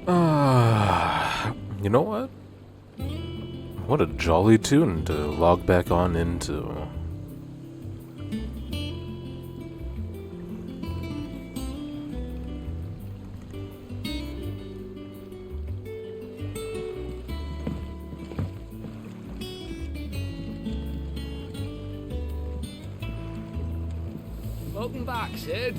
You know what? What a jolly tune to log back on into. Welcome back, Sid.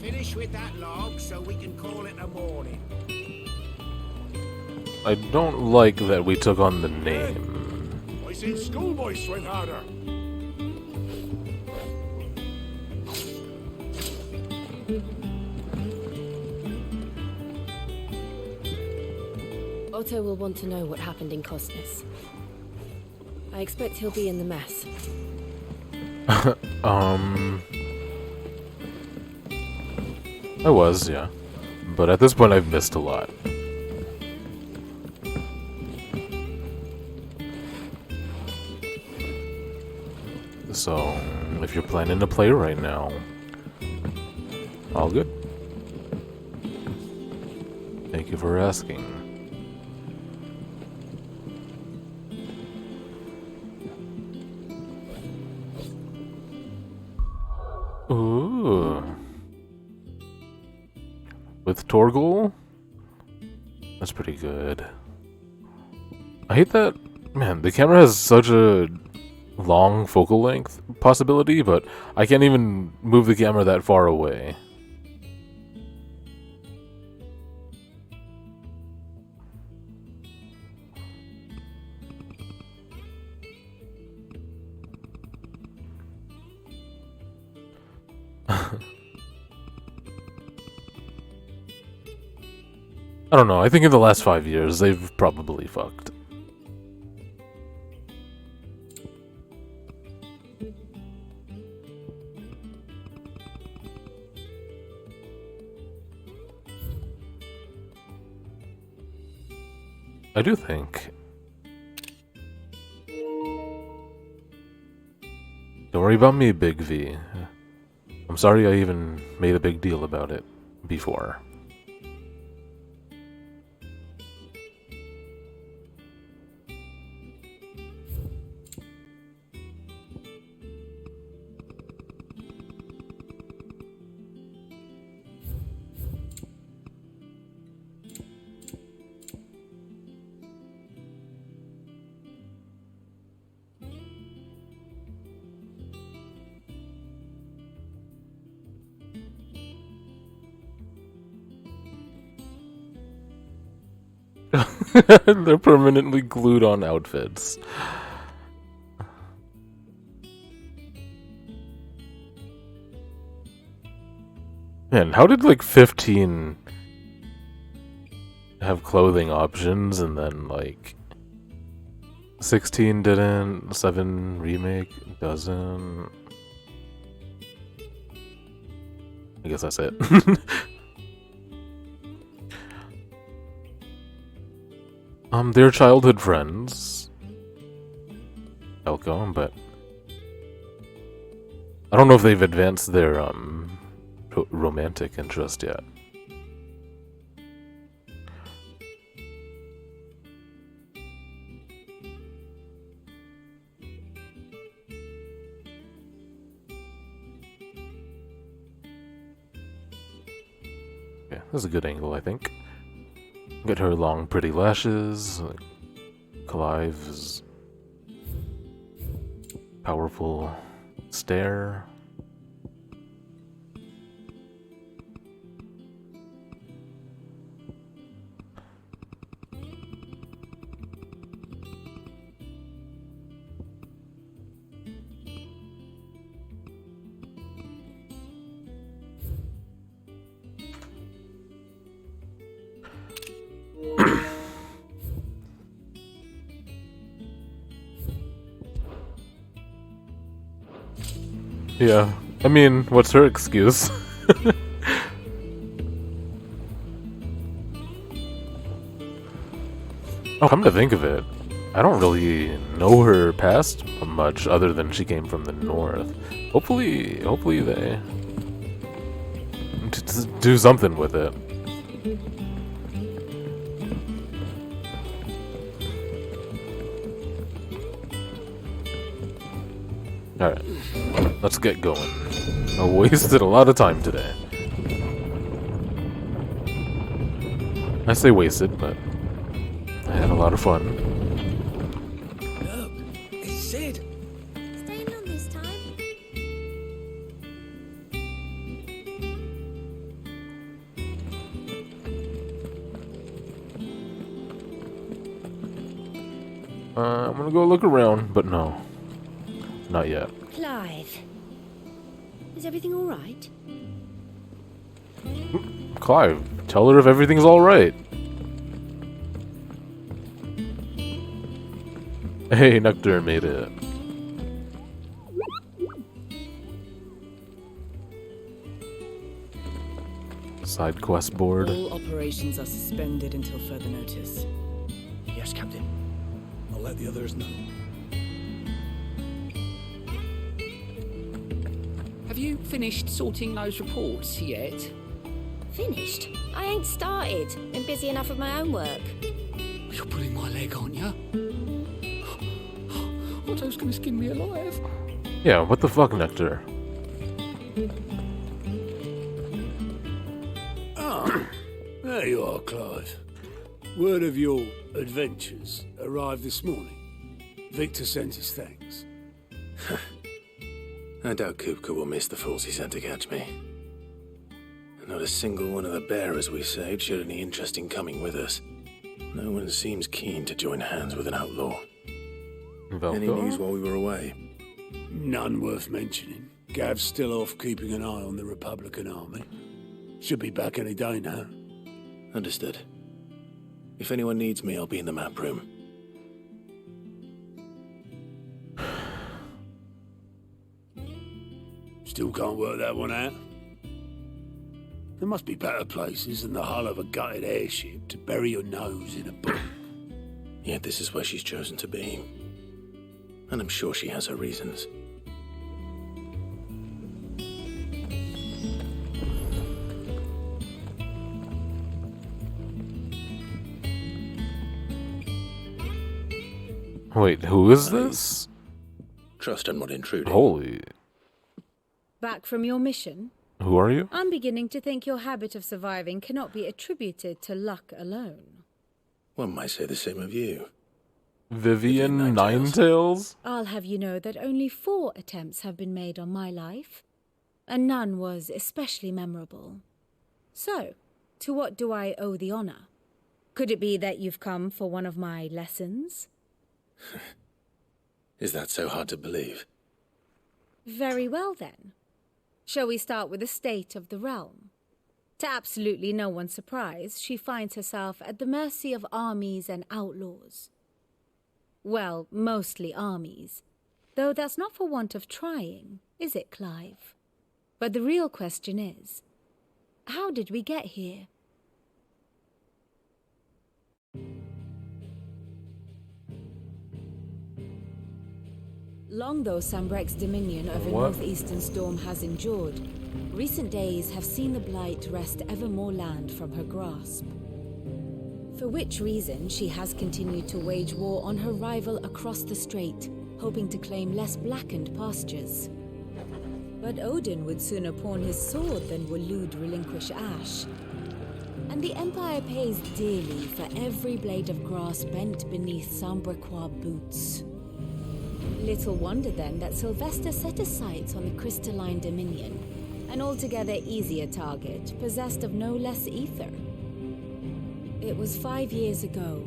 Finish with that log so we can call it a morning. I don't like that we took on the name. I seen schoolboys swing harder. Otto will want to know what happened in Cosnes. I expect he'll be in the mess. I was, yeah. But at this point I've missed a lot. So, if you're planning to play right now, all good. Thank you for asking. Ooh. With Torgal? That's pretty good. I hate that. Man, the camera has such a long focal length possibility, but I can't even move the camera that far away. I don't know, I think in the last 5 years they've probably fucked. I do think. Don't worry about me, Big V. I'm sorry I even made a big deal about it before. They're permanently glued on outfits. Man, how did like 15 have clothing options and then like 16 didn't, 7 remake doesn't? I guess that's it. They're childhood friends, Elko, but I don't know if they've advanced their romantic interest yet. Okay, that's a good angle, I think. Get her long, pretty lashes. Clive's powerful stare. Yeah, I mean, what's her excuse? Oh, come to think of it, I don't really know her past much other than she came from the north. Hopefully they... do something with it. Alright, let's get going. I wasted a lot of time today. I say wasted, but I had a lot of fun. Look, it's Sid. Staying on this time? I'm gonna go look around, but no. Not yet. Clive. Is everything alright? Clive, tell her if everything's alright. Hey, Nectar made it. Side quest board. All operations are suspended until further notice. Yes, Captain. I'll let the others know. Have you finished sorting those reports yet? Finished? I ain't started. Been busy enough with my own work. You're pulling my leg, aren't you? Otto's gonna skin me alive. Yeah, what the fuck, Nectar? There you are, Clive. Word of your adventures arrived this morning. Victor sent his thanks. I doubt Kupka will miss the fools he sent to catch me. Not a single one of the bearers we saved showed any interest in coming with us. No one seems keen to join hands with an outlaw. Any news while we were away? None worth mentioning. Gav's still off keeping an eye on the Republican army. Should be back any day now. Understood. If anyone needs me, I'll be in the map room. Still can't work that one out. There must be better places than the hull of a gutted airship to bury your nose in a book. Yet this is where she's chosen to be. And I'm sure she has her reasons. Wait, who is this? Trust I'm not intruding. Holy. Back from your mission? Who are you? I'm beginning to think your habit of surviving cannot be attributed to luck alone. One might say the same of you. Vivian Ninetails. Ninetails? I'll have you know that only 4 attempts have been made on my life, and none was especially memorable. So, to what do I owe the honor? Could it be that you've come for one of my lessons? Is that so hard to believe? Very well then. Shall we start with the state of the realm? To absolutely no one's surprise, she finds herself at the mercy of armies and outlaws. Well, mostly armies. Though that's not for want of trying, is it, Clive? But the real question is, how did we get here? Long though Sambrek's dominion over northeastern Storm has endured, recent days have seen the Blight wrest ever more land from her grasp. For which reason she has continued to wage war on her rival across the strait, hoping to claim less blackened pastures. But Odin would sooner pawn his sword than Waloed relinquish Ash. And the Empire pays dearly for every blade of grass bent beneath Sambrequois boots. Little wonder then that Sylvester set his sights on the crystalline dominion, an altogether easier target, possessed of no less ether. It was 5 years ago,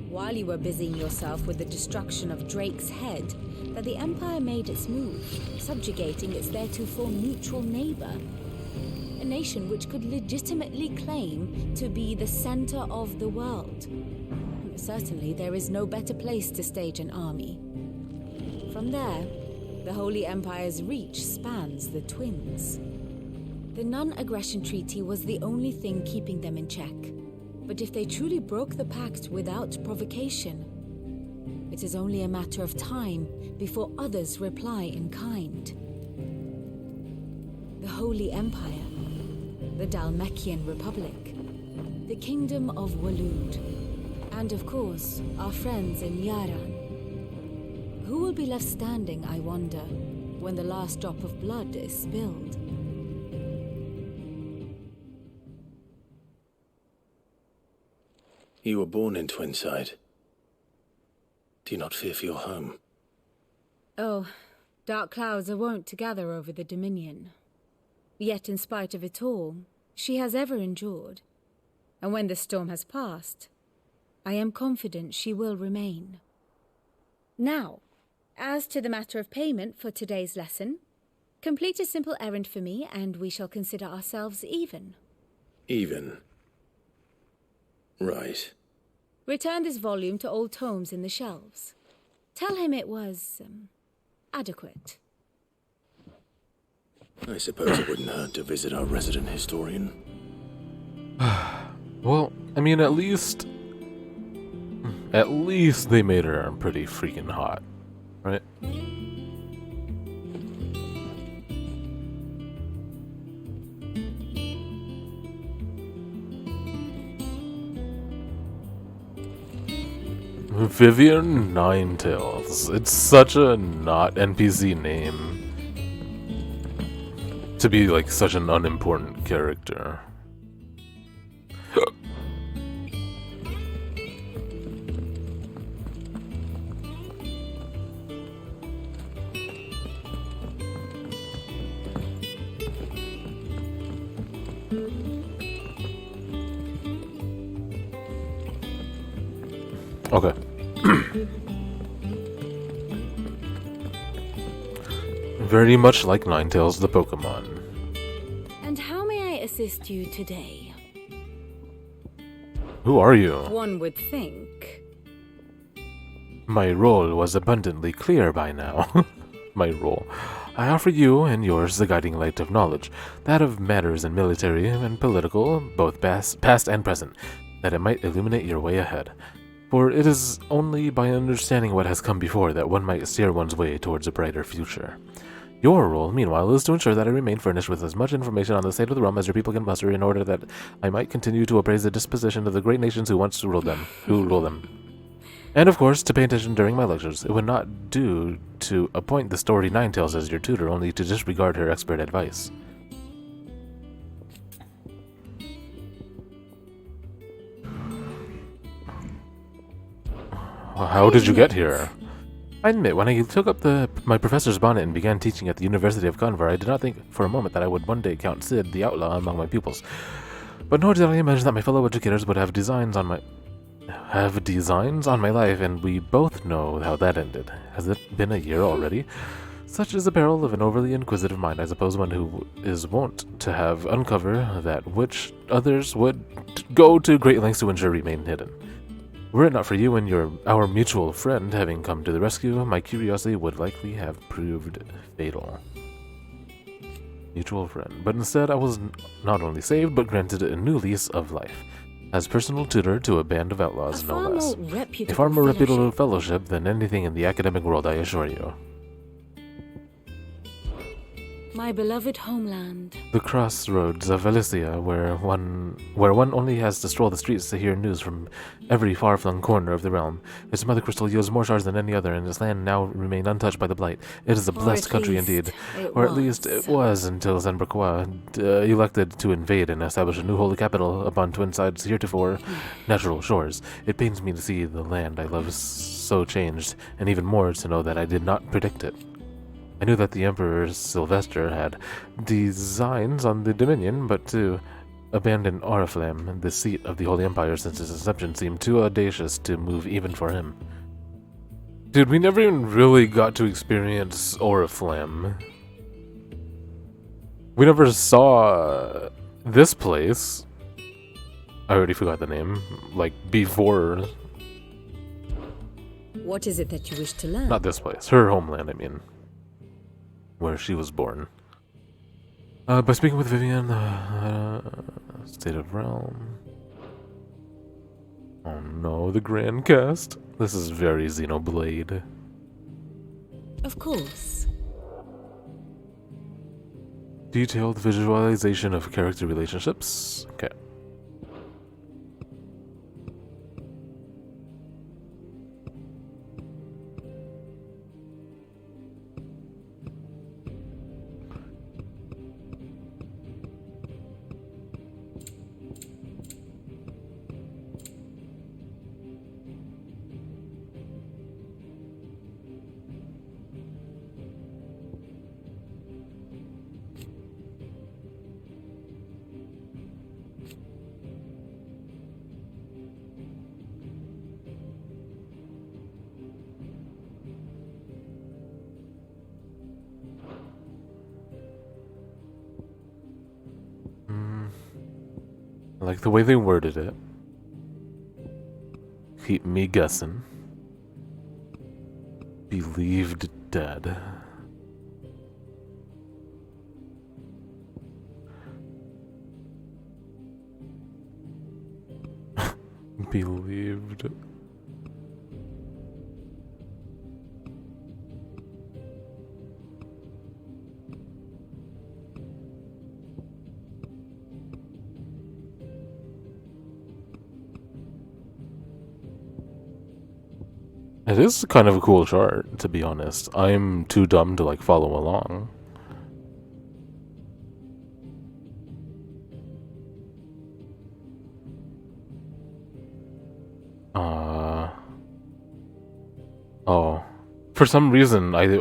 while you were busying yourself with the destruction of Drake's head, that the Empire made its move, subjugating its theretofore neutral neighbor, a nation which could legitimately claim to be the center of the world. Certainly, there is no better place to stage an army. From there, the Holy Empire's reach spans the Twins. The non-aggression treaty was the only thing keeping them in check. But if they truly broke the pact without provocation, it is only a matter of time before others reply in kind. The Holy Empire, the Dalmekian Republic, the Kingdom of Waloed, and of course, our friends in Yaran. Who will be left standing, I wonder, when the last drop of blood is spilled? You were born in Twinside. Do you not fear for your home? Oh, dark clouds are wont to gather over the Dominion. Yet in spite of it all, she has ever endured. And when the storm has passed, I am confident she will remain. Now, as to the matter of payment for today's lesson, complete a simple errand for me and we shall consider ourselves even. Even? Right. Return this volume to old tomes in the shelves. Tell him it was, adequate. I suppose it wouldn't hurt to visit our resident historian. Well, I mean, at least they made her pretty freaking hot, right? Vivian Ninetails. It's such a not NPC name to be like such an unimportant character. Okay. Very much like Ninetales the Pokemon. And how may I assist you today? Who are you? One would think. My role was abundantly clear by now. My role. I offer you and yours the guiding light of knowledge, that of matters in military and political, both past and present, that it might illuminate your way ahead. For it is only by understanding what has come before that one might steer one's way towards a brighter future. Your role, meanwhile, is to ensure that I remain furnished with as much information on the state of the realm as your people can muster in order that I might continue to appraise the disposition of the great nations who once ruled them. And of course, to pay attention during my lectures. It would not do to appoint the Story Ninetales as your tutor only to disregard her expert advice. How did you get here? I admit, when I took up my professor's bonnet and began teaching at the University of Convar, I did not think for a moment that I would one day count Sid the outlaw among my pupils. But nor did I imagine that my fellow educators would have designs on my life, and we both know how that ended. Has it been a year already? Such is the peril of an overly inquisitive mind, I suppose, one who is wont to have uncover that which others would go to great lengths to ensure remain hidden. Were it not for you and our mutual friend having come to the rescue, my curiosity would likely have proved fatal. Mutual friend. But instead, I was not only saved, but granted a new lease of life. As personal tutor to a band of outlaws, no less. A far more reputable fellowship than anything in the academic world, I assure you. My beloved homeland. The crossroads of Alicia, where one only has to stroll the streets to hear news from every far-flung corner of the realm. Its mother crystal yields more shards than any other, and its land now remain untouched by the blight. It is a blessed country indeed. Or at least it was until Zanberqua elected to invade and establish a new holy capital upon Twinside's heretofore natural shores. It pains me to see the land I love so changed, and even more to know that I did not predict it. I knew that the Emperor Sylvester had designs on the Dominion, but to abandon Oriflamme, the seat of the Holy Empire since its inception, seemed too audacious to move even for him. Dude, we never even really got to experience Oriflamme. We never saw this place. I already forgot the name. Like, before. What is it that you wish to learn? Not this place. Her homeland, I mean. Where she was born. By speaking with Vivian, State of Realm. Oh no, the Grand Cast. This is very Xenoblade. Of course. Detailed visualization of character relationships. Okay. I like the way they worded it. Keep me guessing. Believed dead. Believed. It is kind of a cool chart, to be honest. I'm too dumb to like follow along. Oh. For some reason, I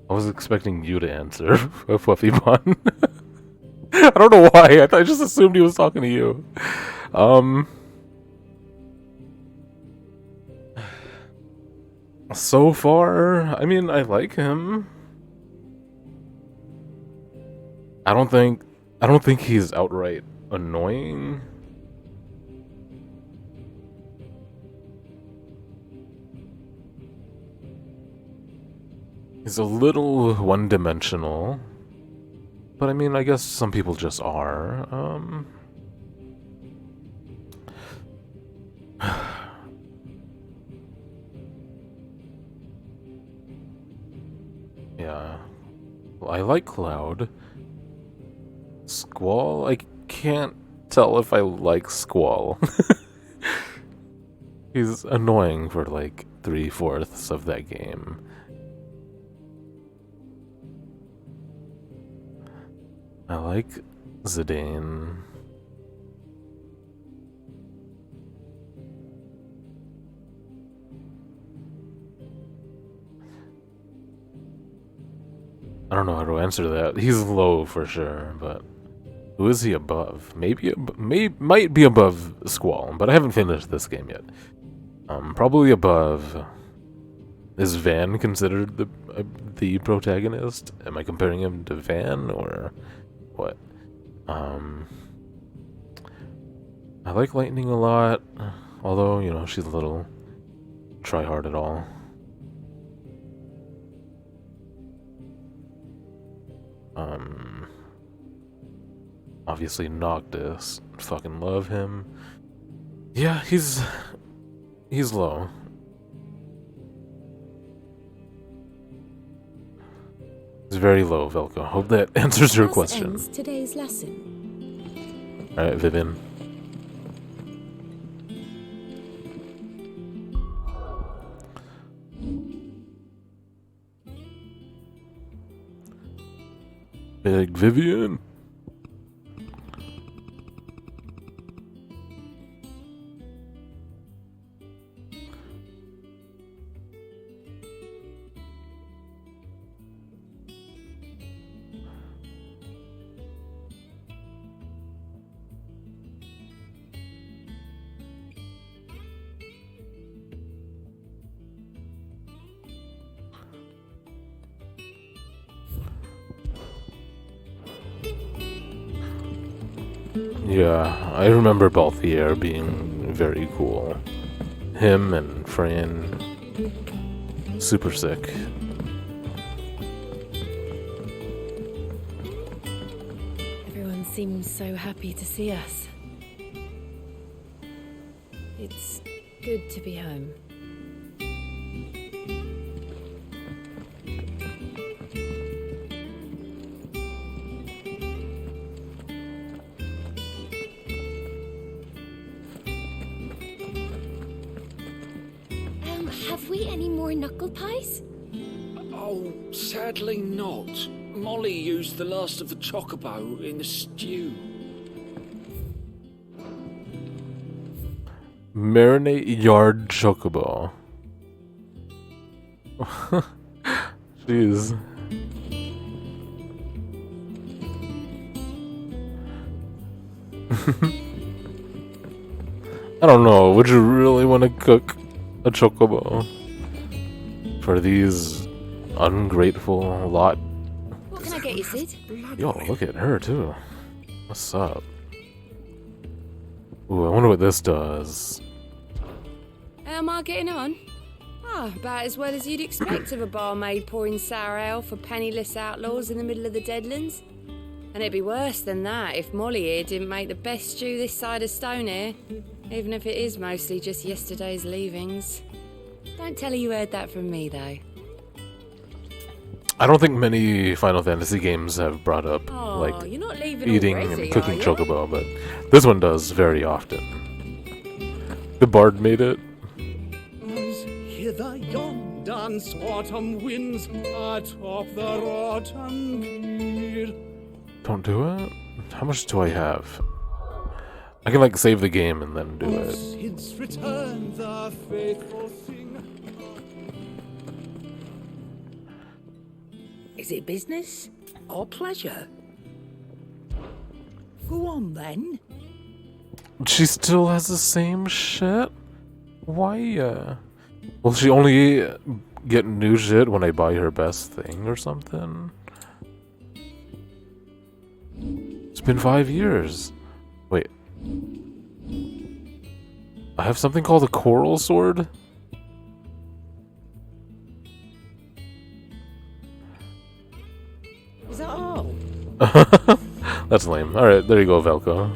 was expecting you to answer, Fluffy Bun. I don't know why. I just assumed he was talking to you. So far, I mean, I like him. I don't think he's outright annoying. He's a little one-dimensional. But I mean, I guess some people just are. Yeah. Well, I like Cloud. Squall? I can't tell if I like Squall. He's annoying for like 3/4 of that game. I like Zidane. I don't know how to answer that. He's low for sure, but who is he above? Might be above Squall, but I haven't finished this game yet. Probably above. Is Van considered the protagonist? Am I comparing him to Van or what? I like Lightning a lot, although, you know, she's a little try-hard at all. Obviously Noctis. Fucking love him. Yeah, he's low. He's very low, Velko. Hope that answers your question. Ends today's lesson. Alright, Vivian. Big Vivian. Yeah, I remember Balthier being very cool. Him and Fran. Super sick. Everyone seems so happy to see us. It's good to be home. to eat any more knuckle pies? Oh, sadly not. Molly used the last of the chocobo in the stew. Marinate yard chocobo. Jeez. I don't know. Would you really want to cook a chocobo for these ungrateful lot? What can I get you, Sid? Yo, look at her too. What's up? Ooh, I wonder what this does. How am I getting on? Ah, about as well as you'd expect of a barmaid pouring sour ale for penniless outlaws in the middle of the Deadlands. And it'd be worse than that if Molly here didn't make the best stew this side of Stone here, even if it is mostly just yesterday's leavings. Don't tell her you heard that from me, though. I don't think many Final Fantasy games have brought up like you're not leaving eating already, and cooking are you? chocobo, but this one does very often. The bard made it. Hither yon dance autumn winds atop the rotten weed. Don't do it? How much do I have? I can like save the game and then do it. Since return the faithful thing. Is it business or pleasure? Go on then. She still has the same shit? Why, Will she only get new shit when I buy her best thing or something? It's been 5 years. Wait. I have something called a coral sword? Is that all? That's lame. Alright, there you go, Velko.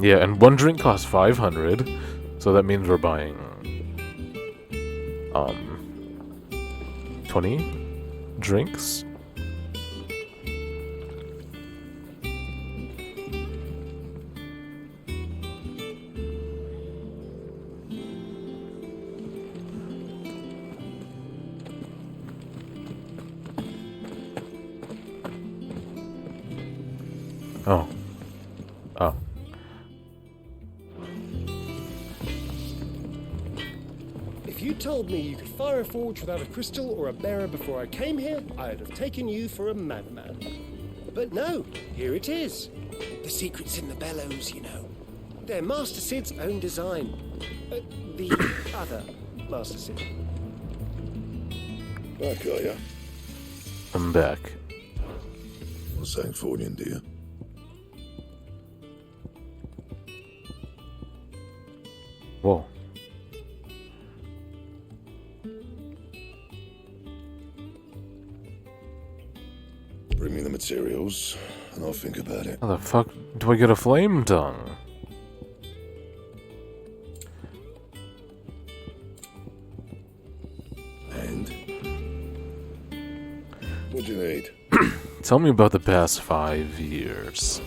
Yeah, and one drink costs 500, so that means we're buying 20 drinks. Oh. Oh. If you told me you could fire a forge without a crystal or a bearer before I came here, I'd have taken you for a madman. But no, here it is. The secret's in the bellows, you know. They're Master Sid's own design. The other Master Sid. Back, are ya? I'm back. What's that for you, dear? Whoa. Bring me the materials, and I'll think about it. How the fuck do I get a flame tongue? And? What do you need? Tell me about the past 5 years.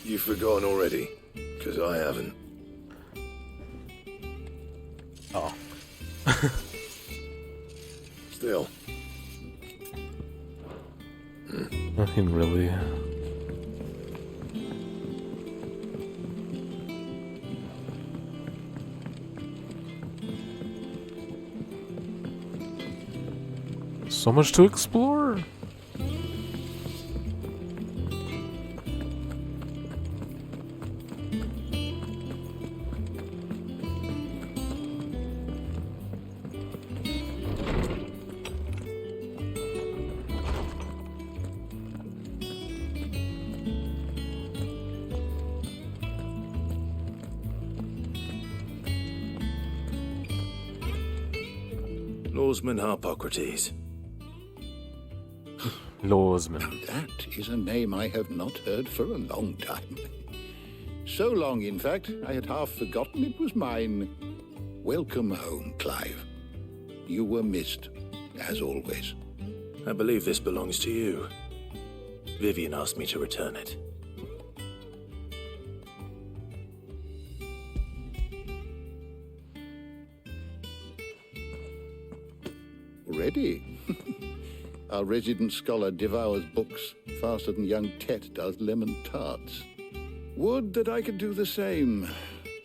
You've forgotten already? Because I haven't. Oh. Still. Nothing really. So much to explore. Lawsman Harpocrates. Lawsman. That is a name I have not heard for a long time. So long, in fact, I had half forgotten it was mine. Welcome home, Clive. You were missed, as always. I believe this belongs to you. Vivian asked me to return it. Ready? Our resident scholar devours books faster than young Tet does lemon tarts. Would that I could do the same,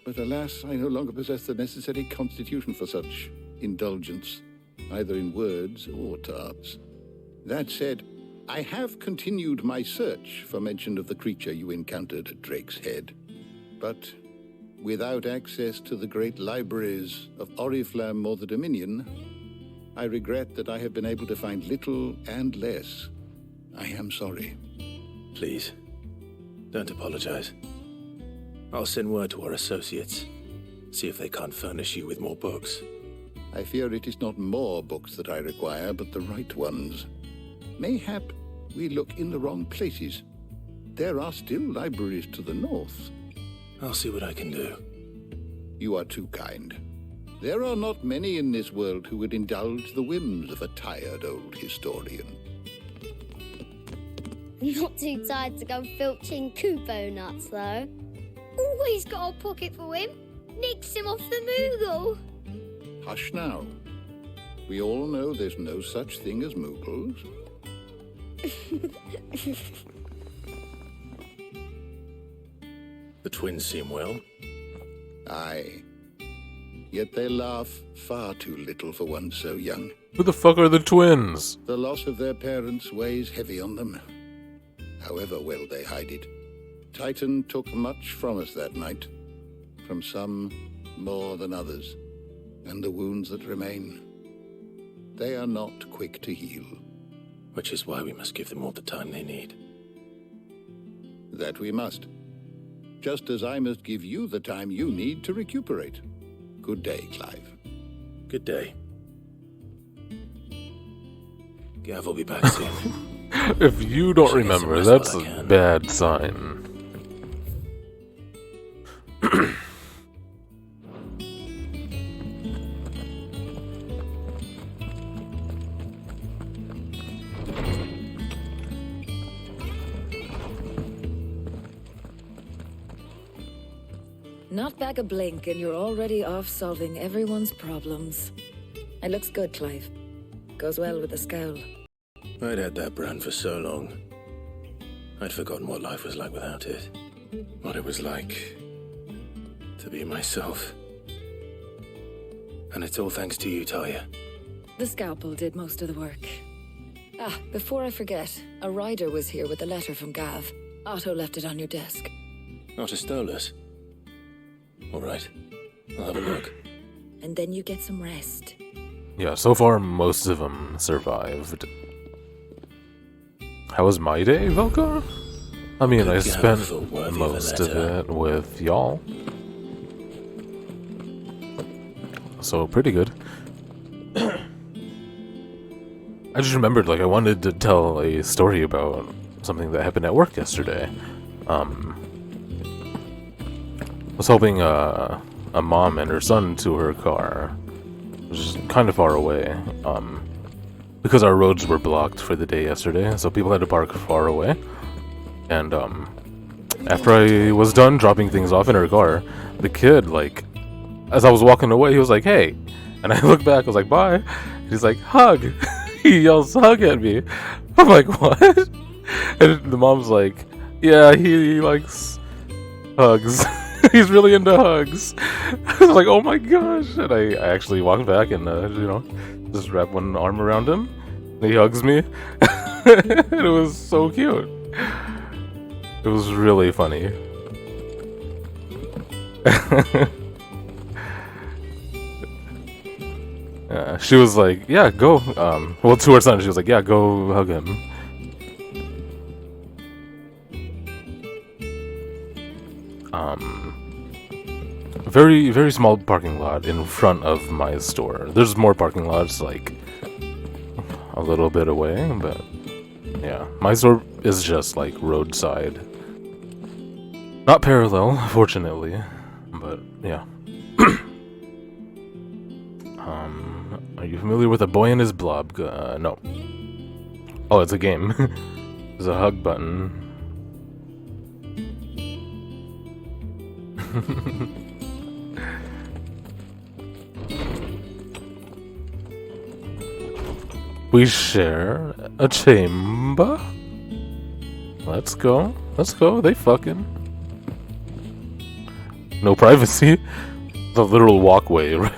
but alas, I no longer possess the necessary constitution for such indulgence, either in words or tarts. That said, I have continued my search for mention of the creature you encountered at Drake's Head, but without access to the great libraries of Oriflamme or the Dominion, I regret that I have been able to find little and less. I am sorry. Please, don't apologize. I'll send word to our associates, see if they can't furnish you with more books. I fear it is not more books that I require, but the right ones. Mayhap we look in the wrong places. There are still libraries to the north. I'll see what I can do. You are too kind. There are not many in this world who would indulge the whims of a tired old historian. Not too tired to go filching Kupo nuts, though. Always got a pocket for him. Nicks him off the Moogle. Hush now. We all know there's no such thing as Moogles. The twins seem well. Aye. Yet they laugh far too little for one so young. Who the fuck are the twins? The loss of their parents weighs heavy on them, however well they hide it. Titan took much from us that night, from some more than others, and the wounds that remain, they are not quick to heal. Which is why we must give them all the time they need. That we must. Just as I must give you the time you need to recuperate. Good day, Clive. Good day. Gav will be back soon. If you don't remember, that's a bad sign. Not back a blink and you're already off solving everyone's problems. It looks good, Clive. Goes well with the scowl. I'd had that brand for so long. I'd forgotten what life was like without it. What it was like to be myself. And it's all thanks to you, Talia. The scalpel did most of the work. Ah, before I forget, a rider was here with a letter from Gav. Otto left it on your desk. Otto stole us. All right, I'll have a look. And then you get some rest. Yeah, so far most of them survived. How was my day, Velka? I mean, I spent most of it with y'all. So, pretty good. I just remembered, like, I wanted to tell a story about something that happened at work yesterday. I was helping a mom and her son to her car, which is kind of far away, because our roads were blocked for the day yesterday, so people had to park far away. And after I was done dropping things off in her car, the kid, like, as I was walking away, he was like, "Hey," and I looked back, I was like, "Bye." He's like, "Hug." He yells, "Hug" at me. I'm like, "What?" And the mom's like, "Yeah, he likes hugs." He's really into hugs. I was like, "Oh my gosh!" And I actually walked back and just wrapped one arm around him. And he hugs me. And it was so cute. It was really funny. She was like, "Yeah, go." Well, to her son, she was like, "Yeah, go hug him." Very, very small parking lot in front of my store. There's more parking lots, like, a little bit away, but Yeah, Mysore is just like roadside. Not parallel, fortunately, but yeah. Are you familiar with A Boy and His Blob? No. Oh, it's a game. There's a hug button. We share a chamber. Let's go. Let's go. They fucking. No privacy. The literal walkway, right?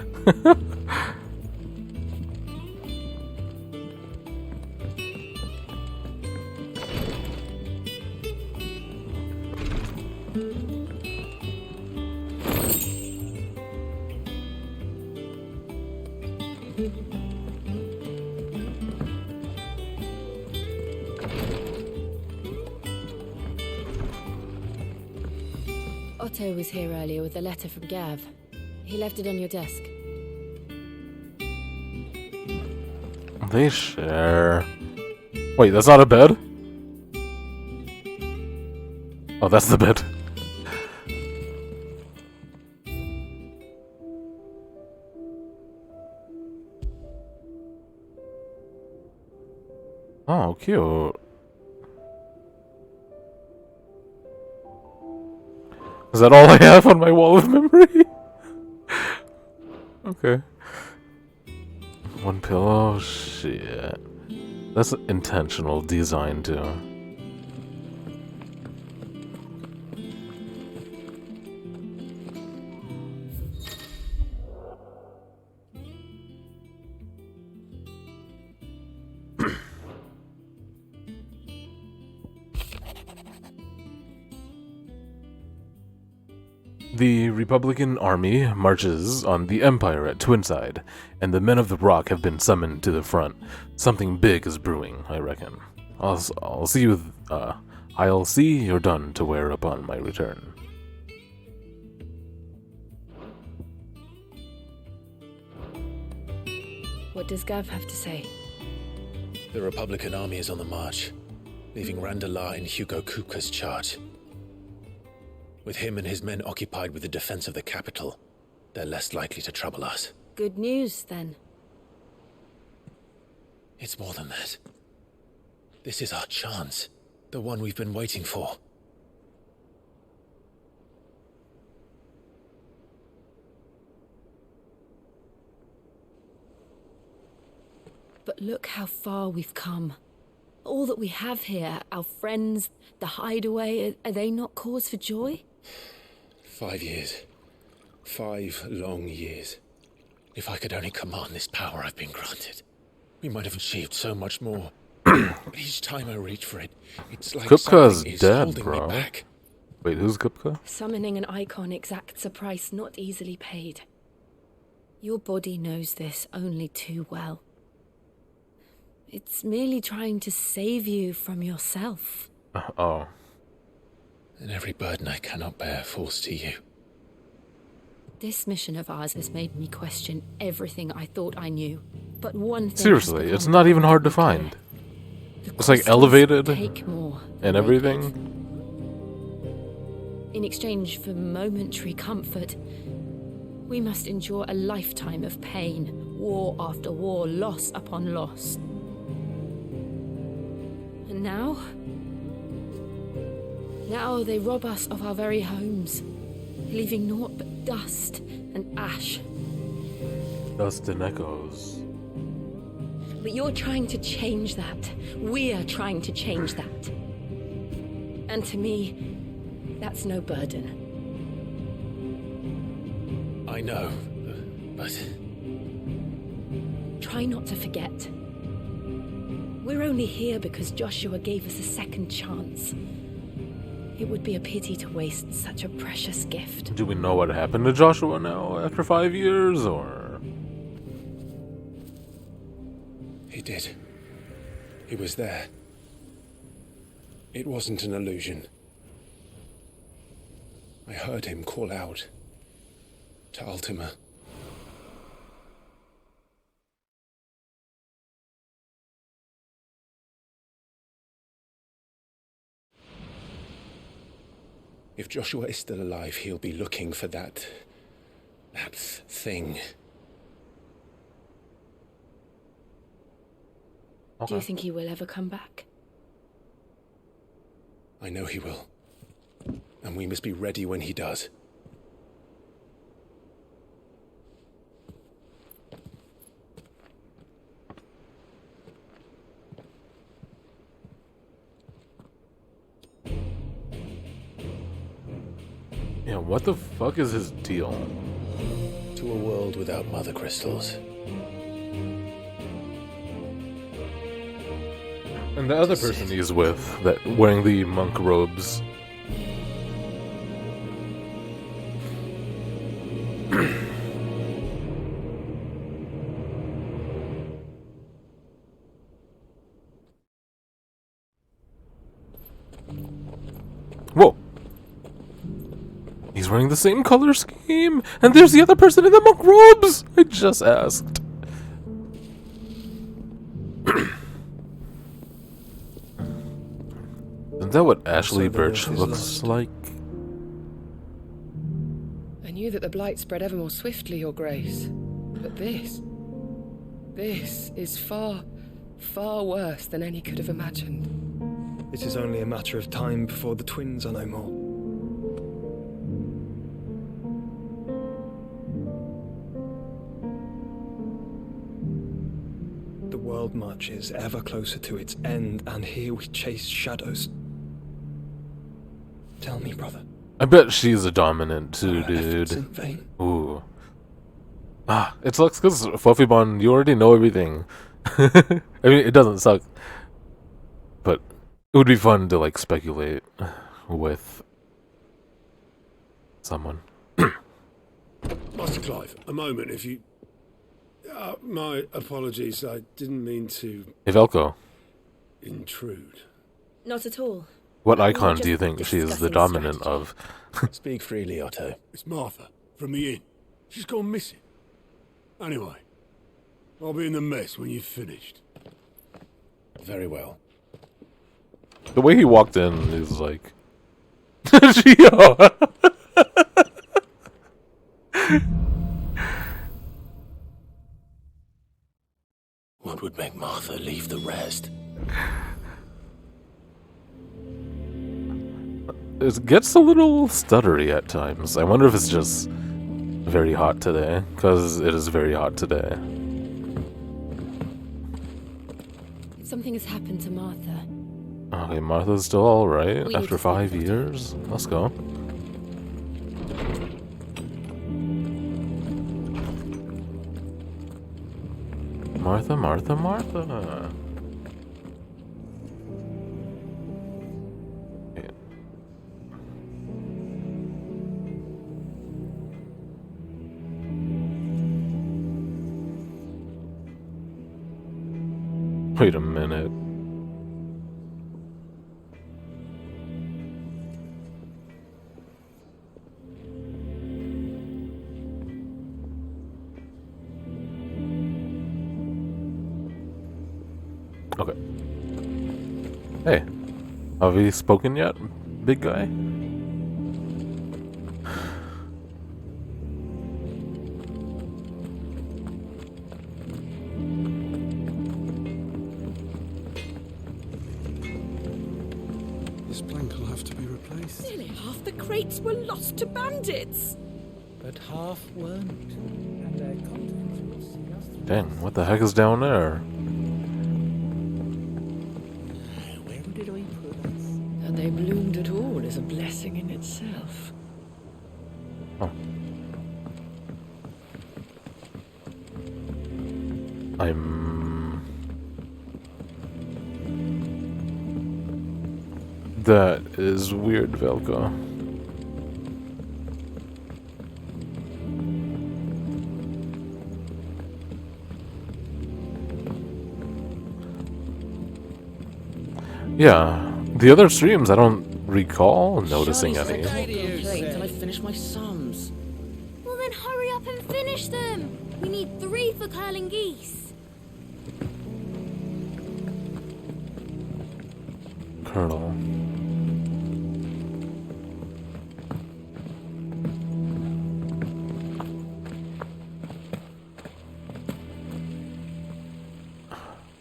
Otto was here earlier with a letter from Gav. He left it on your desk. They share. Wait, that's not a bed? Oh, that's the bed. Oh, cute. Is that all I have on my wall of memory? Okay. One pillow? Shit. That's intentional design, too. The Republican Army marches on the Empire at Twinside, and the men of the Rock have been summoned to the front. Something big is brewing, I reckon. I'll see you. I'll see you're done to wear upon my return. What does Gav have to say? The Republican army is on the march, leaving Randalar in Hugo Kupka's charge. With him and his men occupied with the defense of the capital, they're less likely to trouble us. Good news, then. It's more than that. This is our chance, the one we've been waiting for. But look how far we've come. All that we have here, our friends, the hideaway, are they not cause for joy? 5 years. 5 long years. If I could only command this power I've been granted, we might have achieved so much more. But each time I reach for it, it's like Kupka's something is dead, holding bro. me back. Wait, who's Kupka? Summoning an icon exacts a price not easily paid. Your body knows this only too well. It's merely trying to save you from yourself. Oh. And every burden I cannot bear falls to you. This mission of ours has made me question everything I thought I knew. But one thing Seriously, it's not even hard to find. It's like elevated take more and everything. In exchange for momentary comfort, we must endure a lifetime of pain, war after war, loss upon loss. And now they rob us of our very homes, leaving naught but dust and ash. Dust and echoes. But you're trying to change that. We're trying to change that. And to me, that's no burden. I know, but... Try not to forget. We're only here because Joshua gave us a second chance. It would be a pity to waste such a precious gift. Do we know what happened to Joshua now after 5 years, or...? He did. He was there. It wasn't an illusion. I heard him call out to Ultima. If Joshua is still alive, he'll be looking for that thing. Do you think he will ever come back? I know he will. And we must be ready when he does. Yeah, what the fuck is his deal? To a world without mother crystals. And the other person he's with, that wearing the monk robes. Whoa! He's wearing the same color scheme, and there's the other person in the monk robes! I just asked. Isn't that what Ashley Birch looks like? I knew that the blight spread ever more swiftly, Your Grace. But this is far, far worse than any could have imagined. It is only a matter of time before the twins are no more. The world marches ever closer to its end, and here we chase shadows. Tell me, brother. I bet she's a dominant too, dude. In vain. Ooh. Ah, it sucks because Fluffy Bond, you already know everything. I mean, it doesn't suck. But it would be fun to, like, speculate with someone. Master Clive, a moment, if you... my apologies, I didn't mean to... Hey, Velko. Intrude. Not at all. What icon do you think she is the dominant of? Speak freely, Otto. It's Martha, from the inn. She's gone missing. Anyway, I'll be in the mess when you've finished. Very well. The way he walked in is like... Gio! What would make Martha leave the rest? It gets a little stuttery at times. I wonder if it's just very hot today, because it is very hot today. Something has happened to Martha. Okay, Martha's still alright We after need to 5 years. Let's go. Martha, Martha, Martha. Okay. Wait a minute. Okay. Hey. Have we spoken yet, big guy? This plank will have to be replaced. Nearly half the crates were lost to bandits. But half weren't, and their contents will see us through. Dang, what the heck is down there? Where did I put us? That they bloomed at all is a blessing in itself. Oh. That is weird, Velko. Yeah, the other streams I don't recall noticing any. Until I finish my sums. Well then hurry up and finish them. We need 3 for curling geese. Colonel.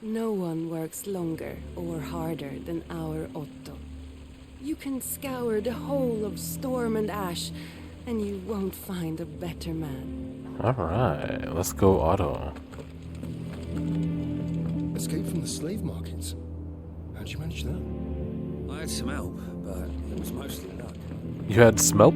No one works longer or harder than our Otto. You can scour the whole of Storm and Ash, and you won't find a better man. Alright, let's go Otto. Escape from the slave markets. How'd you manage that? I had some help, but it was mostly luck. You had Smelp?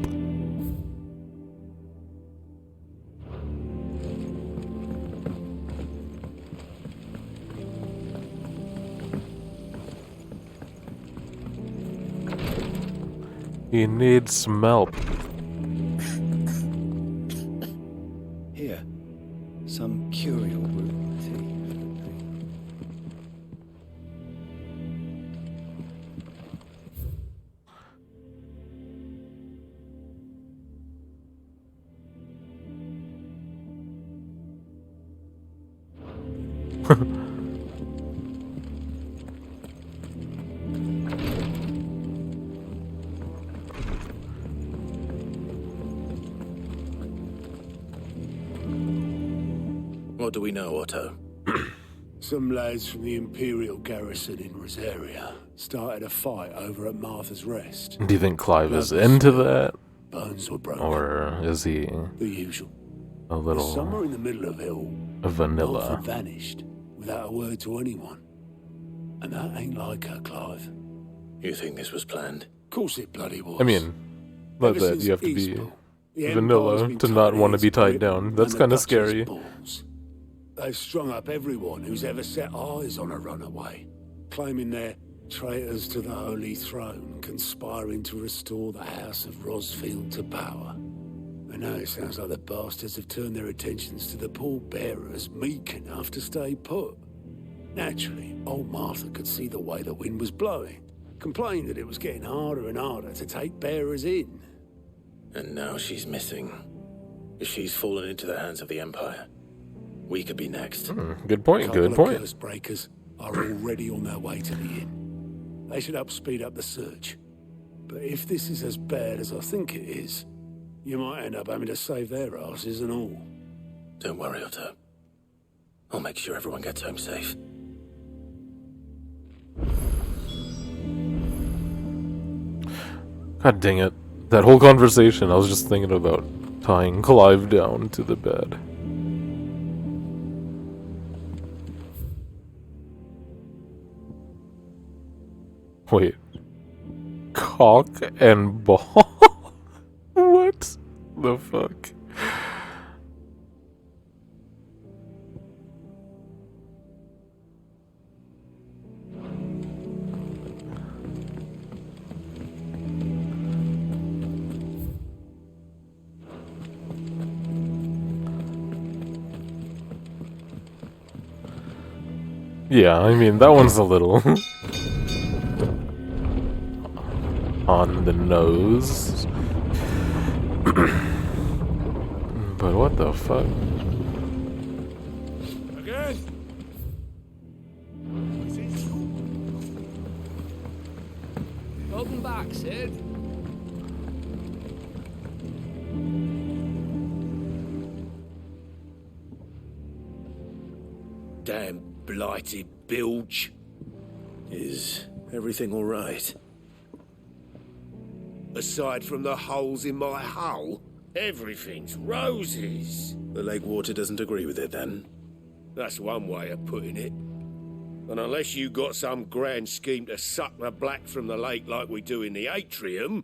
He needs Smelp. Here, some curial root tea. What do we know, Otto? Some lads from the Imperial garrison in Rosaria started a fight over at Martha's Rest. Do you think Clive is into that? Bones were broken. Or is he the usual? A little Somewhere in the middle of it all, vanilla. Martha vanished without a word to anyone. And that ain't like her, Clive. You think this was planned? Of course it bloody was. I mean, but Ever that since you have to Eastbourne, be the vanilla Empire's been to not tight want to as be tied grip down. That's and the kind of Duchess' scary. balls. They've strung up everyone who's ever set eyes on a runaway, claiming they're traitors to the Holy Throne, conspiring to restore the House of Rosfield to power. And now it sounds like the bastards have turned their attentions to the pallbearers meek enough to stay put. Naturally, old Martha could see the way the wind was blowing, complained that it was getting harder and harder to take bearers in. And now she's missing. If she's fallen into the hands of the Empire, we could be next. Good point, good Couple point. of curse breakers are already on their way to the inn. They should help speed up the search. But if this is as bad as I think it is, you might end up having to save their asses and all. Don't worry, Otto. I'll make sure everyone gets home safe. God dang it. That whole conversation, I was just thinking about tying Clive down to the bed. Wait. Cock and ball? What the fuck? Yeah, I mean, that one's a little on the nose. But what the fuck? Again? Welcome back, Sid. Damn blighted bilge. Is everything all right? Aside from the holes in my hull, everything's roses. The lake water doesn't agree with it, then? That's one way of putting it. And unless you got some grand scheme to suck the black from the lake like we do in the atrium,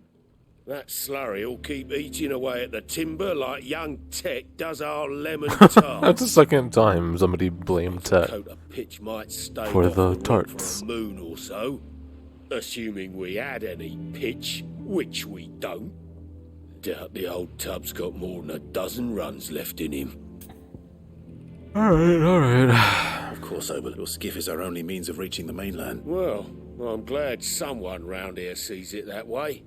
that slurry'll keep eating away at the timber like young Tech does our lemon tart. That's the second time somebody blamed Tet Coat of pitch might stay for off the rock tarts. for a moon or so, assuming we had any pitch, which we don't. Doubt the old tub's got more than a dozen runs left in him. Alright. Of course, but your skiff is our only means of reaching the mainland. Well, I'm glad someone round here sees it that way.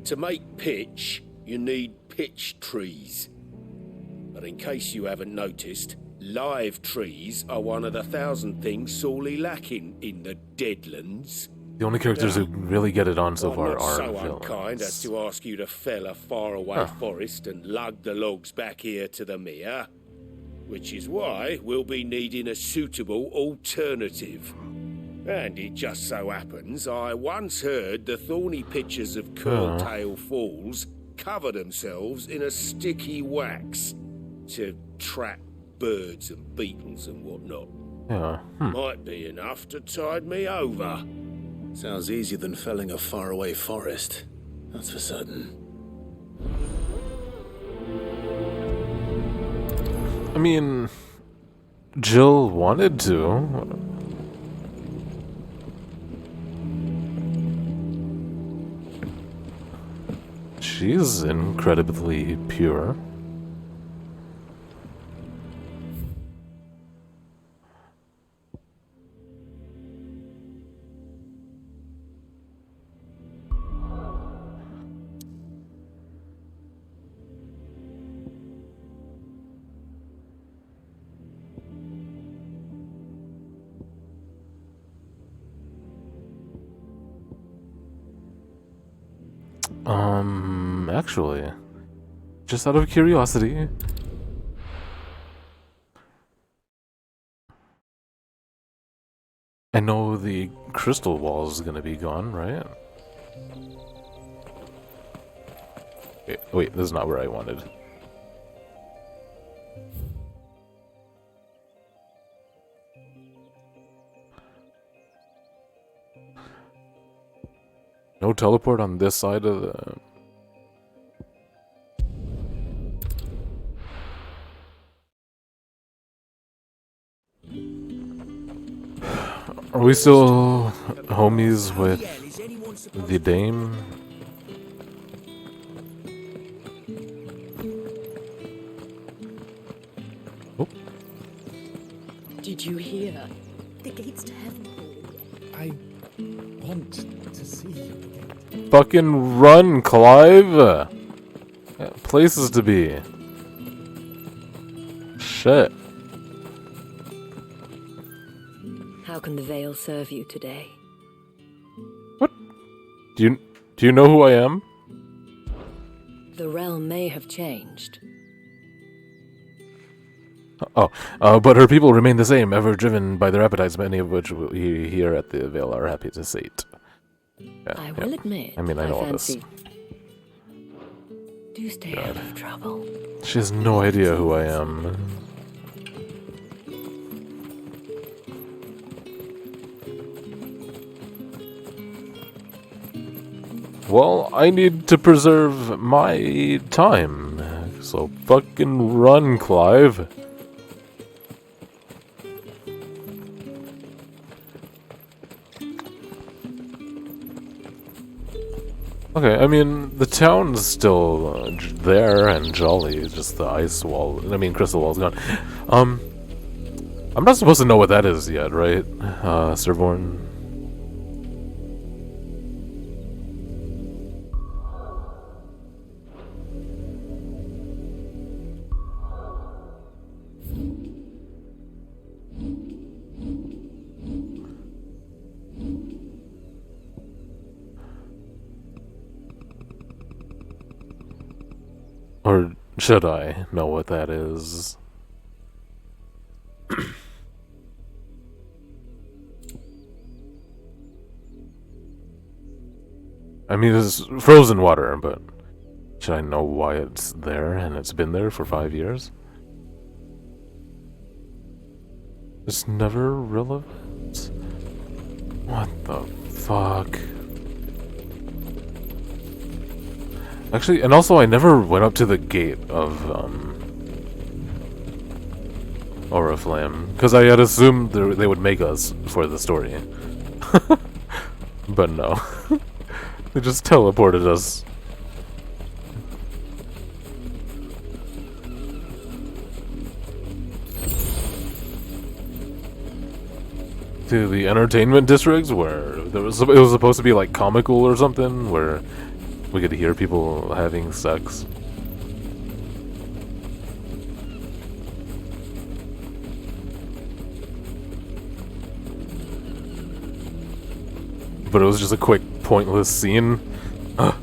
To make pitch, you need pitch trees. But in case you haven't noticed, live trees are one of the 1,000 things sorely lacking in the Deadlands. The only characters who really get it on so I'm far not are so villains. unkind as to ask you to fell a faraway forest and lug the logs back here to the mere. which is why we'll be needing a suitable alternative. And it just so happens I once heard the thorny pitchers of Curltail Falls cover themselves in a sticky wax to trap birds and beetles and whatnot. Might be enough to tide me over. Sounds easier than felling a faraway forest. That's for certain. I mean, Jill wanted to. She's incredibly pure. Actually, just out of curiosity, I know the crystal wall is gonna be gone, right? Wait, this is not where I wanted. No teleport on this side of the... Are we still homies with the dame? Oh. Did you hear? The gates to heaven. I want to see you again. Fucking run, Clive! Got places to be. Shit. How can the veil serve you today? What? Do you know who I am? The realm may have changed. But her people remain the same, ever driven by their appetites, many of which we here at the Vale are happy to sate. Yeah, I will admit, I mean, I know all this. Do stay out of trouble. She has no idea who I am. Well, I need to preserve my time, so fucking run, Clive. Okay, I mean, the town's still there and jolly, just the ice wall, crystal wall's gone. I'm not supposed to know what that is yet, right, Servorn? Or should I know what that is? I mean, it's frozen water, but should I know why it's there and it's been there for 5 years? It's never relevant? What the fuck? Actually, and also I never went up to the gate of, Oriflame, because I had assumed they would make us for the story. But no. They just teleported us. To the entertainment districts where it was supposed to be like comical or something, where we could hear people having sex. But it was just a quick, pointless scene. Ugh.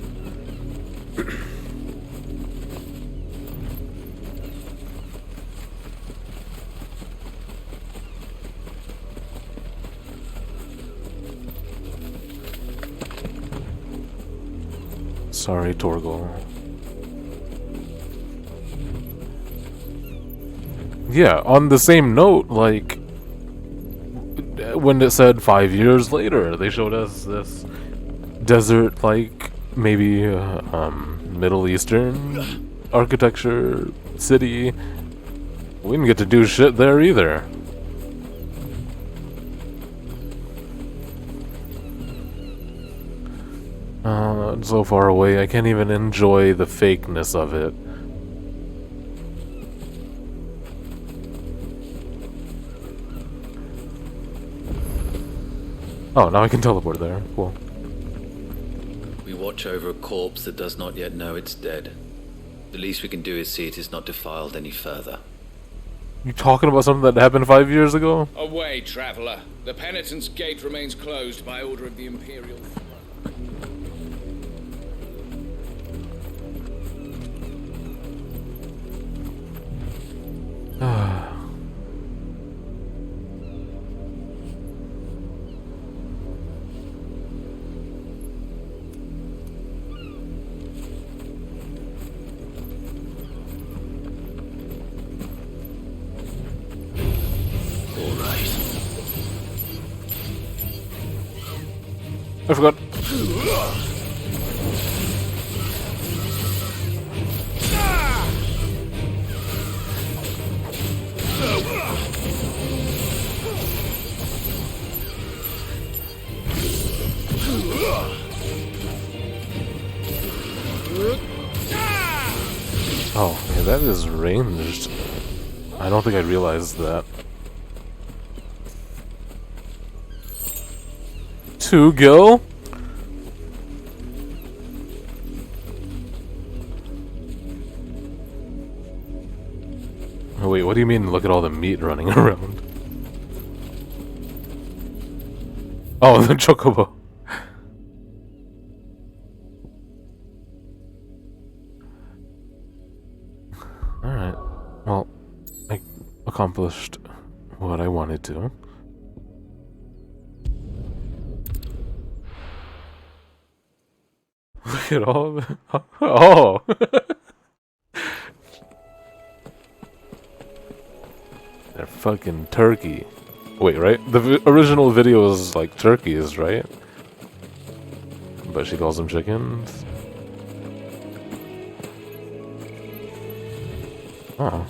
Sorry, Torgal. Yeah, on the same note, like, when it said 5 years later, they showed us this desert, like, maybe, Middle Eastern architecture city. We didn't get to do shit there either. It's so far away, I can't even enjoy the fakeness of it. Oh, now I can teleport there. Cool. We watch over a corpse that does not yet know it's dead. The least we can do is see it is not defiled any further. You talking about something that happened 5 years ago? Away, traveler. The penitent's gate remains closed by order of the Imperial. I forgot. Oh, yeah, that is ranged. I don't think I realized that. Two gil? Oh wait, what do you mean look at all the meat running around? Oh, the chocobo. Alright, well, I accomplished what I wanted to. Look at all the... Oh! They're fucking turkey. Wait, right? The original video was like turkeys, right? But she calls them chickens. Oh.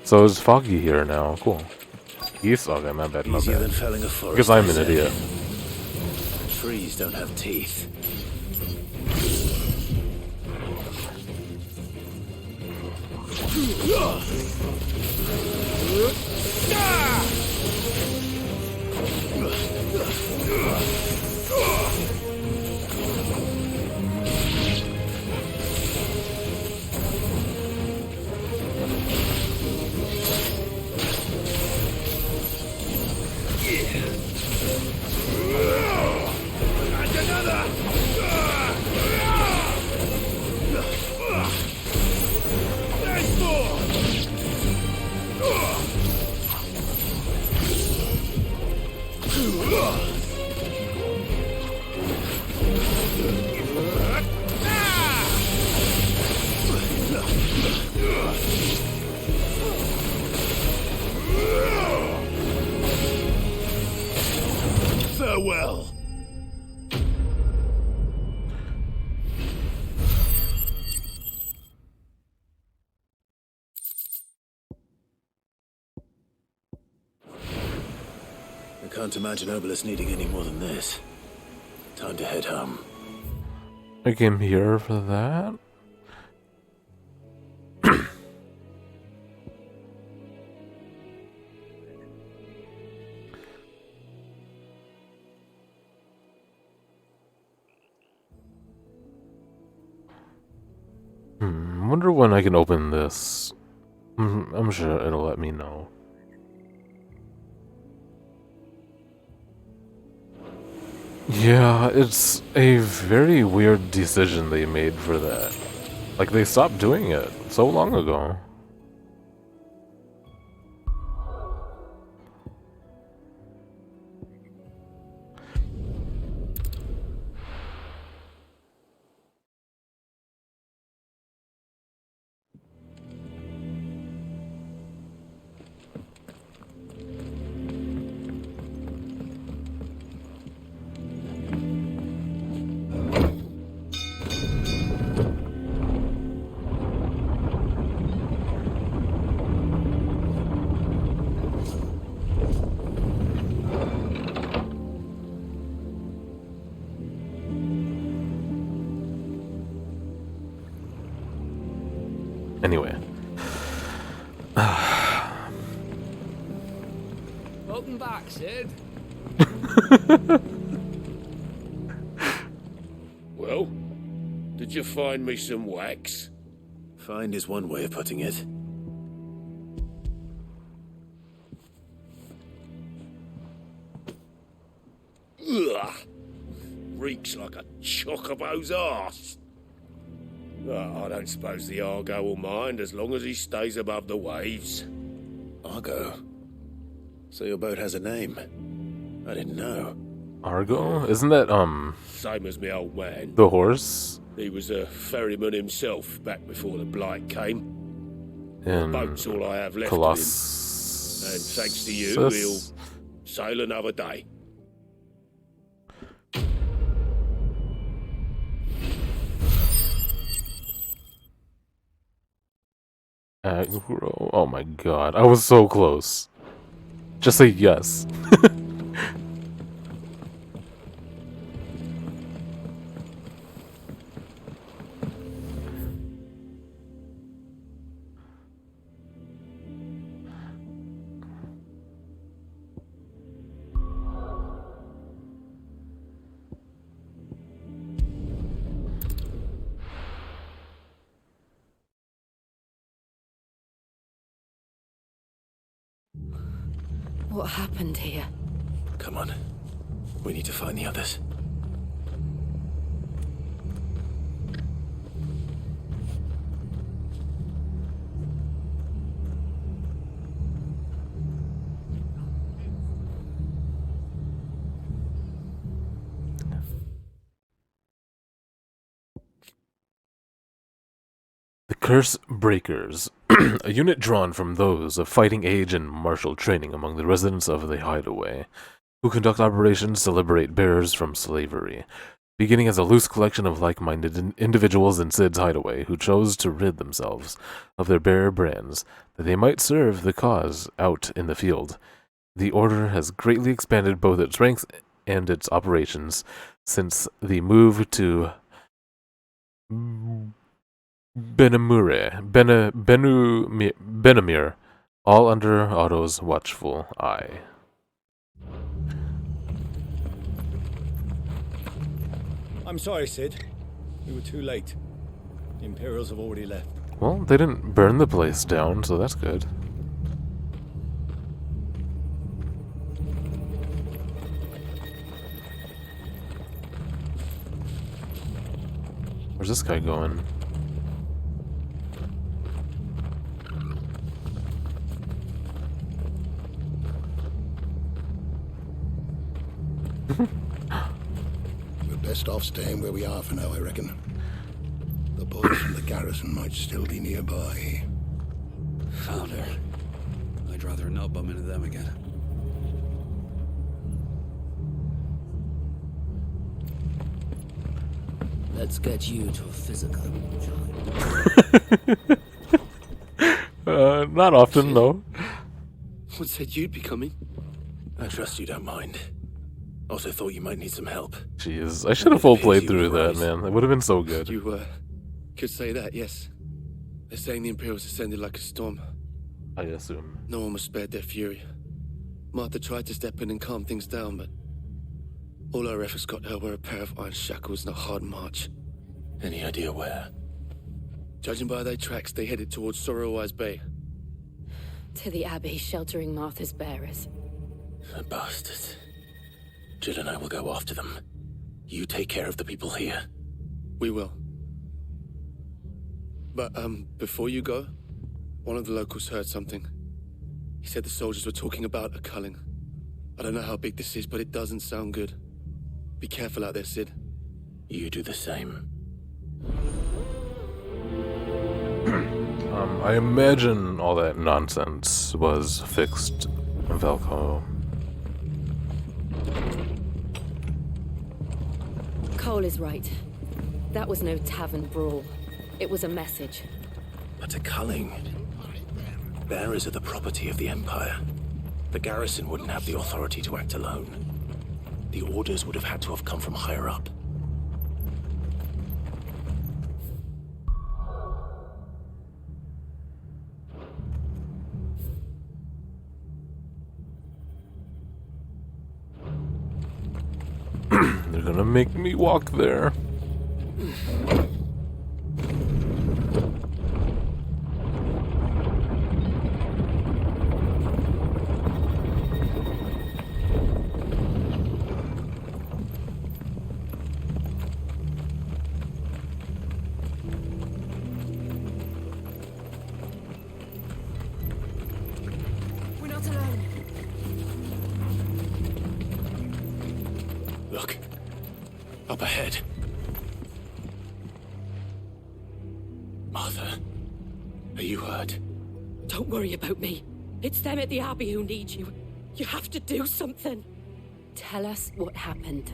So it's Foggy here now. Cool. Geese? Okay, my bad, my Easier bad. than felling a forest, Because I'm I an say. idiot. Trees don't have teeth. Farewell. I can't imagine Obelisk needing any more than this. Time to head home. I came here for that? I wonder when I can open this. I'm sure it'll let me know. Yeah, it's a very weird decision they made for that. Like, they stopped doing it so long ago. Welcome back, Sid. Well, did you find me some wax? Find is one way of putting it. Ugh. Reeks like a chocobo's arse. I don't suppose the Argo will mind as long as he stays above the waves. Argo? So your boat has a name? I didn't know. Argo? Isn't that, Same as me old man. the horse? He was a ferryman himself back before the blight came. In The boat's all I have left of him. And thanks to you, he'll sail another day. Aggro. Oh my god, I was so close. Just say yes. What happened here? Come on. We need to find the others. The Curse Breakers, a unit drawn from those of fighting age and martial training among the residents of the Hideaway, who conduct operations to liberate bearers from slavery, beginning as a loose collection of like-minded individuals in Sid's Hideaway who chose to rid themselves of their bearer brands that they might serve the cause out in the field. The Order has greatly expanded both its ranks and its operations since the move to Benamir, all under Otto's watchful eye. I'm sorry, Sid. We were too late. The Imperials have already left. Well, they didn't burn the place down, so that's good. Where's this guy going? We're best off staying where we are for now, I reckon. The boys from the garrison might still be nearby. Founder. I'd rather not bump into them again. Let's get you to a physical, John. Not often, though. What said you'd be coming? I trust you don't mind. Also thought you might need some help. Jeez, I should have full played through that, man. It would have been so good. You, could say that, yes. They're saying the Imperials ascended like a storm. I assume. No one was spared their fury. Martha tried to step in and calm things down, but all our efforts got her were a pair of iron shackles and a hard march. Any idea where? Judging by their tracks, they headed towards Sorrowwise Bay. To the Abbey, sheltering Martha's bearers. The bastards. Jill and I will go after them. You take care of the people here. We will. But, before you go, one of the locals heard something. He said the soldiers were talking about a culling. I don't know how big this is, but it doesn't sound good. Be careful out there, Sid. You do the same. I imagine all that nonsense was fixed in Velcro. Cole is right. That was no tavern brawl. It was a message. But a culling. Bearers are the property of the Empire. The garrison wouldn't have the authority to act alone. The orders would have had to have come from higher up. They're gonna make me walk there. We're not alone. Look. Up ahead. Martha, are you hurt? Don't worry about me. It's them at the Abbey who need you. You have to do something. Tell us what happened.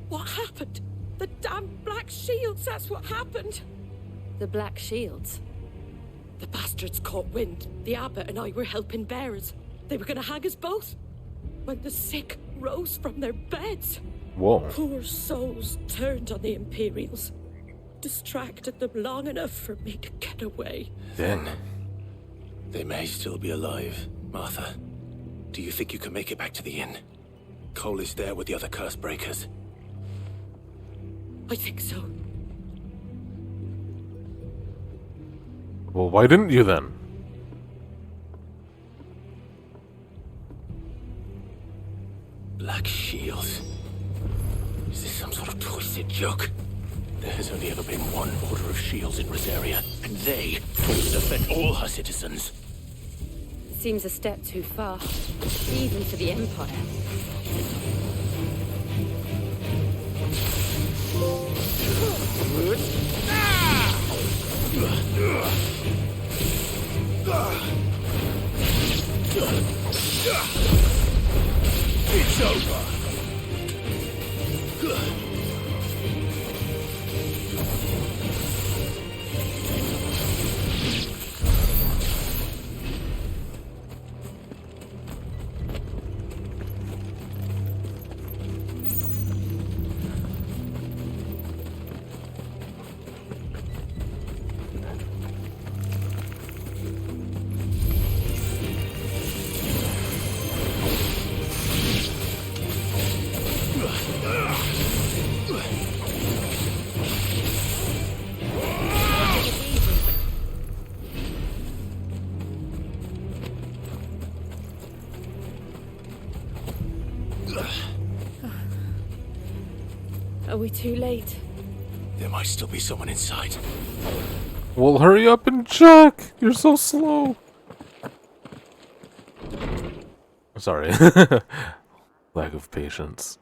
What happened? The damn Black Shields, that's what happened. The Black Shields? The bastards caught wind. The abbot and I were helping bearers. They were gonna hang us both. When the sick rose from their beds. Whoa. Poor souls turned on the Imperials. Distracted them long enough for me to get away. Then, they may still be alive. Martha, do you think you can make it back to the inn? Cole is there with the other curse breakers. I think so. Well, why didn't you then? Black Shields. Is this some sort of twisted joke? There has only ever been one Order of Shields in Rosaria, and they fought to defend all her citizens. It seems a step too far, even for the Empire. It's over. Are we too late? There might still be someone inside. Well, hurry up and check! You're so slow! Sorry. Lack of patience.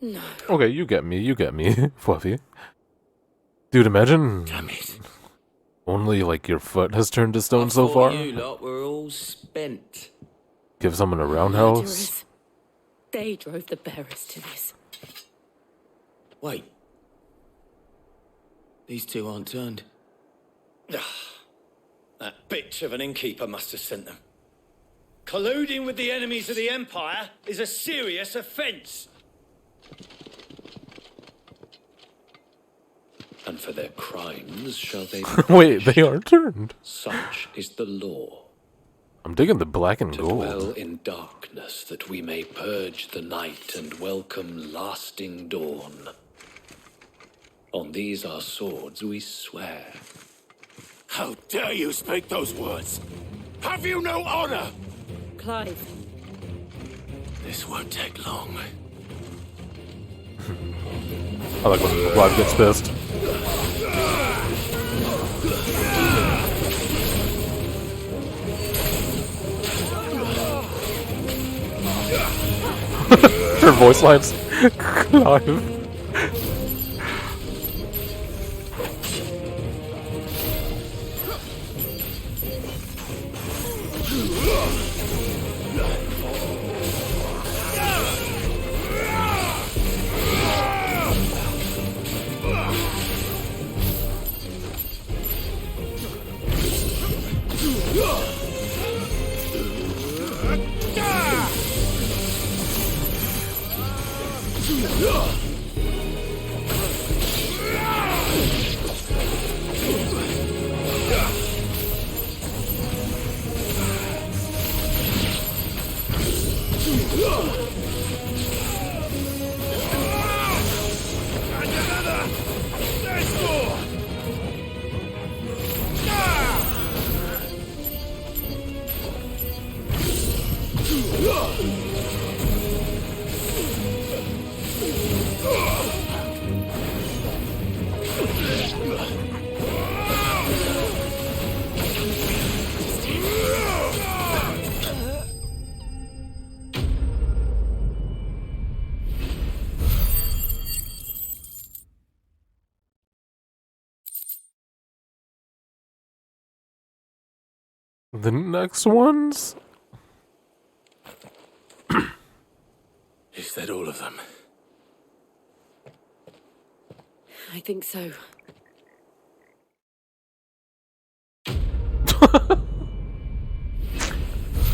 No. Okay, you get me, Fluffy. Dude, imagine... Damn it. Only, like, your foot has turned to stone so far? You lot were all spent. Give someone a roundhouse? They drove the bearers to this. Wait. These two aren't turned. That bitch of an innkeeper must have sent them. Colluding with the enemies of the Empire is a serious offence. And for their crimes shall they be Wait, they are turned. Such is the law. I'm digging the black and To gold. dwell in darkness that we may purge the night and welcome lasting dawn. On these our swords we swear. How dare you speak those words? Have you no honor? Clive. This won't take long. I like when Clive gets pissed. Her voice lines. Clive. The next ones? Is that all of them? I think so.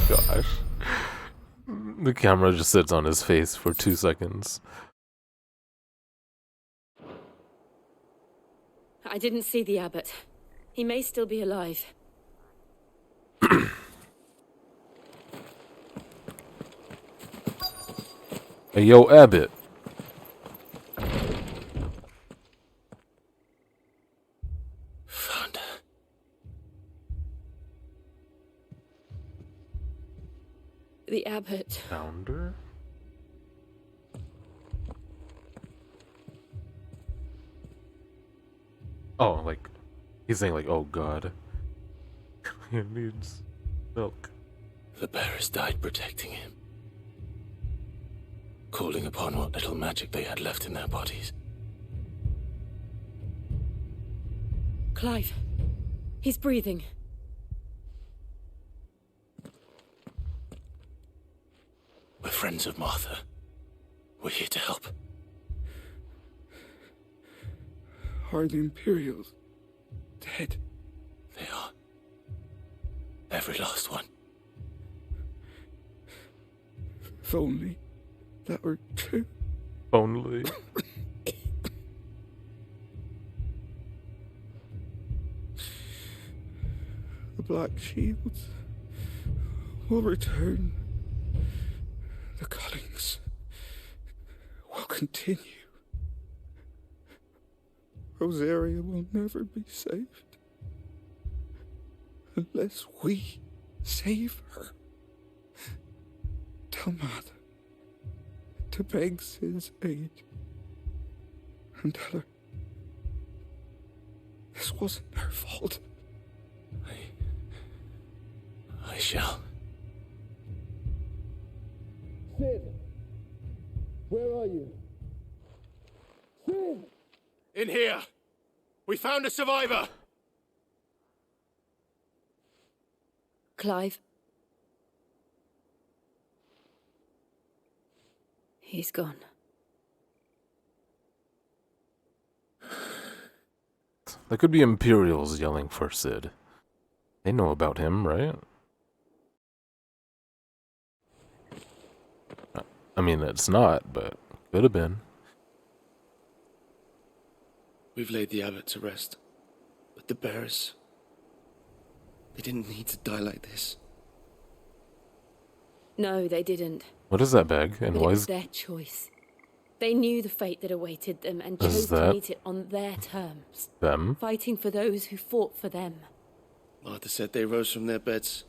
Gosh. The camera just sits on his face for 2 seconds. I didn't see the abbot. He may still be alive. Hey, yo, Abbott. Found her. The abbot. Found her? Oh, like, he's saying like, oh god. He needs milk. The bearers died protecting him. Calling upon what little magic they had left in their bodies. Clive. He's breathing. We're friends of Martha. We're here to help. Are the Imperials dead? They are. Every last one. If only that were true. Only. The Black Shields will return. The cullings will continue. Rosaria will never be saved unless we save her. Tell Mother to beg Sid's aid and tell her this wasn't her fault. I shall. Sid! Where are you? Sid! In here! We found a survivor! Clive. He's gone. That could be Imperials yelling for Sid. They know about him, right? I mean, it's not, but could have been. We've laid the abbot to rest. But the bearers... they didn't need to die like this. No, they didn't. What is that bag? And But why it was is their choice. They knew the fate that awaited them and Is chose to that- meet it on their terms. them? Fighting for those who fought for them. Martha said they rose from their beds,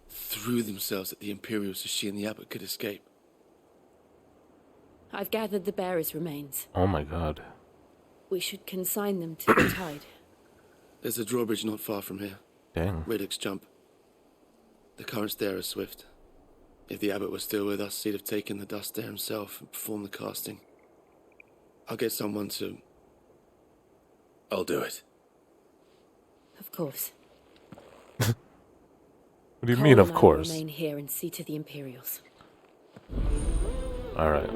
threw themselves at the Imperials so she and the abbot could escape. I've gathered the bearers' remains. Oh my god. We should consign them to the tide. There's a drawbridge not far from here. Dang. Radix jump. The currents there are swift. If the abbot was still with us, he'd have taken the dust there himself and performed the casting. I'll get someone to... I'll do it. Of course. What do you Cole mean, and of I will course? remain here and see to the Imperials. Alright.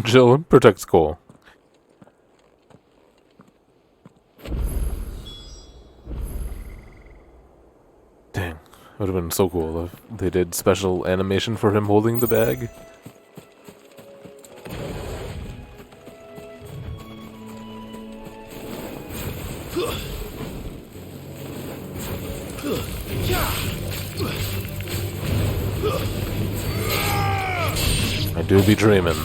Jill protects Cole. Dang. Would have been so cool if they did special animation for him holding the bag. I do be dreaming.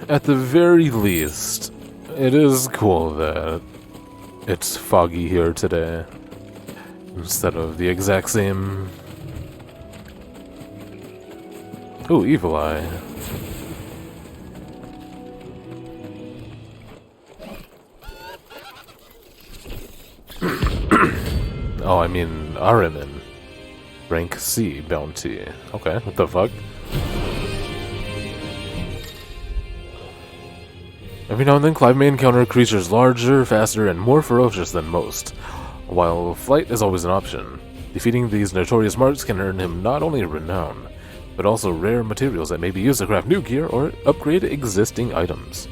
At the very least, It is cool that it's foggy here today instead of the exact same. Ooh, Evil Eye. Oh, I mean, Ariman. Rank C bounty. Okay, what the fuck? Every now and then, Clive may encounter creatures larger, faster, and more ferocious than most. While flight is always an option, defeating these notorious marks can earn him not only renown, but also rare materials that may be used to craft new gear or upgrade existing items.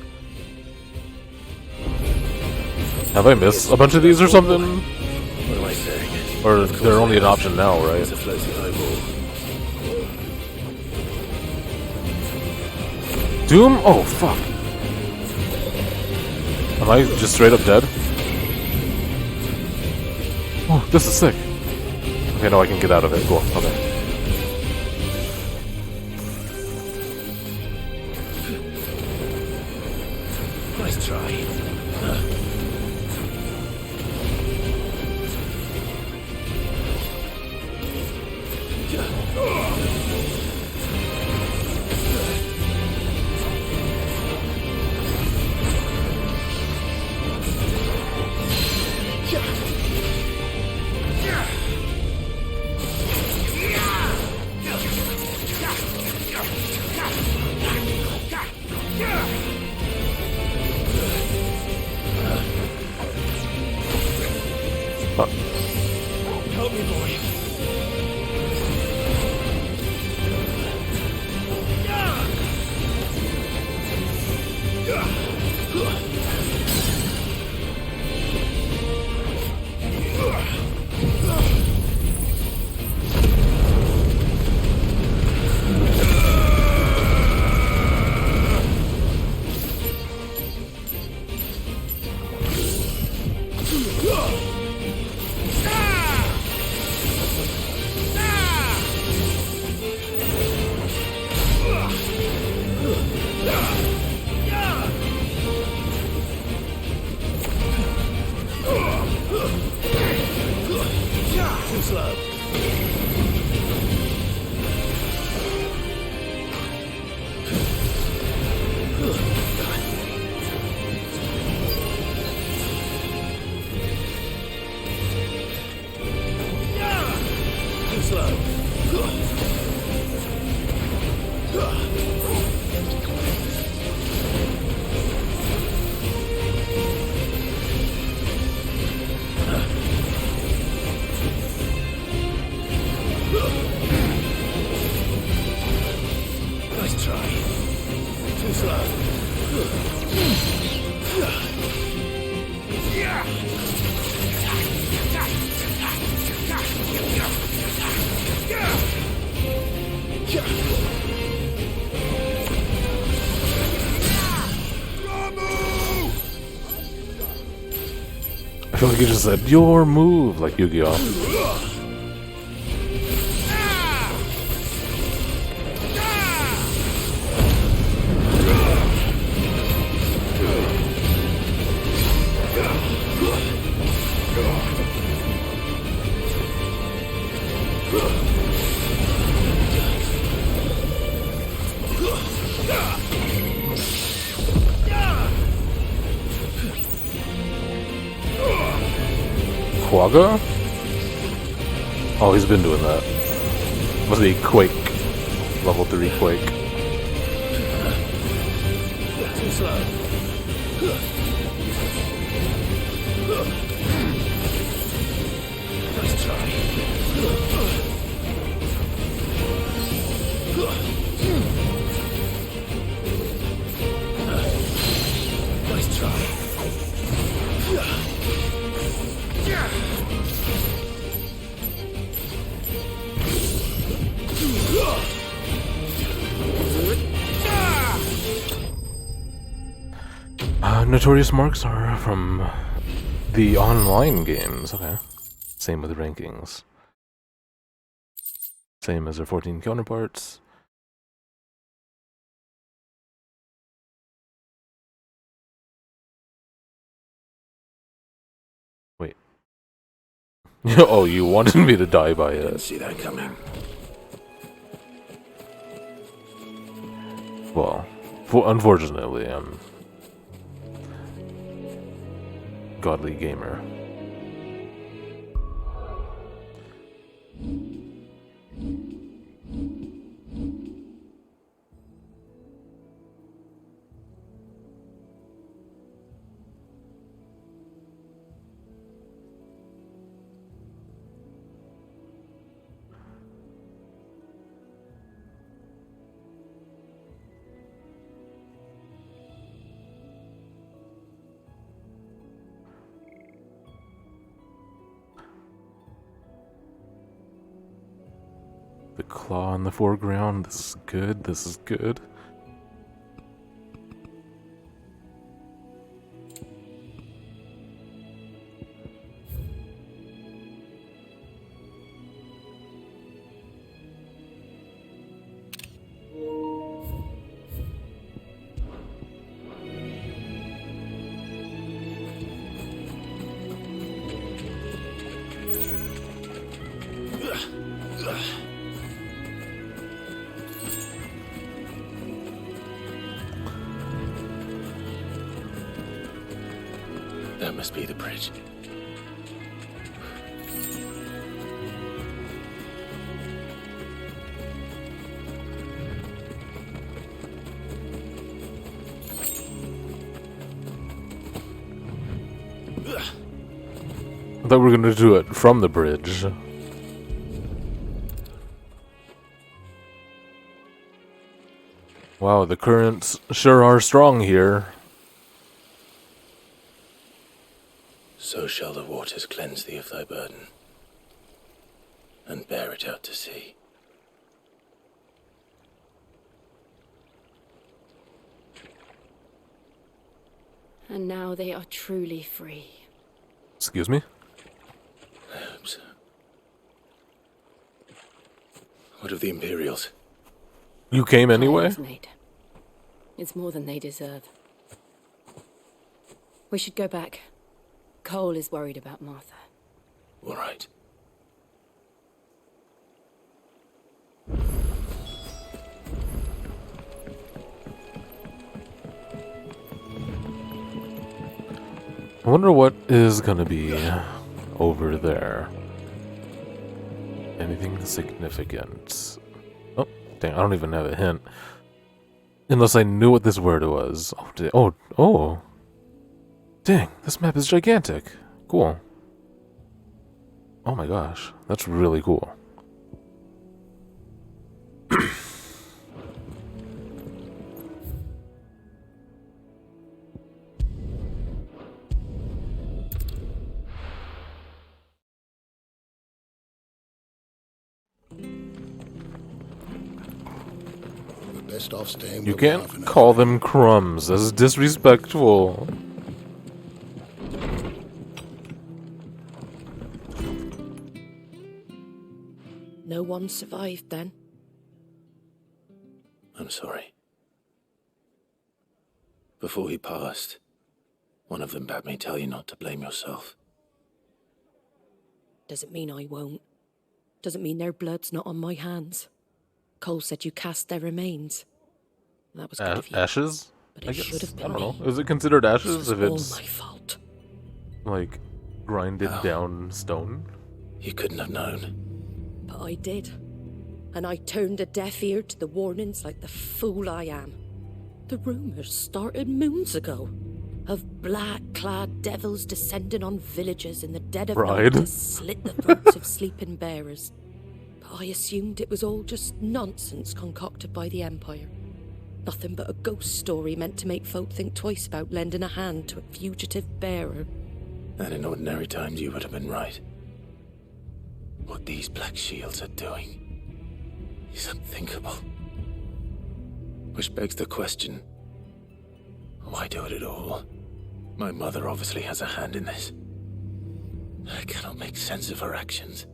Have I missed a bunch of these or something? What am I saying? Or they're only an option now, right? It's a floating eyeball. Doom? Oh, fuck. Am I just straight up dead? Oh, this is sick. Okay, no, I can get out of it. Cool, okay. Nice try. Help me, boy. Too slow. Too slow. Nice try. Too slow. I feel like you just said, your move, like Yu-Gi-Oh! Quagga? Oh, he's been doing that. Must be Quake. Level 3 Quake. Too slow. Nice try. Nice try. Notorious marks are from the online games. Okay. Same with rankings. Same as their 14 counterparts. Oh, you wanted me to die by it. Didn't see that coming. Well, unfortunately, I'm godly gamer. The claw in the foreground. This is good. This is good. That must be the bridge. I thought we were gonna do it from the bridge. Wow, the currents sure are strong here. So shall the waters cleanse thee of thy burden, and bear it out to sea. And now they are truly free. Excuse me? I hope so. What of the Imperials? You came anyway? Plans, mate. It's more than they deserve. We should go back. Cole is worried about Martha. All right. I wonder what is gonna be over there. Anything significant? Oh, dang, I don't even have a hint. Unless I knew what this word was. Oh. Dang, this map is gigantic. Cool. Oh my gosh, that's really cool. Best off staying. You can't call them crumbs. That's disrespectful. No one survived then? I'm sorry. Before he passed, one of them bade me tell you not to blame yourself. Doesn't mean I won't. Doesn't mean their blood's not on my hands. Cole said you cast their remains. That was good of you. Ashes? But it should have been I don't know. me. Is it considered This ashes was if all it's my fault. like grinded down stone? You couldn't have known. But I did. And I turned a deaf ear to the warnings like the fool I am. The rumors started moons ago of black-clad devils descending on villages in the dead of night to slit the throats of sleeping bearers. But I assumed it was all just nonsense concocted by the Empire. Nothing but a ghost story meant to make folk think twice about lending a hand to a fugitive bearer. And in ordinary times you would have been right. What these Black Shields are doing is unthinkable. Which begs the question, why do it at all? My mother obviously has a hand in this. I cannot make sense of her actions.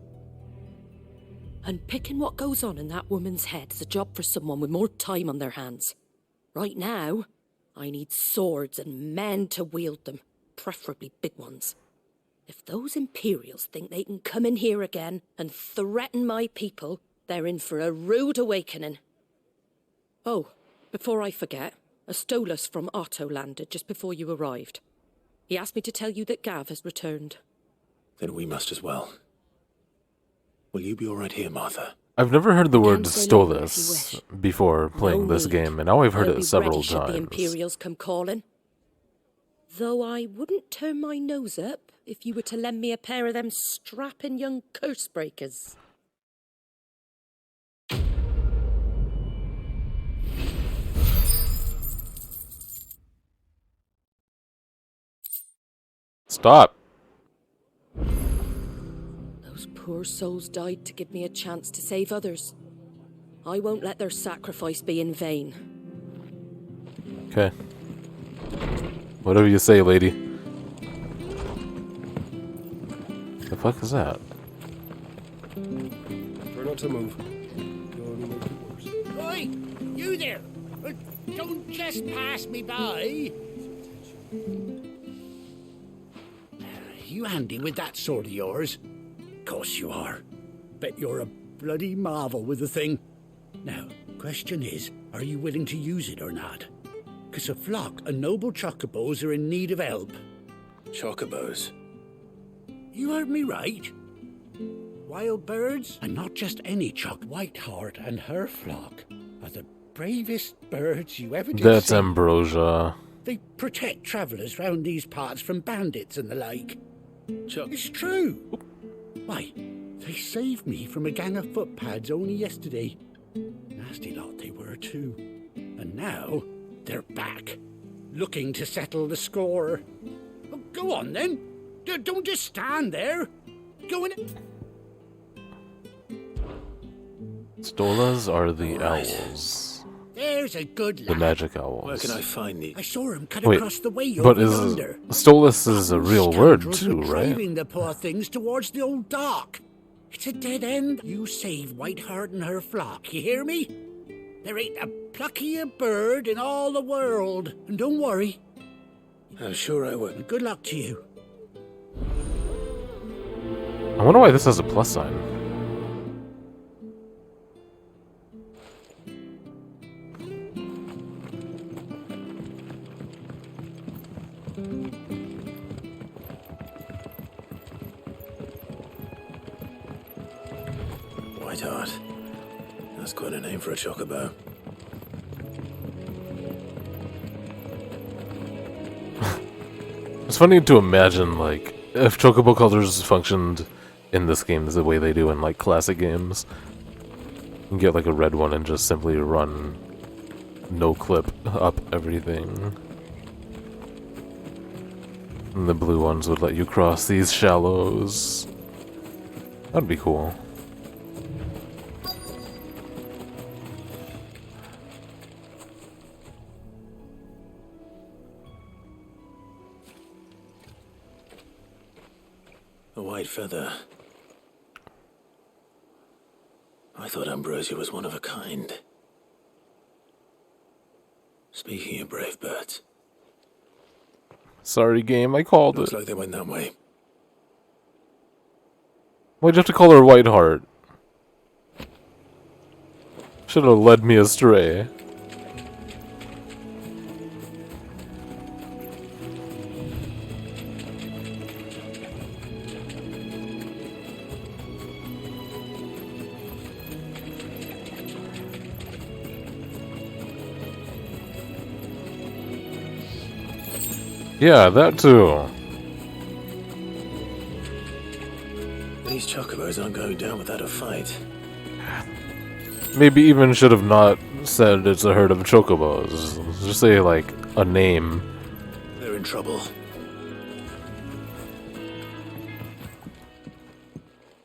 And picking what goes on in that woman's head is a job for someone with more time on their hands. Right now, I need swords and men to wield them, preferably big ones. If those Imperials think they can come in here again and threaten my people, they're in for a rude awakening. Oh, before I forget, a Stolas from Otto landed just before you arrived. He asked me to tell you that Gav has returned. Then we must as well. Will you be all right here, Martha? I've never heard the word stay longer if you Stolas wish. before playing this game, and now I've heard I'll it be several ready should times. the Imperials come calling. Though I wouldn't turn my nose up if you were to lend me a pair of them strapping young curse breakers. Stop. Those poor souls died to give me a chance to save others. I won't let their sacrifice be in vain. Okay. Whatever you say, lady. The fuck is that? Try not to move. You'll only make it worse. Oi! You there! Don't just pass me by! You handy with that sword of yours? Course you are. Bet you're a bloody marvel with the thing. Now, question is, are you willing to use it or not? 'Cause a flock of noble chocobos are in need of help. Chocobos? You heard me right. Wild birds, and not just any choc. Whiteheart and her flock are the bravest birds you ever did That's see. Ambrosia. They protect travellers round these parts from bandits and the like. It's true. Why, they saved me from a gang of footpads only yesterday. Nasty lot they were too. And now they're back, looking to settle the score. Oh, go on then. Don't just stand there. Go in. Stolas are the owls. There's a good The lad. magic owls. Where can I find these? I saw him cut Wait, across the way but over is yonder. Stolas is a real word Scoundrels too, were right? driving the poor things towards the old dock. It's a dead end. You save Whiteheart and her flock, you hear me? There ain't a pluckier bird in all the world. And don't worry. I'm sure I will. And good luck to you. I wonder why this has a plus sign. Whiteheart. That's quite a name for a chocobo. It's funny to imagine, like, if chocobo colors functioned in this game the way they do in, like, classic games. You can get, like, a red one and just simply run no clip up everything. And the blue ones would let you cross these shallows. That'd be cool. A white feather. I thought Ambrosia was one of a kind. Speaking of brave birds. Sorry, game, I called Looks it. like they went that way. Why'd you have to call her Whiteheart? Should have led me astray. Yeah, that too. These chocobos aren't going down without a fight. Maybe even should have not said it's a herd of chocobos. Just say, like, a name. They're in trouble.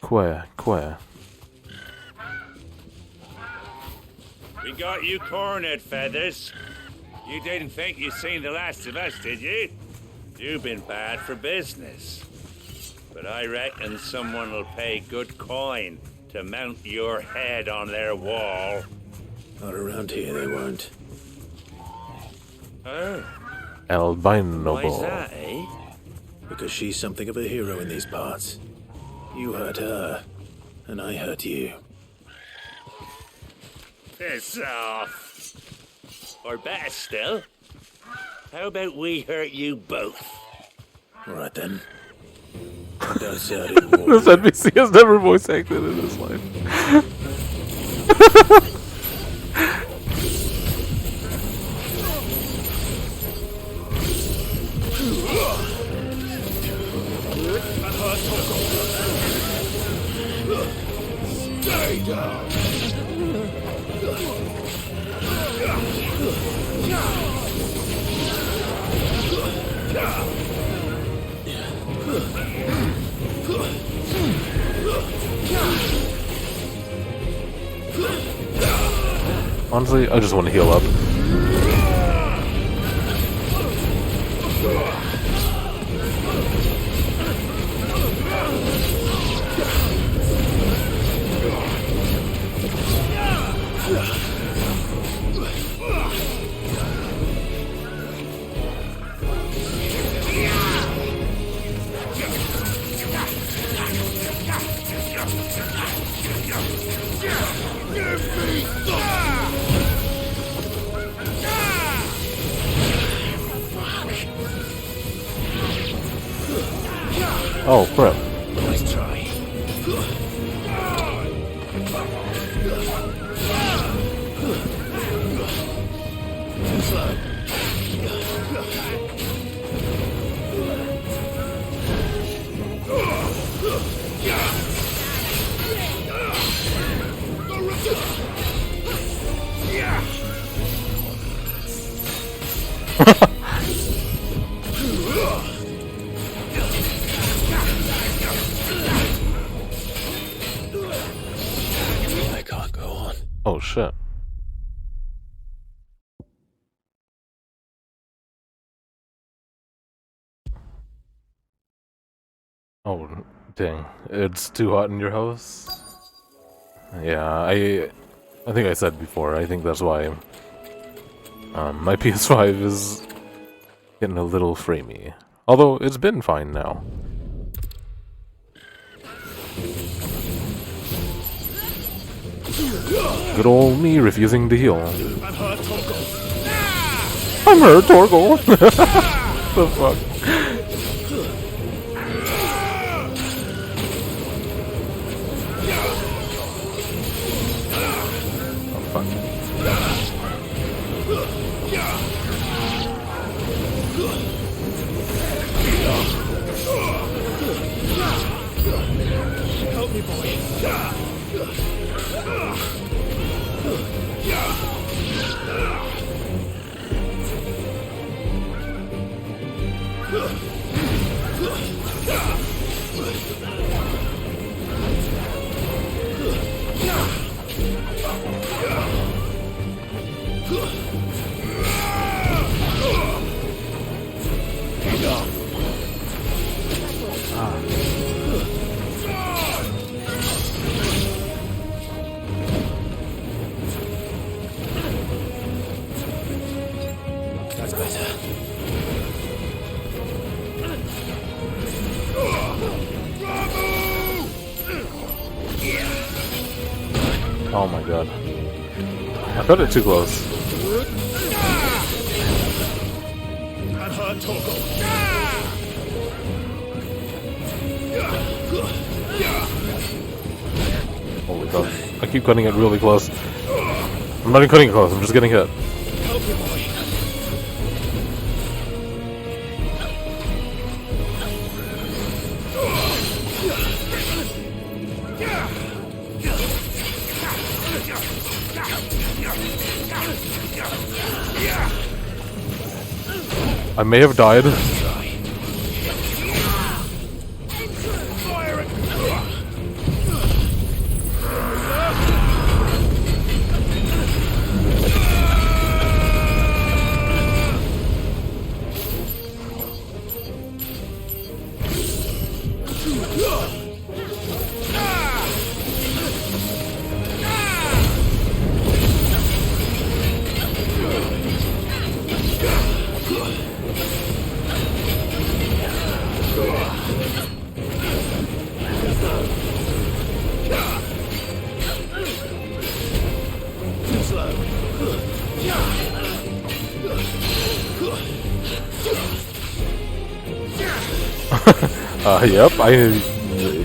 Quay. We got you cornered, Feathers. You didn't think you'd seen the last of us, did you? You've been bad for business. But I reckon someone will pay good coin to mount your head on their wall. Not around here, they won't. Oh. Albino. Why's that, eh? Because she's something of a hero in these parts. You hurt her, and I hurt you. Piss off. Or better still, how about we hurt you both? Alright then. Don't say I didn't warn This NPC has never voice acted in his life. Stay down. Honestly, I just want to heal up. Oh, crap. Nice try. I can't go on. Oh, shit. Oh, dang. It's too hot in your house? Yeah, I think I said before, I think that's why my PS5 is getting a little framey. Although, it's been fine now. Good old me refusing to heal. I'm hurt, Torgal! The fuck? Help me, boy. That's better. Oh my god. I cut it too close. I'm hurt, Torgal. Holy fuck. I keep cutting it really close. I'm not even cutting it close, I'm just getting hit. Help me, boy. I may have died.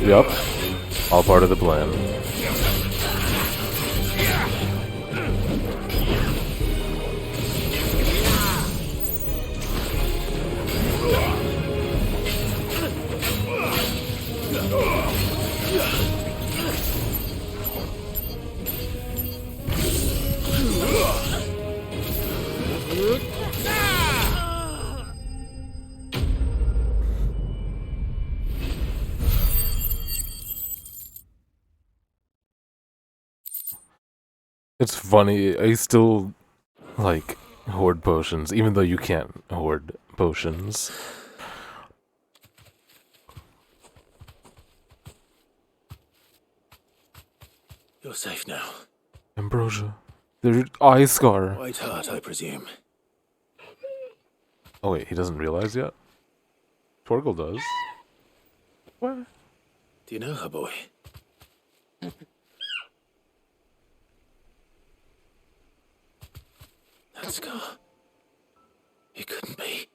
Yep. All part of the plan. It's funny, I still, like, hoard potions, even though you can't hoard potions. You're safe now. Ambrosia. Their eye scar. White heart, I presume. Oh wait, he doesn't realize yet? Torgal does. What? Do you know her, boy? That scar. It couldn't be.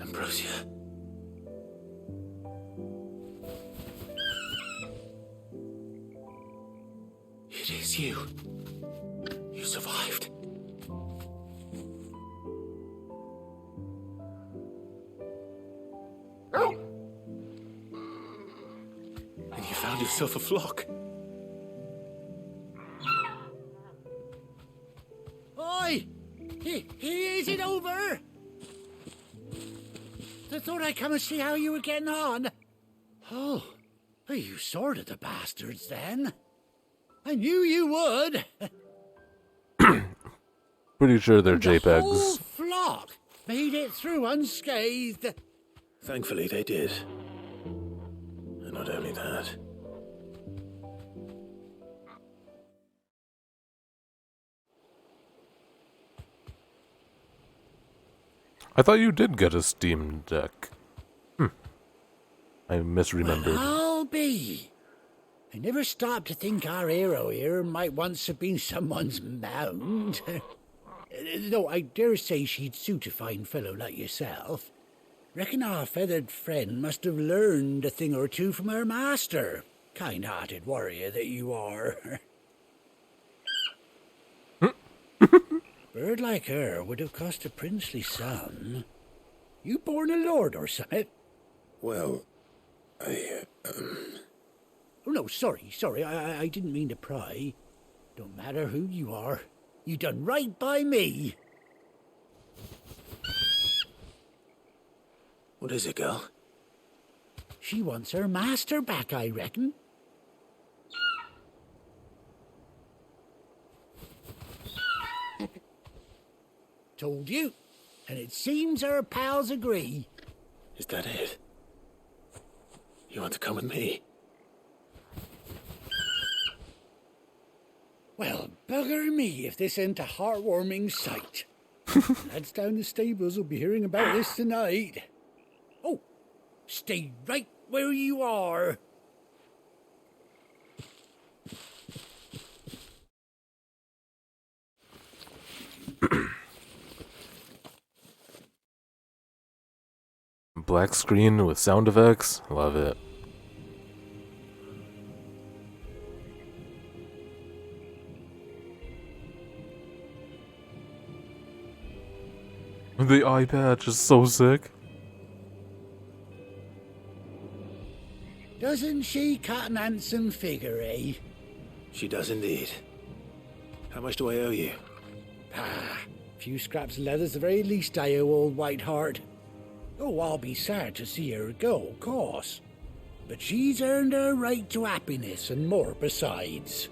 Ambrosia. It is you. You survived. And you found yourself a flock. Oi! Is it over? I thought I'd come and see how you were getting on. Oh, you sorted the bastards then. I knew you would. Pretty sure they're The whole JPEGs. flock made it through unscathed. Thankfully, they did. And not only that. I thought you did get a Steam Deck. I misremembered. I'll be. I never stopped to think our hero here might once have been someone's mount. Though I dare say she'd suit a fine fellow like yourself. Reckon our feathered friend must have learned a thing or two from her master. Kind-hearted warrior that you are. Bird like her would have cost a princely sum. You born a lord or something? Well, Oh, no, sorry. I didn't mean to pry. Don't matter who you are. You done right by me. What is it, girl? She wants her master back, I reckon. Told you. And it seems her pals agree. Is that it? You want to come with me? Well, bugger me if this ain't a heartwarming sight. Lads down the stables will be hearing about this tonight. Oh, stay right where you are. Black screen with sound effects. Love it. The eye patch is so sick. Doesn't she cut an handsome figure, eh? She does indeed. How much do I owe you? Ah, a few scraps of leather's the very least I owe old Whiteheart. Oh, I'll be sad to see her go, of course. But she's earned her right to happiness and more besides.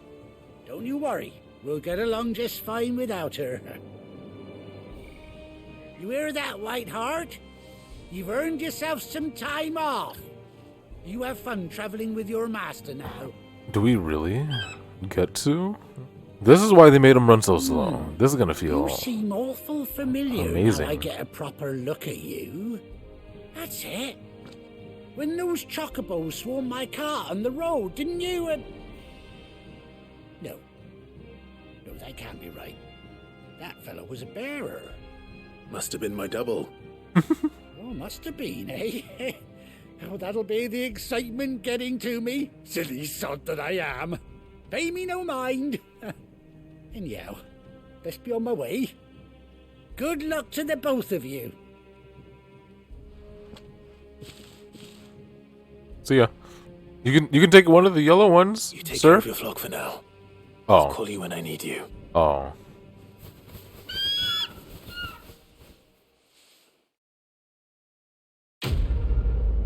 Don't you worry, we'll get along just fine without her. You hear that, Whiteheart? You've earned yourself some time off. You have fun traveling with your master now. Do we really get to? This is why they made him run so slow. This is gonna feel You seem awful familiar amazing. now I get a proper look at you. That's it. when those chocobos swarmed my car on the road, didn't you? No. No, that can't be right. That fellow was a bearer. Must have been my double. Oh, must have been, eh? Oh, that'll be the excitement getting to me. Silly sod that I am. Pay me no mind. Anyhow, best be on my way. Good luck to the both of you. See ya. You can take one of the yellow ones, You take sir. care of your flock for now. Oh. I'll call you when I need you. Oh.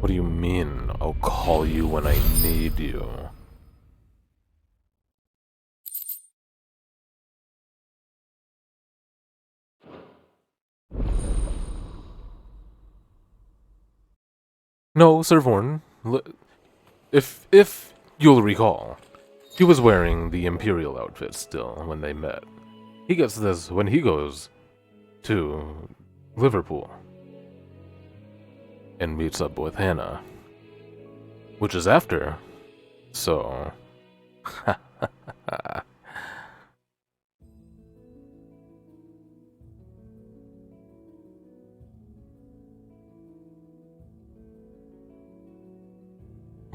What do you mean, I'll call you when I need you? No, Sir Vorn. If you'll recall, he was wearing the Imperial outfit still when they met. He gets this when he goes to Liverpool and meets up with Hannah, which is after, so...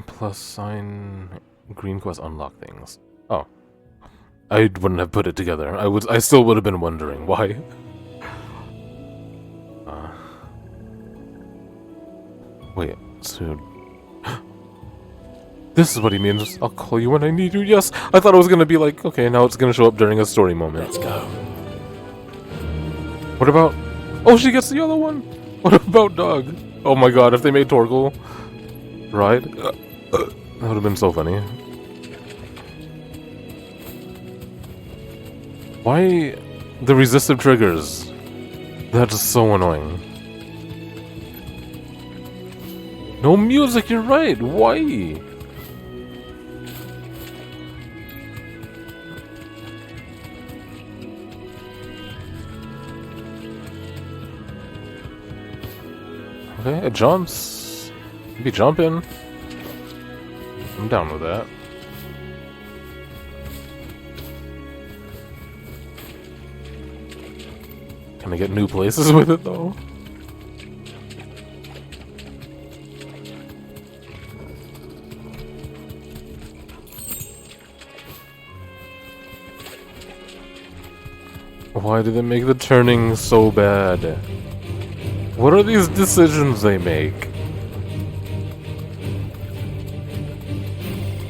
Plus sign green quest unlock things. Oh. I wouldn't have put it together. I still would have been wondering why. Wait, so... This is what he means. I'll call you when I need you. Yes! I thought it was gonna be like, okay, now it's gonna show up during a story moment. Let's go. What about... Oh, she gets the other one! What about Doug? Oh my god, if they made Torgal ride... that would have been so funny. Why the resistive triggers? That is so annoying. No music, you're right. Why? Okay, it jumps. Maybe jumping. I'm down with that. Can I get new places with it though? Why do they make the turning so bad? What are these decisions they make?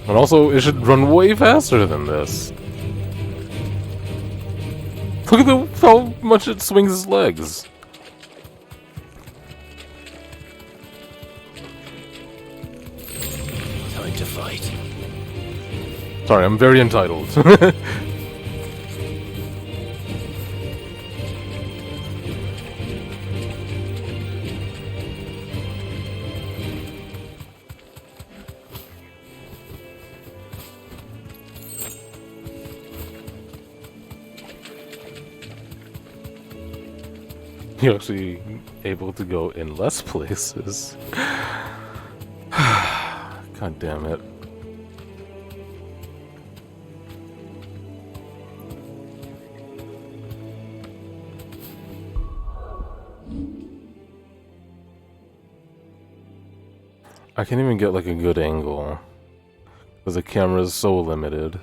And also, it should run way faster than this. Look at how much it swings its legs. Time to fight. Sorry, I'm very entitled. You're actually able to go in less places. God damn it. I can't even get like a good angle because the camera is so limited.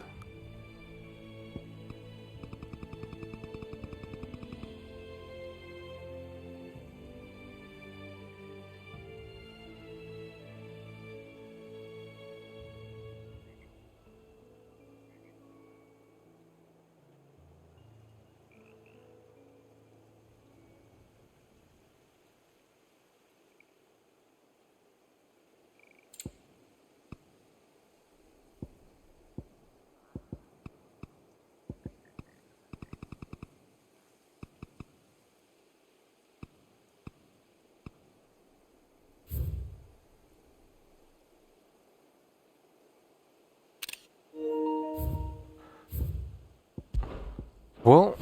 Well,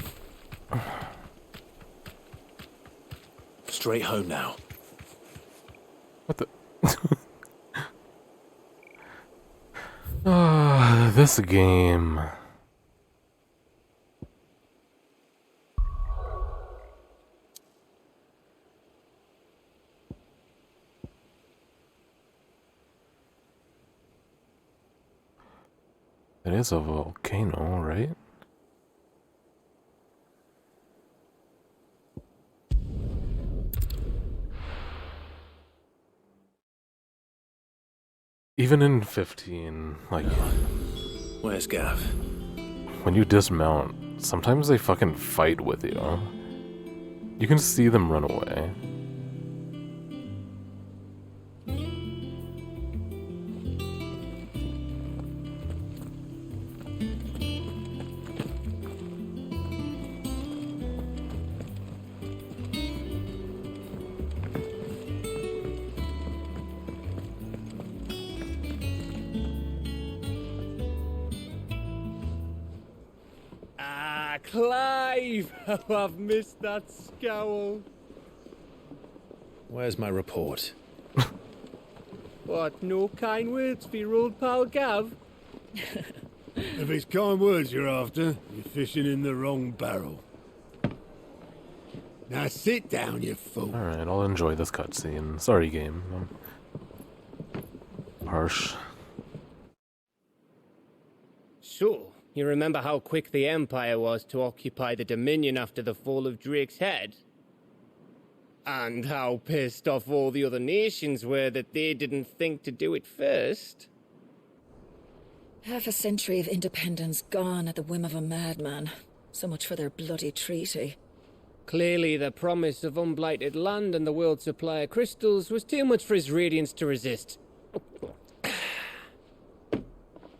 straight home now. What the? This game. It is a volcano, right? Even in 15, like... Where's Gav? When you dismount, sometimes they fucking fight with you. You can see them run away. Clive! Oh, I've missed that scowl. Where's my report? What, no kind words for your old pal Gav? If it's kind words you're after, you're fishing in the wrong barrel. Now sit down, you fool. Alright, I'll enjoy this cutscene. Sorry, game. Harsh. So, you remember how quick the Empire was to occupy the Dominion after the fall of Drake's head? And how pissed off all the other nations were that they didn't think to do it first? Half a century of independence gone at the whim of a madman. So much for their bloody treaty. Clearly, the promise of unblighted land and the world's supply of crystals was too much for his radiance to resist.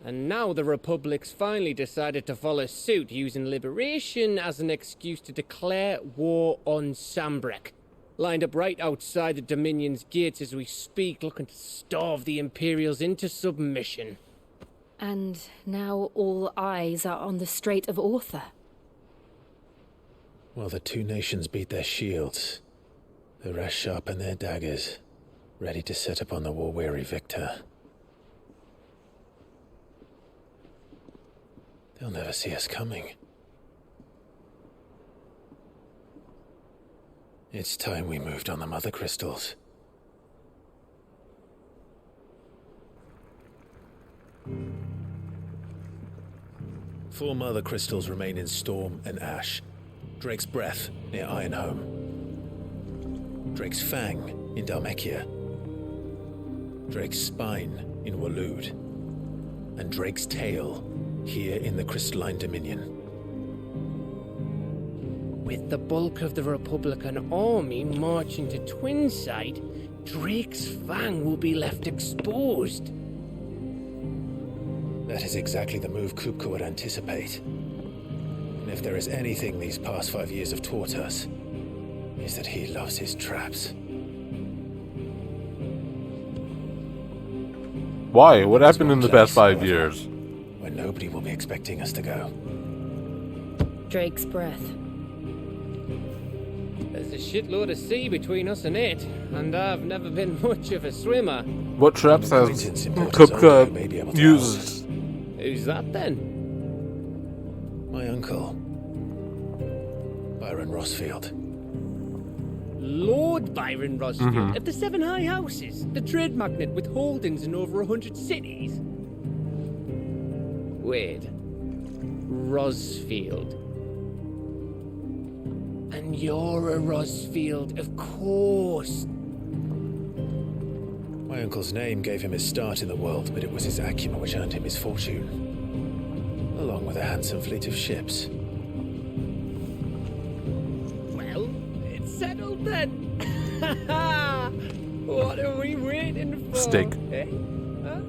And now the Republic's finally decided to follow suit, using liberation as an excuse to declare war on Sambrek. Lined up right outside the Dominion's gates as we speak, looking to starve the Imperials into submission. And now all eyes are on the Strait of Author. While the two nations beat their shields, the rest sharpen their daggers, ready to set upon the war-weary victor. They'll never see us coming. It's time we moved on the Mother Crystals. Four Mother Crystals remain in Storm and Ash. Drake's Breath near Ironhome. Drake's Fang in Dhalmekia. Drake's Spine in Waloed. And Drake's Tail here in the Crystalline Dominion. With the bulk of the Republican army marching to Twinside, Drake's Fang will be left exposed. That is exactly the move Kupka would anticipate. And if there is anything these past 5 years have taught us, is that he loves his traps. Why? What happened in the past 5 years? Where nobody will be expecting us to go. Drake's Breath. There's a shitload of sea between us and it, and I've never been much of a swimmer. What traps has Kupka used? Who's that then? My uncle, Byron Rossfield. Lord Byron Rossfield of the Seven High Houses, the trade magnate with holdings in over 100 cities. Wait, Rossfield. And you're a Rossfield, of course. My uncle's name gave him his start in the world, but it was his acumen which earned him his fortune, along with a handsome fleet of ships. Well, it's settled then. What are we waiting for? Steak. Eh? Huh?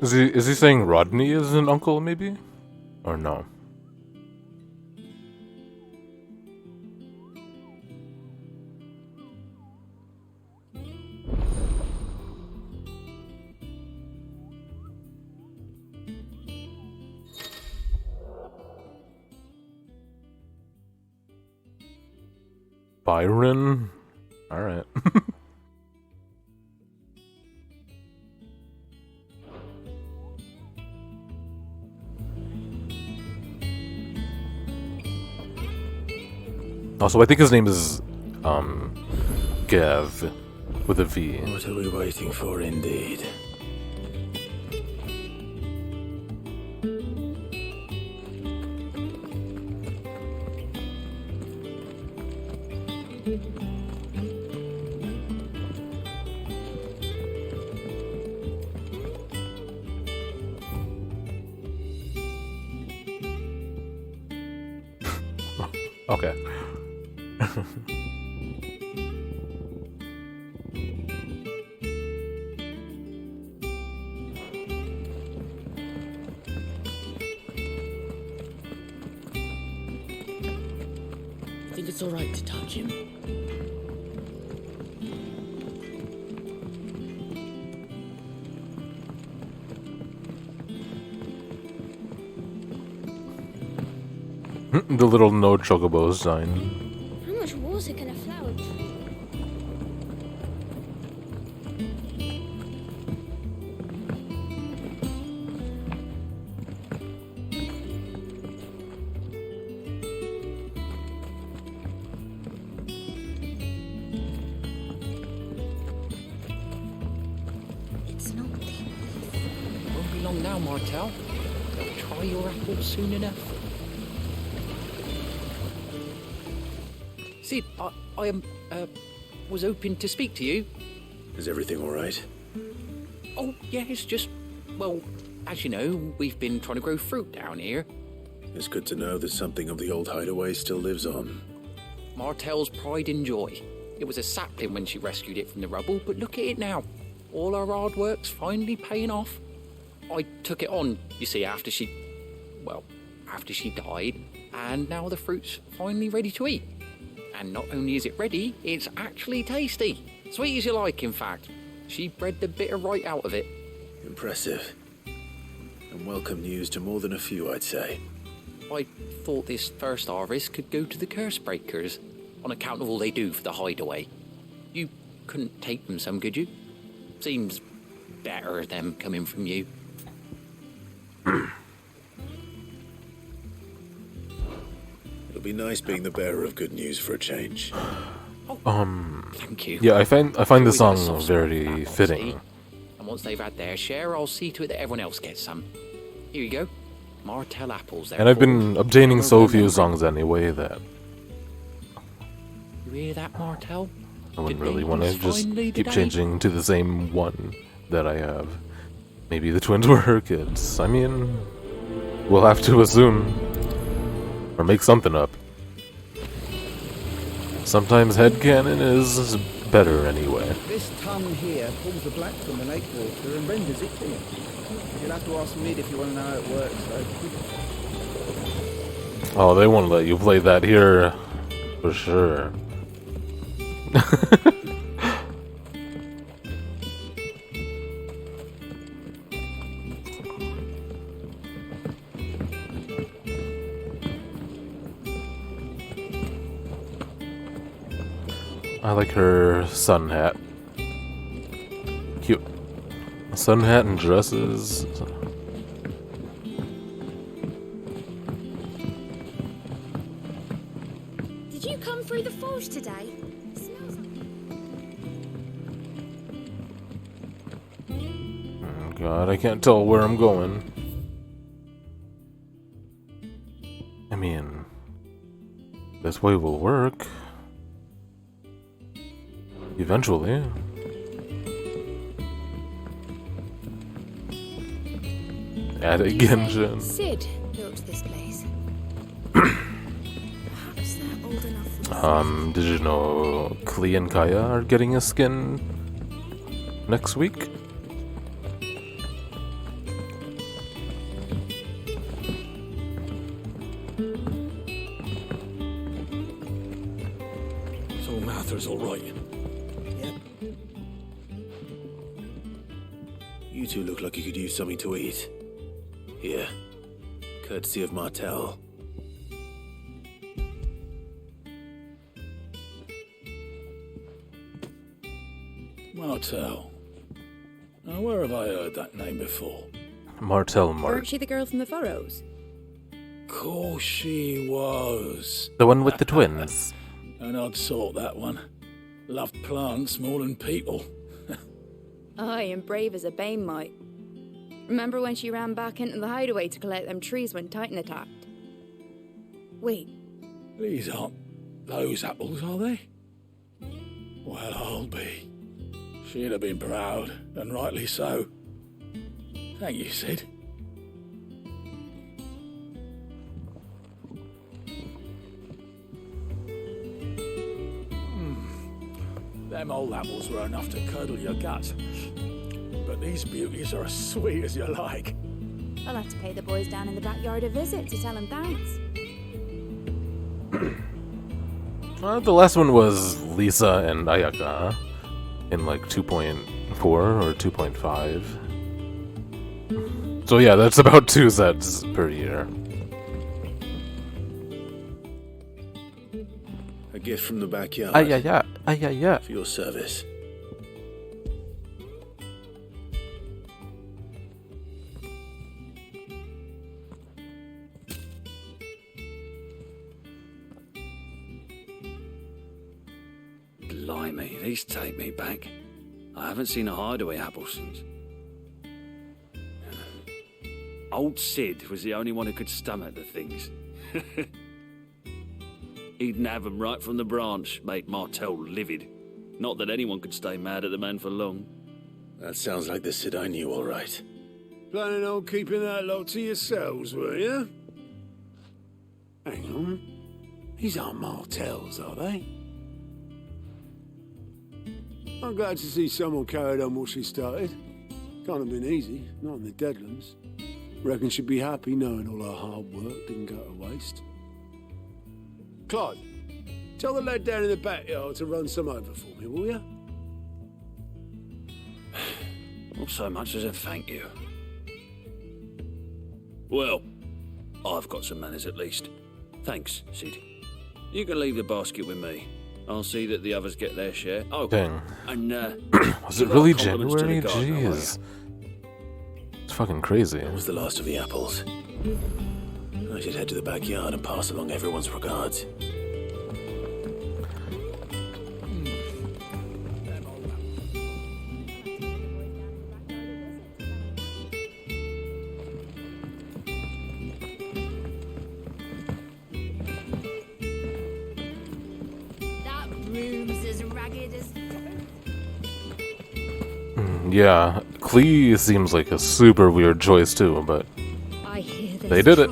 Is he saying Rodney is an uncle, maybe? Or no? Byron? Alright. Also, I think his name is, Gav, with a V. What are we waiting for, indeed? Okay. I think it's all right to touch him. The little no chocobo sign. How much water can a flower drink? It's not deep. Won't be long now, Martel. They'll try your apple soon enough. Sid, I was hoping to speak to you. Is everything all right? Oh, yeah, it's just, well, as you know, we've been trying to grow fruit down here. It's good to know that something of the old hideaway still lives on. Martel's pride and joy. It was a sapling when she rescued it from the rubble, but look at it now. All our hard work's finally paying off. I took it on, you see, after she died, and now the fruit's finally ready to eat. And not only is it ready, it's actually tasty. Sweet as you like, in fact. She bred the bitter right out of it. Impressive. And welcome news to more than a few, I'd say. I thought this first harvest could go to the curse breakers, on account of all they do for the hideaway. You couldn't take them some, could you? Seems better them coming from you. It'll be nice being the bearer of good news for a change. Thank you. Yeah, I find the song Always got a soft very spot for that, fitting. see? And once they've had their share, I'll see to it that everyone else gets some. Here you go. Martel apples. And I've been obtaining so few Remember. songs anyway that You hear that, Martel? I wouldn't Today really want to was just finally the keep day. changing to the same one that I have. Maybe the twins were her kids. I mean, we'll have to assume. Or make something up. Sometimes headcanon is better anyway. This tun here pulls the black from the lake water and renders it clear. You'll have to ask Mid if you want to know how it works, though. Oh, they won't let you play that here. For sure. I like her sun hat. Cute. Sun hat and dresses. Did you come through the forge today? It smells like... Oh God, I can't tell where I'm going. I mean, this way will work. Eventually. Add a Genshin. Sid built this place. Perhaps they're old enough for Did you know Klee and Kaya are getting a skin next week? So Mather's all right. Yep. You two look like you could use something to eat. Here. Courtesy of Martel. Martel. Now, where have I heard that name before? Martel Mart. Weren't she the girl from the Furrows? Course she was. The one with the twins. An odd sort, that one. Loved plants more than people. Aye, and brave as a bane might. Remember when she ran back into the hideaway to collect them trees when Titan attacked? Wait. These aren't those apples, are they? Well, I'll be. She'd have been proud, and rightly so. Thank you, Sid. Them old apples were enough to curdle your guts. But these beauties are as sweet as you like. I'll have to pay the boys down in the backyard a visit to tell them thanks. The last one was Lisa and Ayaka in like 2.4 or 2.5. So yeah, that's about 2 sets per year. A gift from the backyard. Yeah. For your service. Blimey, these take me back. I haven't seen a hideaway apple since. Old Sid was the only one who could stomach the things. He'd nab 'em right from the branch, make Martel livid. Not that anyone could stay mad at the man for long. That sounds like the Sid I knew, all right. Planning on keeping that lot to yourselves, were you? Hang on. These aren't Martels, are they? I'm glad to see someone carried on what she started. Can't have been easy, not in the Deadlands. Reckon she'd be happy knowing all her hard work didn't go to waste. Clive, tell the lad down in the backyard to run some over for me, will you? Not so much as a thank you. Well, I've got some manners at least. Thanks, Sid. You can leave the basket with me. I'll see that the others get their share. Oh, dang. And, was it really January? Jeez. It's fucking crazy. That was the last of the apples. I should head to the backyard and pass along everyone's regards. Yeah, Klee seems like a super weird choice too, but I hear this they did it.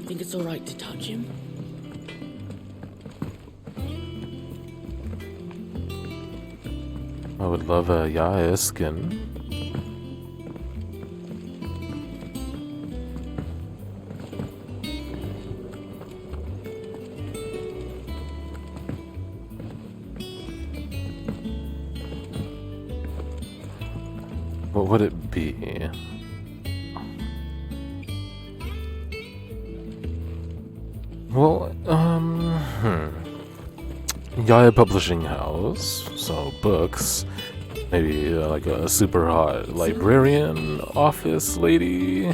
Think it's all right to touch him? I would love a Yaya skin. What would it be? Well, Yaya Publishing House, so books. Maybe like a super hot librarian office lady.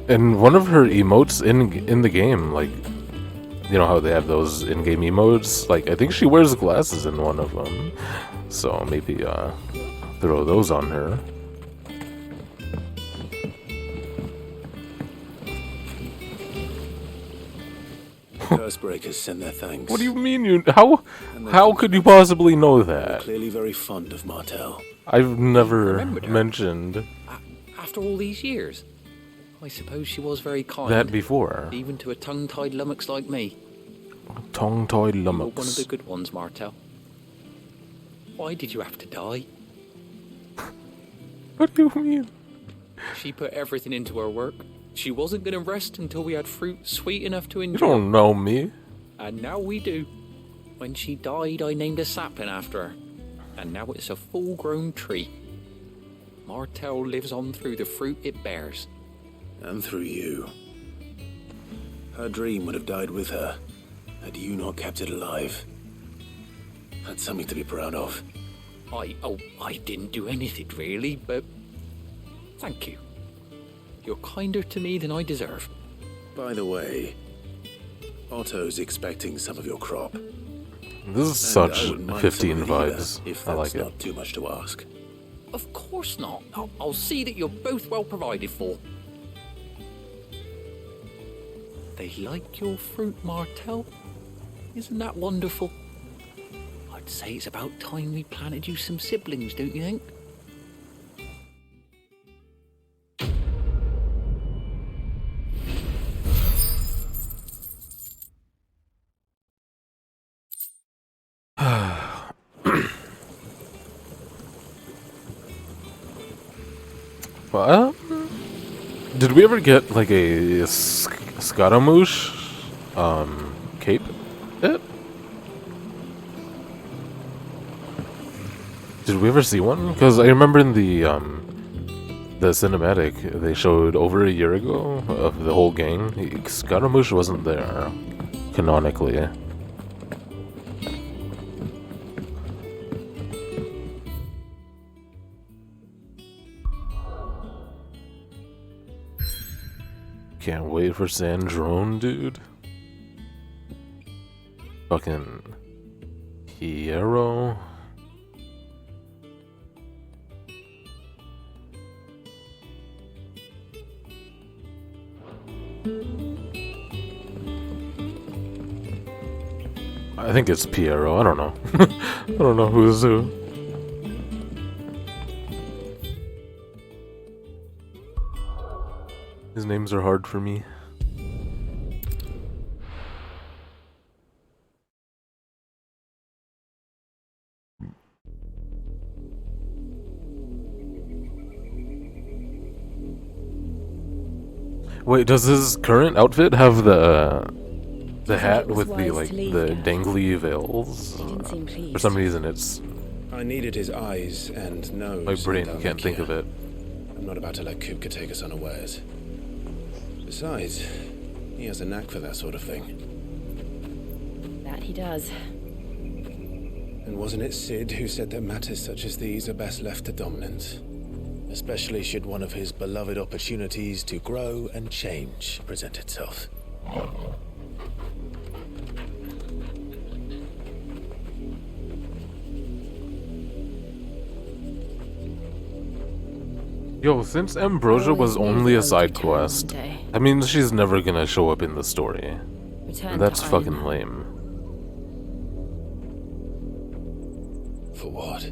And one of her emotes in the game, like, you know how they have those in-game emotes? Like, I think she wears glasses in one of them. So maybe throw those on her. Cursebreakers send their thanks. What do you mean how could you possibly know that? Clearly very fond of Martel. I've never mentioned After all these years, I suppose she was very kind. that before. Even to a tongue-tied lummox like me. Tongue-tied You're lummox. one of the good ones, Martel. Why did you have to die? What do you mean? She put everything into her work. She wasn't going to rest until we had fruit sweet enough to enjoy. You don't know me. And now we do. When she died, I named a sapling after her. And now it's a full-grown tree. Martel lives on through the fruit it bears. And through you. Her dream would have died with her, had you not kept it alive. That's something to be proud of. I didn't do anything really, but thank you. You're kinder to me than I deserve. By the way, Otto's expecting some of your crop. This is such 15 vibes. If I that's like it. not too much to ask. Of course not. I'll see that you're both well provided for. They like your fruit, Martel. Isn't that wonderful? I'd say it's about time we planted you some siblings, don't you think? Well, did we ever get like a Scaramouche cape? Did we ever see one? Because I remember in the cinematic they showed over a year ago of the whole gang. Scaramouche wasn't there canonically. Can't wait for Sandrone, dude. Fucking Hierro. I think it's Piero, I don't know. I don't know who's who. His names are hard for me. Wait, does his current outfit have the hat with the like the dangly veils? For some reason, it's. I needed his eyes and nose. My brain can't think of it. I'm not about to let Kupka take us unawares. Besides, he has a knack for that sort of thing. That he does. And wasn't it Sid who said that matters such as these are best left to dominance? Especially should one of his beloved opportunities to grow and change present itself. Yo, since Ambrosia was only a side quest, that means she's never gonna show up in the story. And that's fucking lame. For what?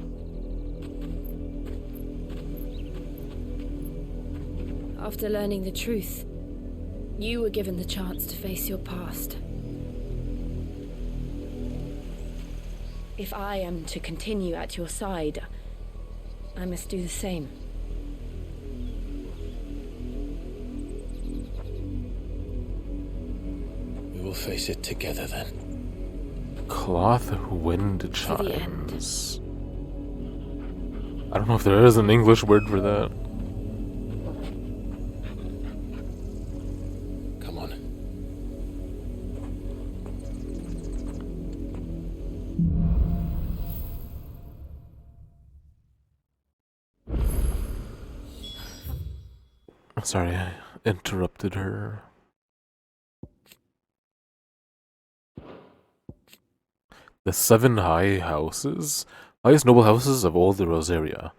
After learning the truth, you were given the chance to face your past. If I am to continue at your side, I must do the same. We will face it together then. Cloth wind chimes. I don't know if there is an English word for that. Come on. Sorry, I interrupted her. The 7 high houses, highest noble houses of all the Rosaria,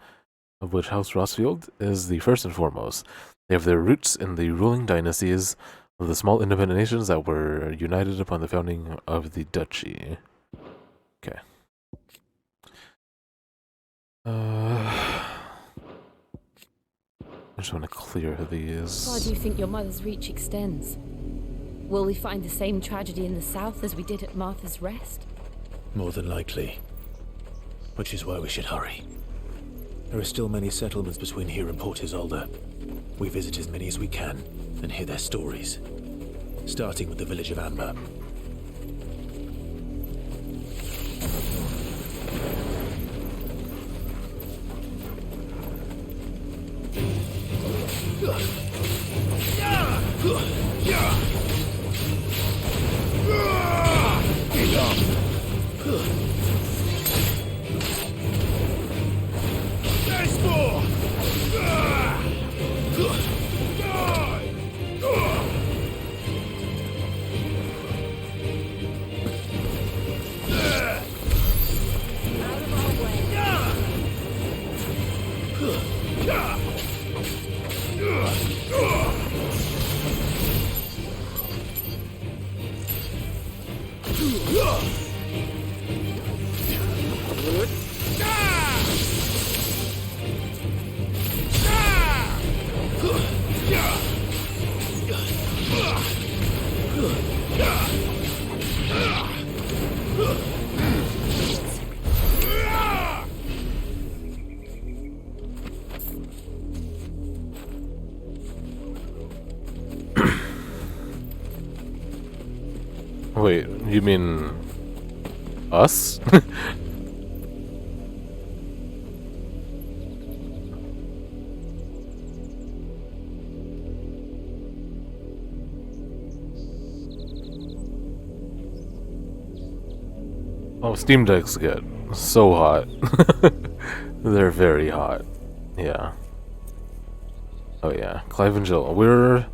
of which House Rossfield is the first and foremost. They have their roots in the ruling dynasties of the small independent nations that were united upon the founding of the duchy. Okay. I just want to clear these. Why do you think your mother's reach extends? Will we find the same tragedy in the south as we did at Martha's Rest? More than likely. Which is why we should hurry. There are still many settlements between here and Port Isolde. We visit as many as we can and hear their stories. Starting with the village of Amber. Wait, you mean us? Oh, Steam Decks get so hot. They're very hot. Yeah. Oh yeah, Clive and Jill. We're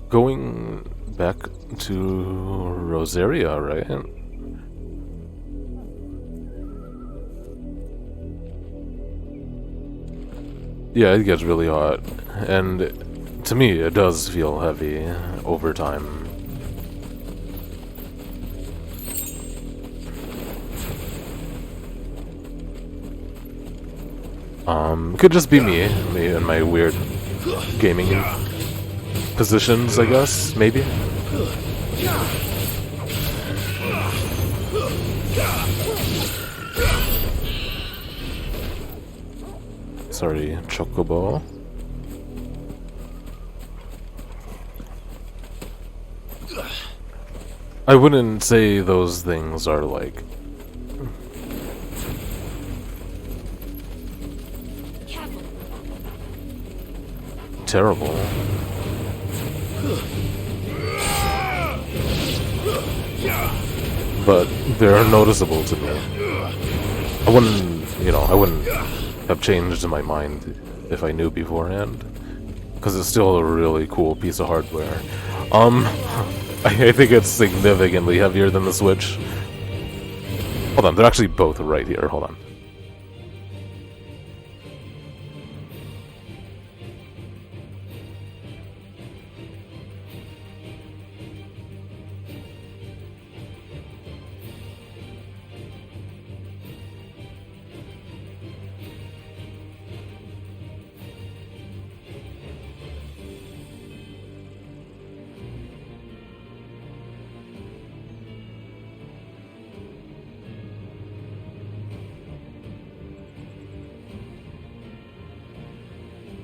going back to Rosaria, right? Yeah, it gets really hot. And to me, it does feel heavy over time. Could just be me and my weird gaming positions, I guess, maybe. Sorry, Chocobo. I wouldn't say those things are like terrible. But they're noticeable to me. I wouldn't have changed my mind if I knew beforehand. Because it's still a really cool piece of hardware. I think it's significantly heavier than the Switch. Hold on, they're actually both right here. Hold on.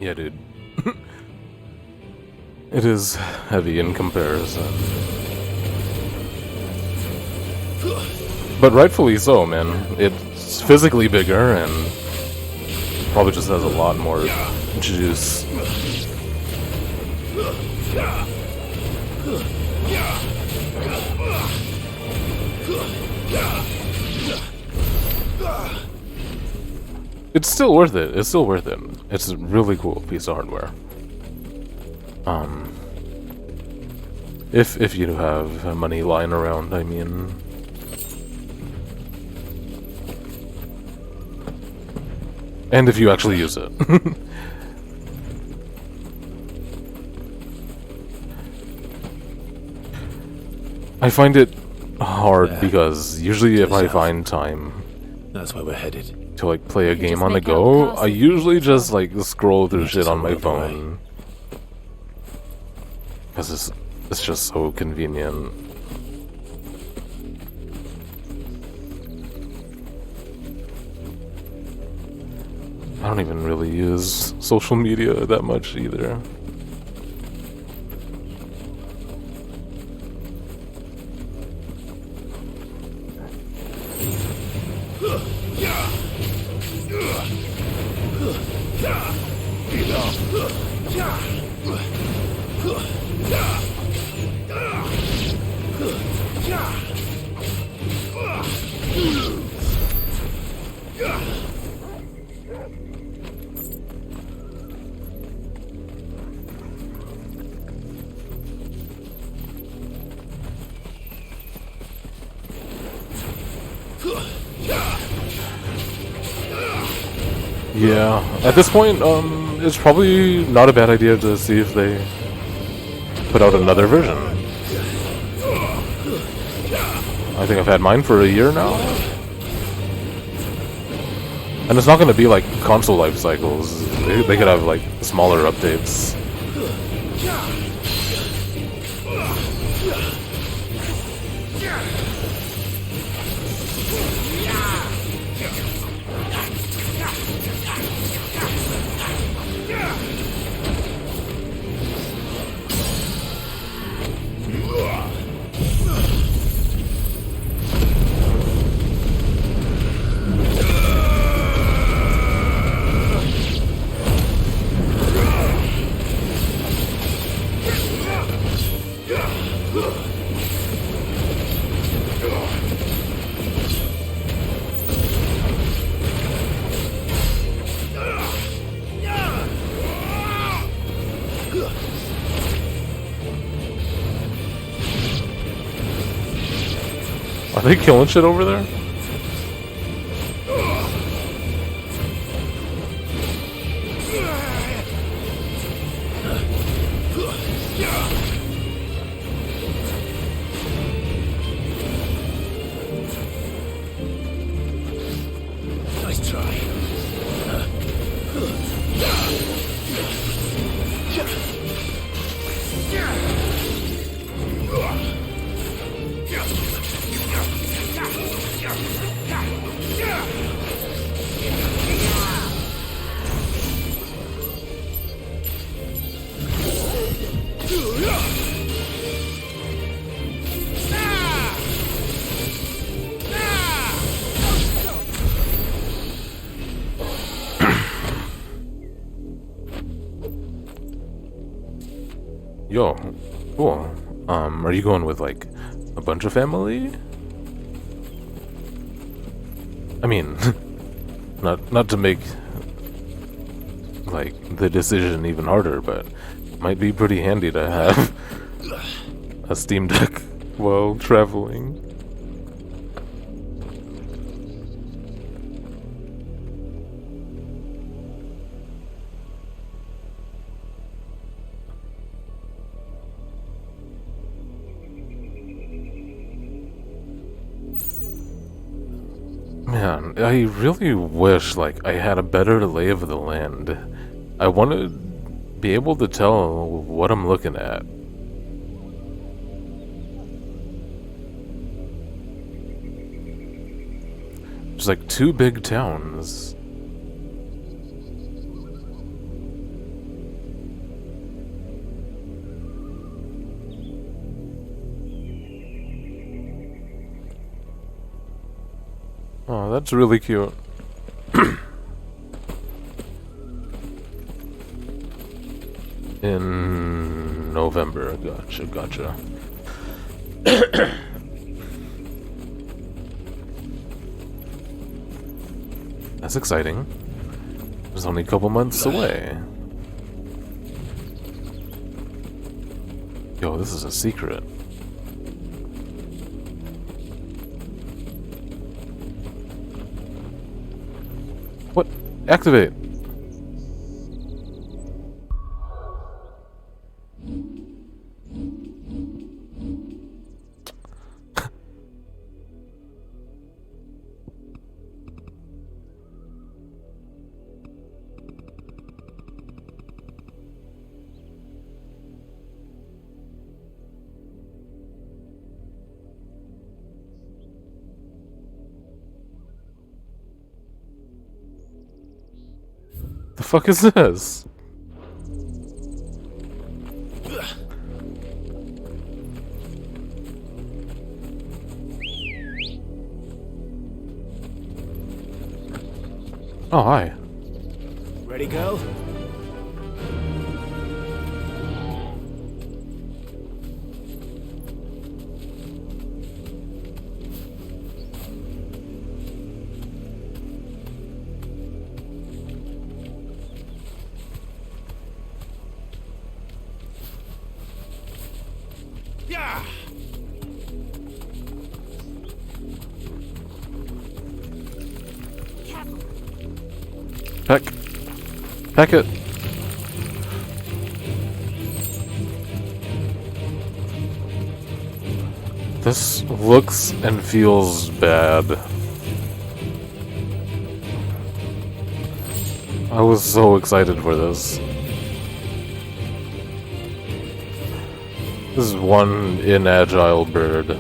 Yeah, dude. It is heavy in comparison. But rightfully so, man. It's physically bigger and probably just has a lot more juice. It's still worth it. It's still worth it. It's a really cool piece of hardware. If you have money lying around, I mean. And if you actually use it. I find it hard because usually if I find time, that's where we're headed. To like play a game on the go, I usually just like scroll through shit on my phone. Because it's just so convenient. I don't even really use social media that much either. Yeah, at this point, it's probably not a bad idea to see if they put out another version. I think I've had mine for a year now. And it's not going to be like console life cycles. They could have like smaller updates. Are they killing shit over there? Nice try. Yo, cool. Are you going with like a bunch of family? I mean, not to make like the decision even harder, but it might be pretty handy to have a Steam Deck while traveling. Man, I really wish, like, I had a better lay of the land. I want to be able to tell what I'm looking at. There's like 2 big towns. Oh, that's really cute. In November, gotcha. That's exciting. It's only a couple months away. Yo, this is a secret. What? Activate! The fuck is this? Oh, hi. Ready, girl? Yeah. Peck. Peck it. This looks and feels bad. I was so excited for this. This is one inagile bird.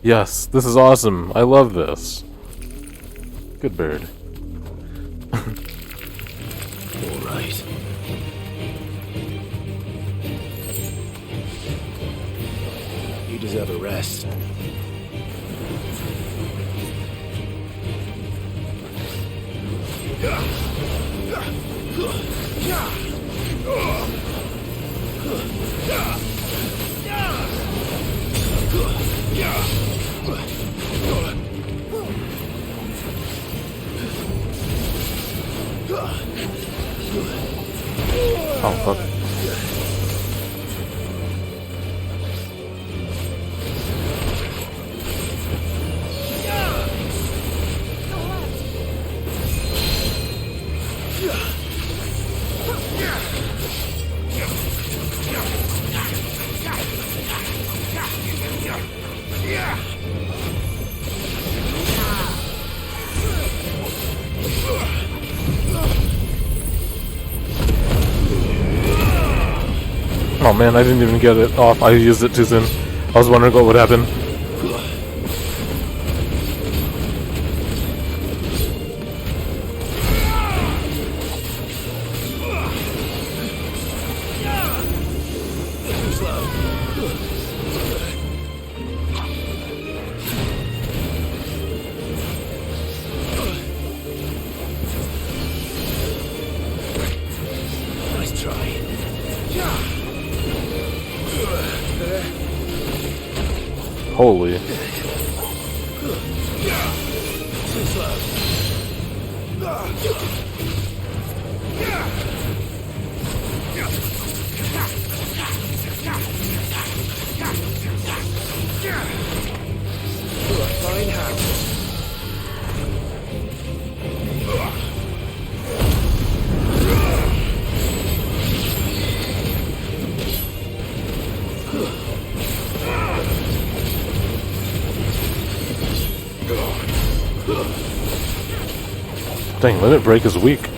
Yes, this is awesome. I love this. Good bird. All right. You deserve a rest. Oh, fuck. Oh man, I didn't even get it off. I used it too soon. I was wondering what would happen. Nice try. Holy. Fine hand. Dang, Limit Break is weak. Okay,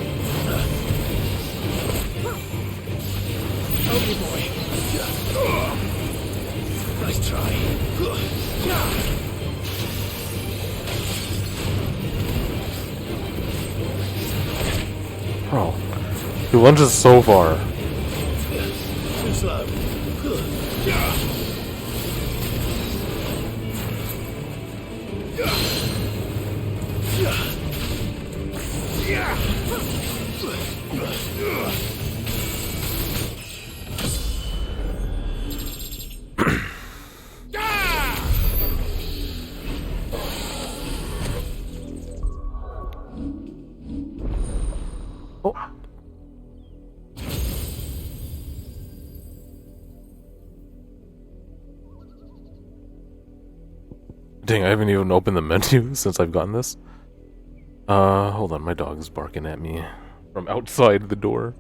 boy. Nice try. Bro. He lunges so far. Too slow. Oh. Dang, I haven't even opened the menu since I've gotten this. Hold on, my dog is barking at me from outside the door.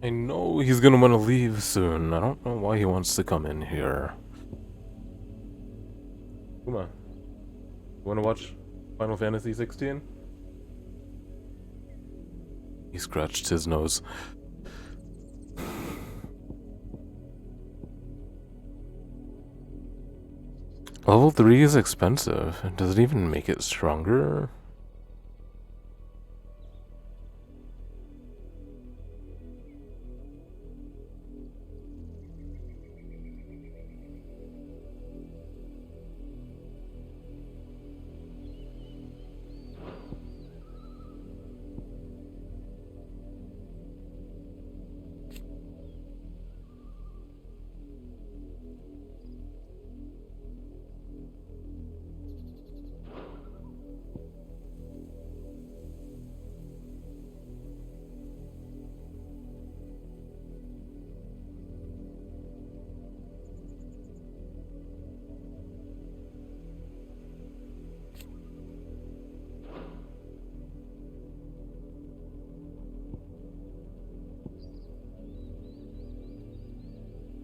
I know he's gonna want to leave soon. I don't know why he wants to come in here. Come on. You wanna watch Final Fantasy 16? He scratched his nose. Level 3 is expensive. Does it even make it stronger?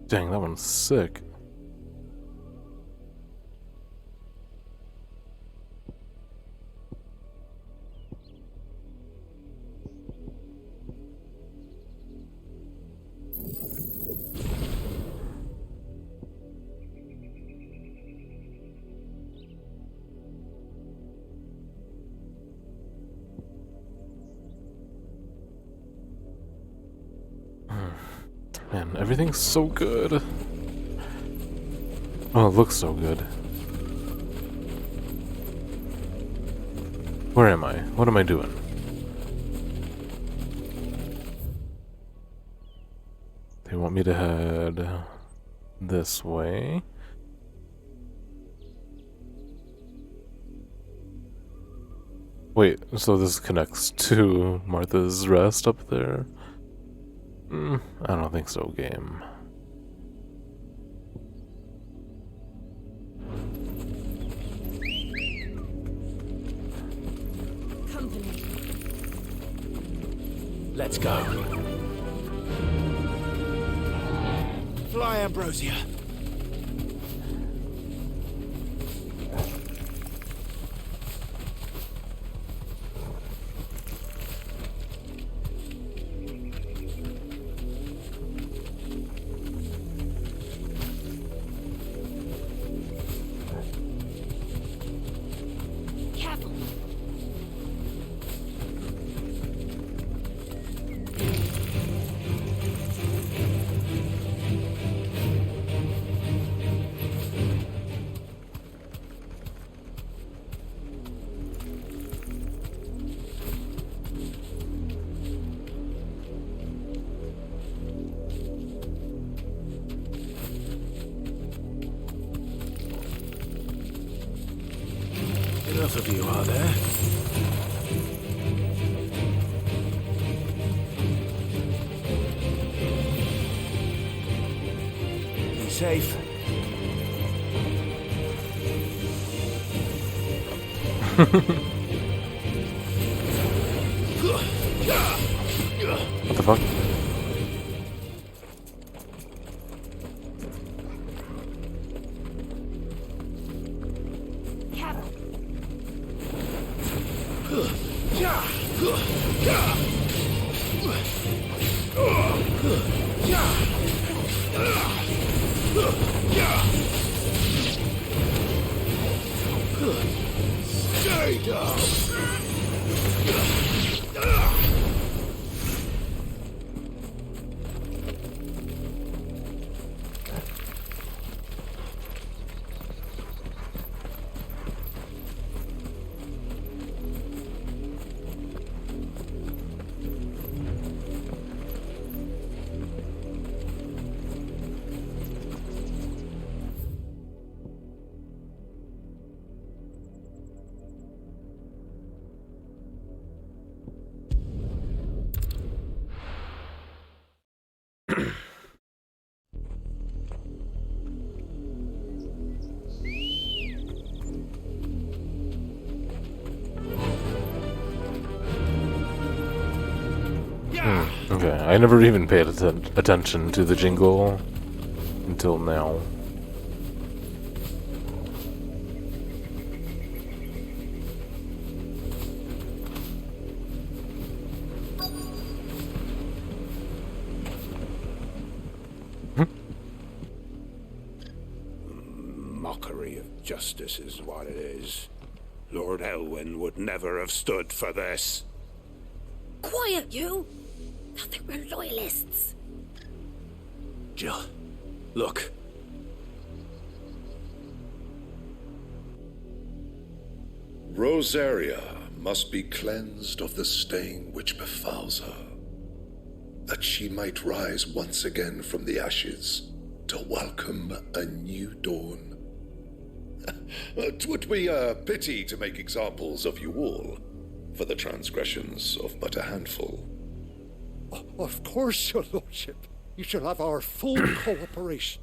Dang, that one's sick. Man, everything's so good. Oh, it looks so good. Where am I? What am I doing? They want me to head this way. Wait, so this connects to Martha's Rest up there? I don't think so, game. Company. Let's go. Fly, Ambrosia. Enough of you, are there? Be safe. What the fuck? Stay down. Okay, I never even paid attention to the jingle until now. Mockery of justice is what it is. Lord Elwyn would never have stood for this. Quiet, you! I think we're loyalists. Jill, look. Rosaria must be cleansed of the stain which befouls her, that she might rise once again from the ashes to welcome a new dawn. 'Twould be a pity to make examples of you all, for the transgressions of but a handful. Of course, your lordship. You shall have our full cooperation.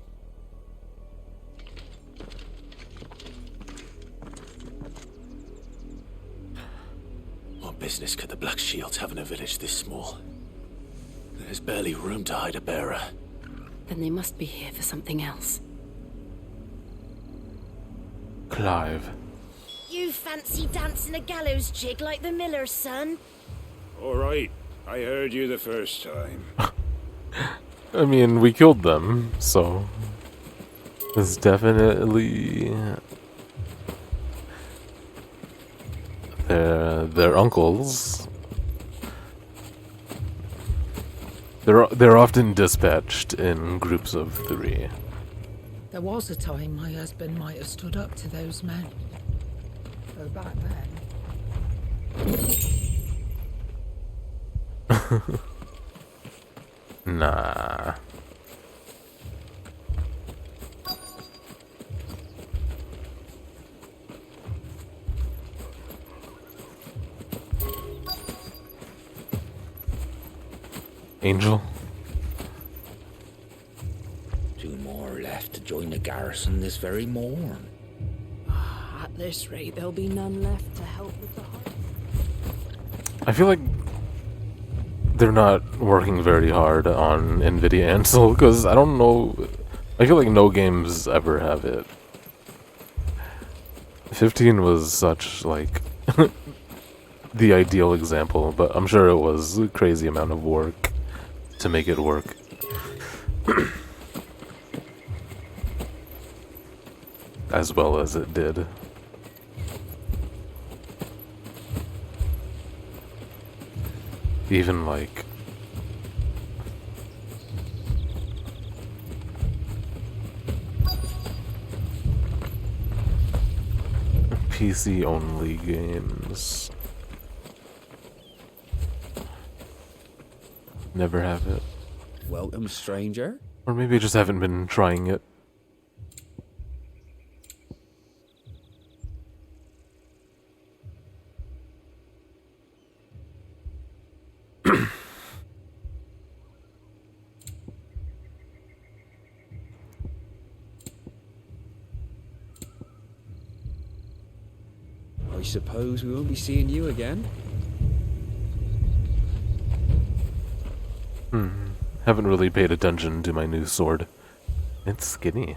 What business could the Black Shields have in a village this small? There's barely room to hide a bearer. Then they must be here for something else. Clive. You fancy dancing a gallows jig like the miller's son? All right, I heard you the first time. I mean, we killed them, so it's definitely their uncles. They're often dispatched in groups of 3. There was a time my husband might have stood up to those men. Though back then. Nah. Angel? 2 more left to join the garrison this very morn. At this rate, there'll be none left to help with the hunt. I feel like they're not working very hard on NVIDIA Ansel, because I don't know, I feel like no games ever have it. 15 was such, like, the ideal example, but I'm sure it was a crazy amount of work to make it work. As well as it did. Even like PC only games never have it. Welcome, stranger. Or maybe I just haven't been trying it. I suppose we won't be seeing you again. Haven't really paid attention to my new sword. It's skinny.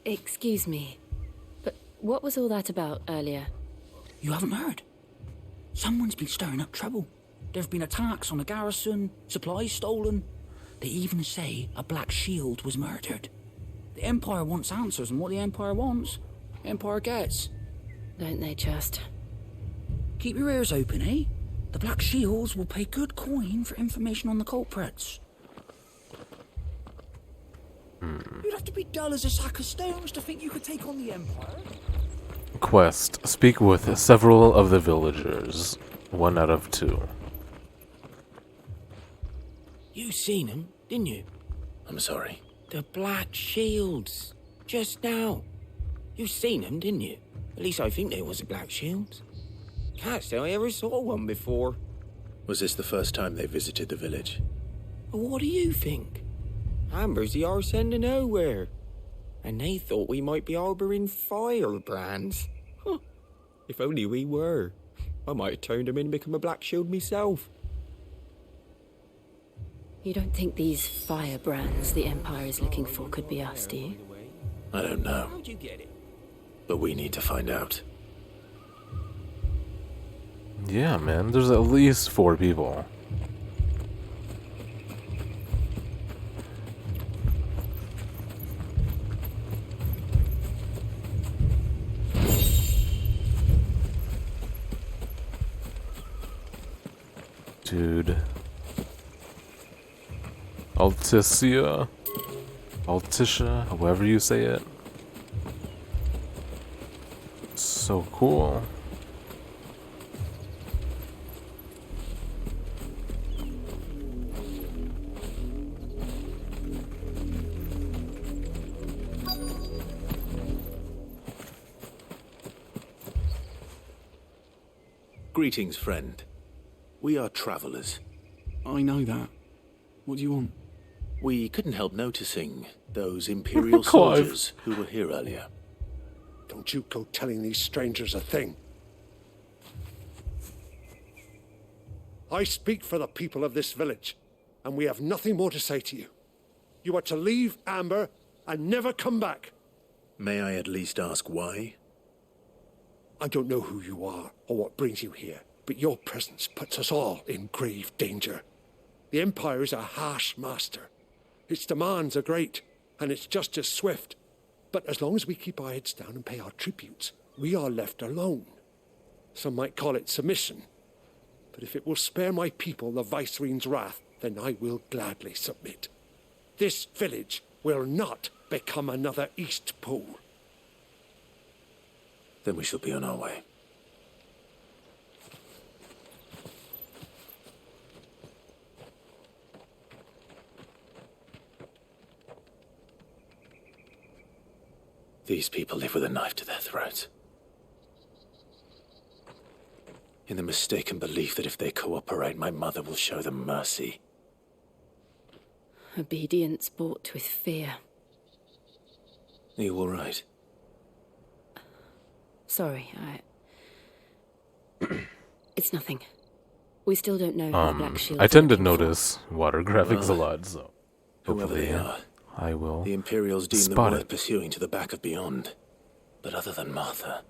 Excuse me, but what was all that about earlier? You haven't heard? Someone's been stirring up trouble. There have been attacks on the garrison, supplies stolen. They even say a Black Shield was murdered. The Empire wants answers, and what the Empire wants, the Empire gets. Don't they just? Keep your ears open, eh? The Black Shields will pay good coin for information on the culprits. You'd have to be dull as a sack of stones to think you could take on the Empire. Quest. Speak with several of the villagers. 1 out of 2. You seen them, didn't you? I'm sorry. The Black Shields. Just now. You seen them, didn't you? At least I think they was a Black Shields. Can't say I ever saw one before. Was this the first time they visited the village? But what do you think? Amber's the arse end of nowhere. And they thought we might be harbouring firebrands. Huh. If only we were. I might have turned them in and become a Black Shield myself. You don't think these firebrands the Empire is looking for could be us, do you? I don't know. How'd you get it? But we need to find out. Yeah, man, there's at least 4 people. Dude. Altitia, however you say it. So cool. Greetings, friend. We are travelers. I know that. What do you want? We couldn't help noticing those Imperial soldiers who were here earlier. Don't you go telling these strangers a thing. I speak for the people of this village, and we have nothing more to say to you. You are to leave Amber and never come back. May I at least ask why? I don't know who you are or what brings you here, but your presence puts us all in grave danger. The Empire is a harsh master. Its demands are great, and its justice swift. But as long as we keep our heads down and pay our tributes, we are left alone. Some might call it submission. But if it will spare my people the Viceroy's wrath, then I will gladly submit. This village will not become another East Pole. Then we shall be on our way. These people live with a knife to their throats. In the mistaken belief that if they cooperate, my mother will show them mercy. Obedience bought with fear. Are you all right? Sorry, It's nothing. We still don't know who Black Shield. I tend to notice water graphics a lot, so Whoever they hopefully are, I will the Imperials deem them spot worth it. pursuing to the back of beyond. But other than Martha,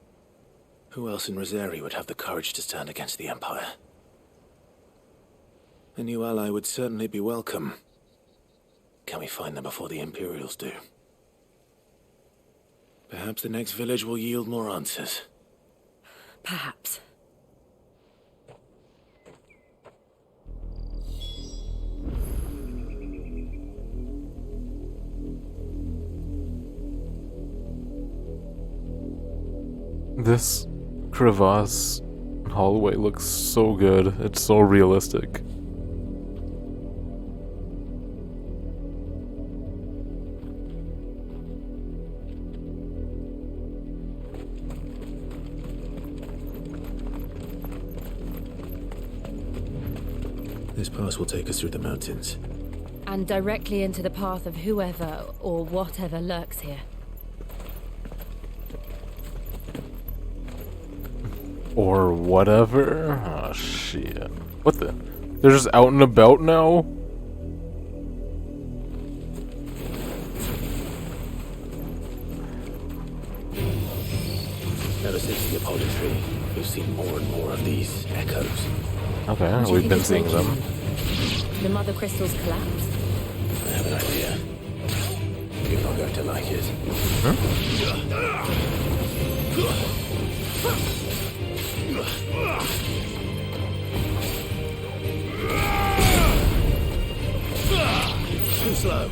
who else in Rosari would have the courage to stand against the Empire? A new ally would certainly be welcome. Can we find them before the Imperials do? Perhaps the next village will yield more answers. Perhaps. This crevasse hallway looks so good. It's so realistic. This pass will take us through the mountains. And directly into the path of whoever or whatever lurks here. Or whatever. Oh shit. What the? They're just out and about now? Ever since the apology, we've seen more and more of these echoes. Okay, What do you we've think been is seeing making them. The Mother Crystal's collapsed? I have an idea. You're not going to like it. Too slow.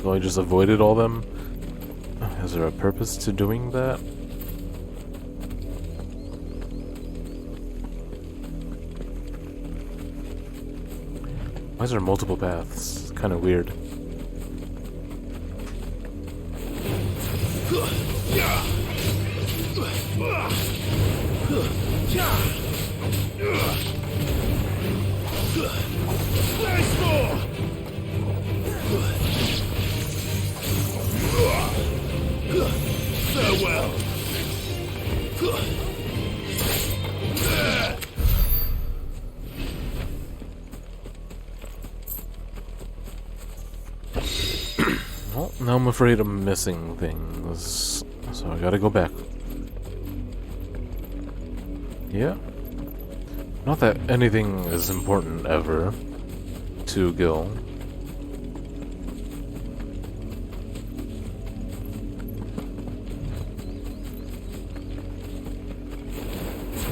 So I just avoided all them? Is there a purpose to doing that? Why is there multiple paths? Kind of weird. Farewell. Well, now I'm afraid I'm missing things, so I gotta go back. Yeah. Not that anything is important ever to Gil.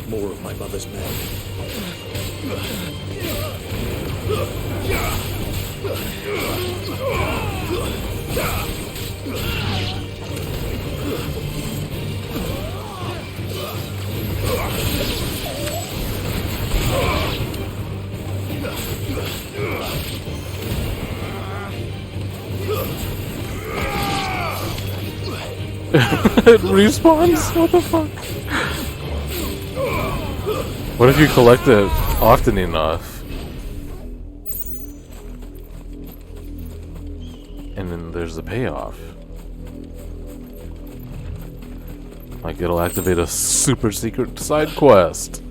More of my mother's men. It respawns? What the fuck? What if you collect it often enough? And then there's a payoff. Like it'll activate a super secret side quest.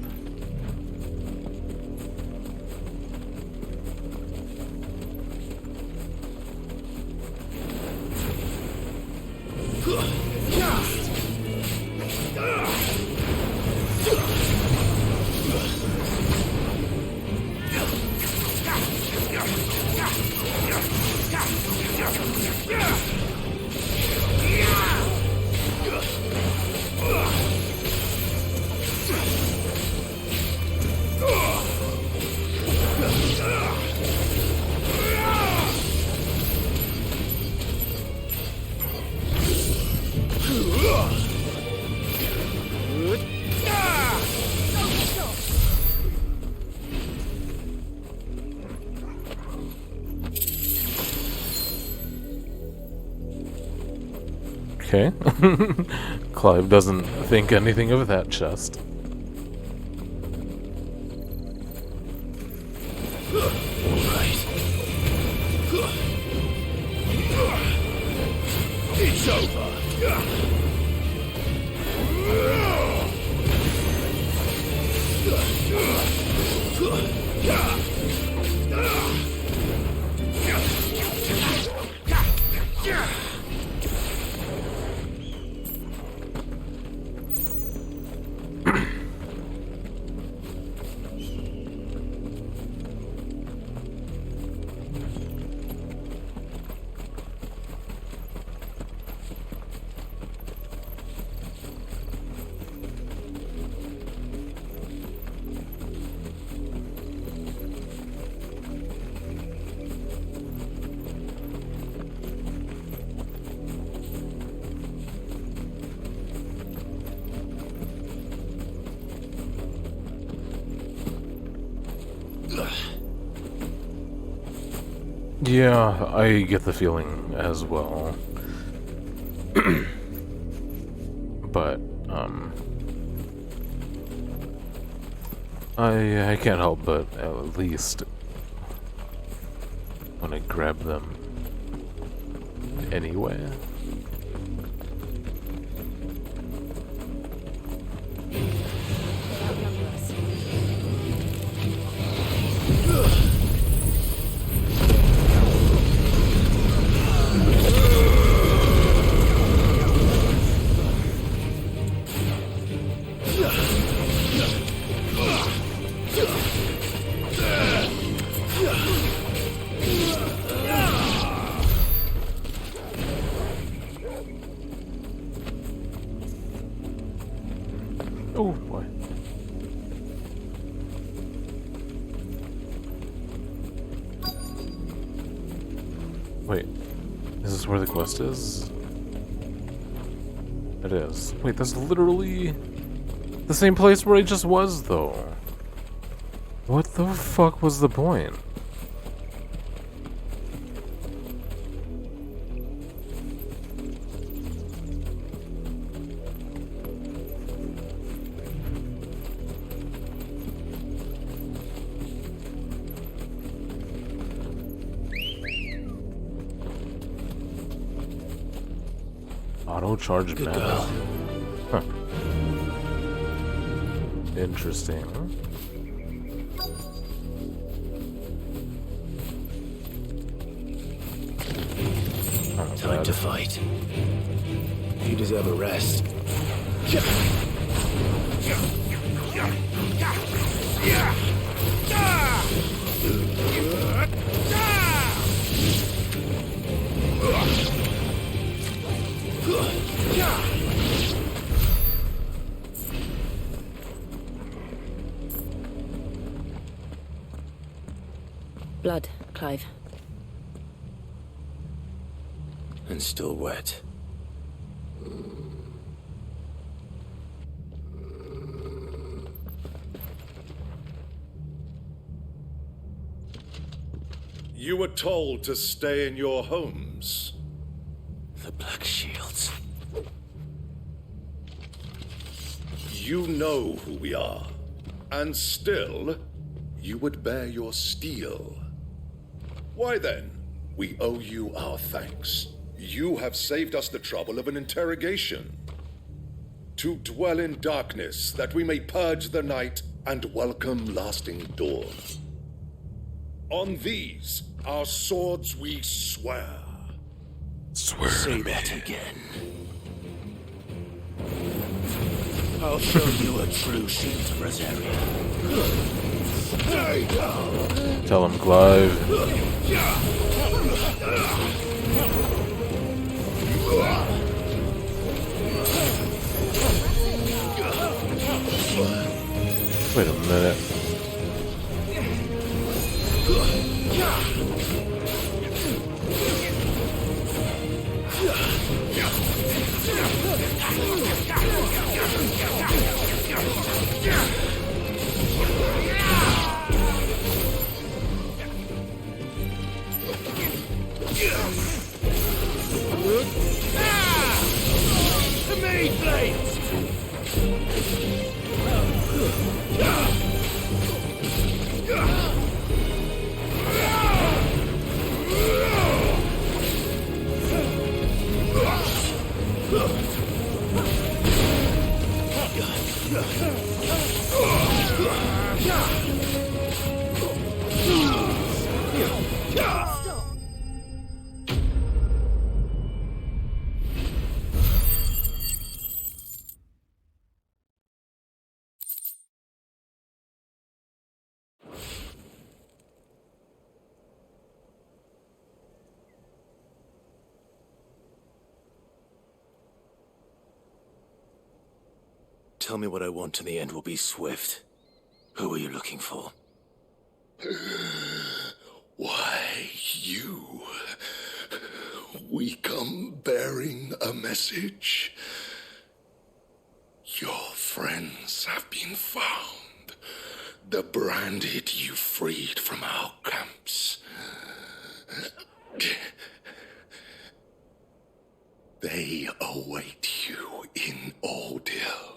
Okay. Clive doesn't think anything of that chest. It's over. Yeah, I get the feeling as well. But, I can't help but at least want to grab them anyway. Oh boy. Wait, is this where the quest is? It is. Wait, that's literally the same place where I just was, though. What the fuck was the point? Auto charge mana. Huh. Interesting. Time to fight. You deserve a rest. Blood, Clive. And still wet. You were told to stay in your homes. The Black Shields. You know who we are. And still, you would bear your steel. Why then, we owe you our thanks. You have saved us the trouble of an interrogation. To dwell in darkness, that we may purge the night and welcome lasting dawn. On these, our swords we swear. Swear Say that again. I'll show you a true shield of Rosaria. Tell him, Clive. Wait a minute. To me, blades! Tell me what I want and the end will be swift. Who are you looking for? Why, you. We come bearing a message. Your friends have been found. The branded you freed from our camps. They await you in Ordeal.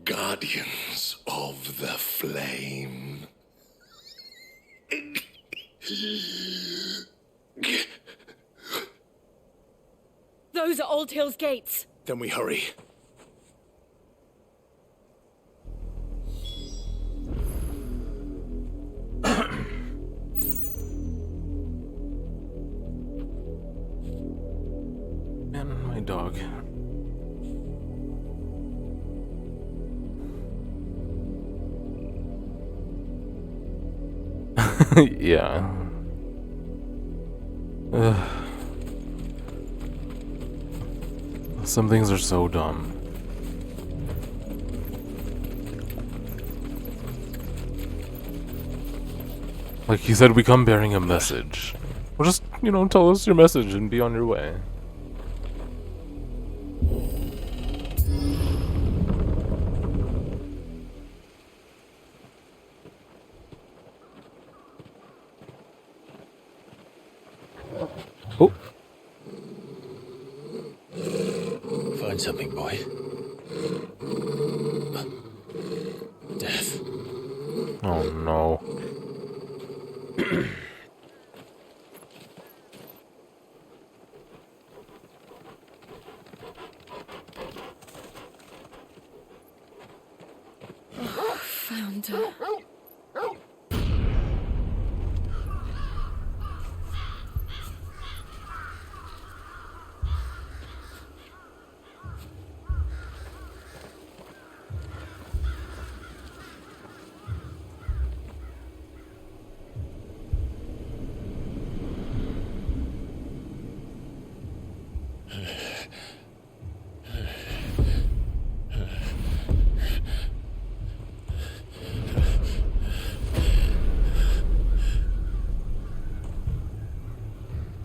Guardians of the Flame. Those are Old Hill's gates. Then we hurry. And my dog. Yeah. Some things are so dumb. Like he said, we come bearing a message. Well, just, you know, tell us your message and be on your way. Oh. Find something, boy. Death. Oh no. Found her.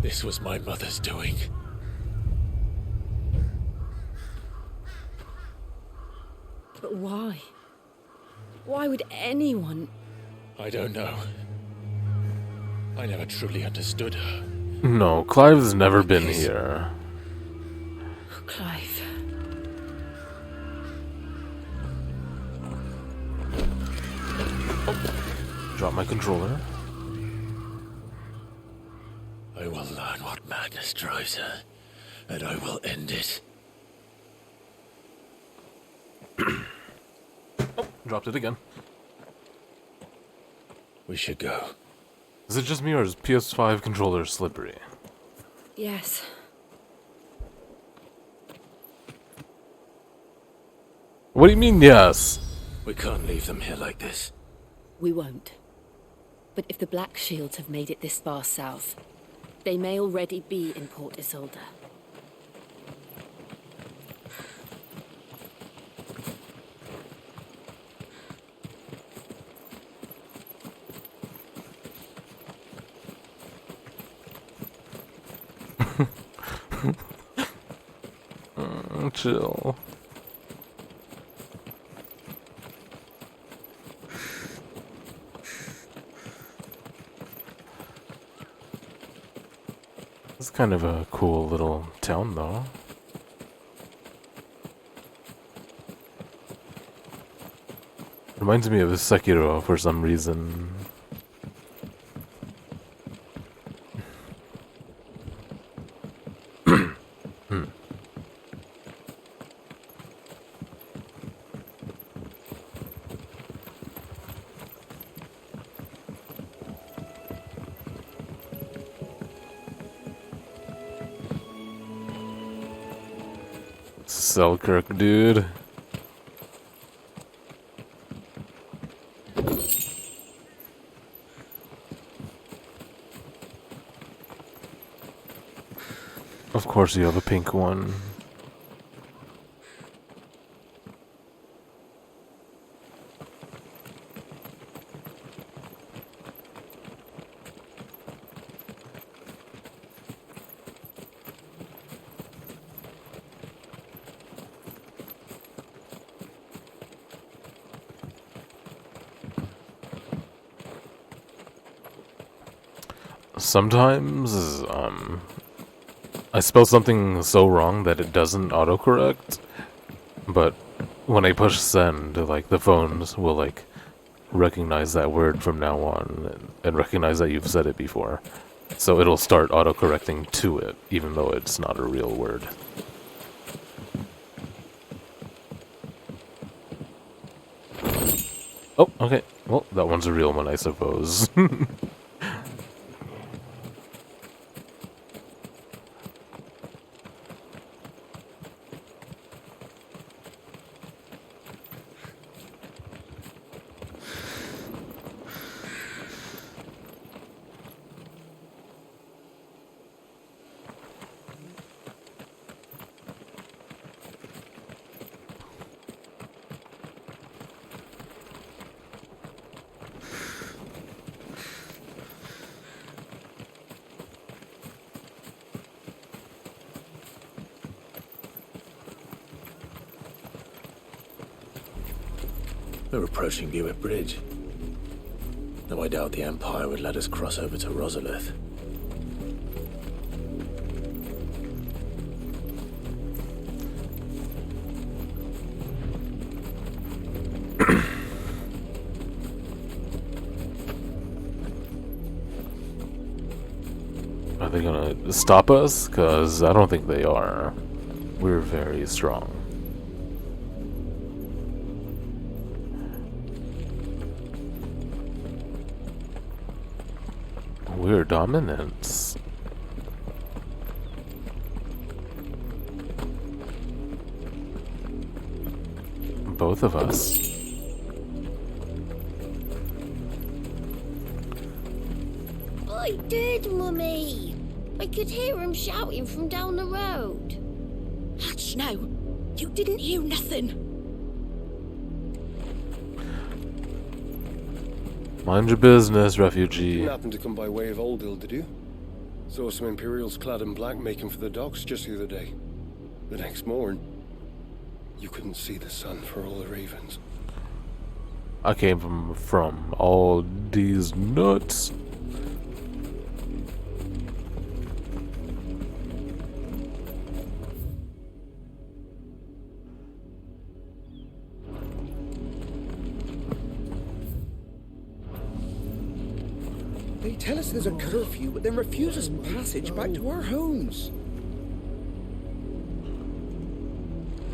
This was my mother's doing. But why? Why would anyone? I don't know. I never truly understood her. No, Clive's never been here. Clive. Drop my controller. I will learn what madness drives her, and I will end it. Oh, dropped it again. We should go. Is it just me or is PS5 controller slippery? Yes. What do you mean, yes? We can't leave them here like this. We won't. But if the Black Shields have made it this far south, they may already be in Port Isolde. Chill. It's kind of a cool little town, though. Reminds me of Sekiro for some reason. Selkirk, dude. Of course you have a pink one. Sometimes, I spell something so wrong that it doesn't autocorrect, but when I push send, like, the phones will, like, recognize that word from now on, and recognize that you've said it before. So it'll start autocorrecting to it, even though it's not a real word. Oh, okay. Well, that one's a real one, I suppose. We're approaching Buick Bridge. Though I doubt the Empire would let us cross over to Rosalith. Are they gonna stop us? Because I don't think they are. We're very strong. We're dominant. Both of us. I did, Mummy. I could hear him shouting from down the road. Hush now. You didn't hear nothing. Mind your business, refugee. Didn't happen to come by way of Oldhill, did you? Saw some Imperials clad in black making for the docks just the other day. The next morn, you couldn't see the sun for all the ravens. I came from all these nuts. They tell us there's a curfew, but then refuse us passage back to our homes.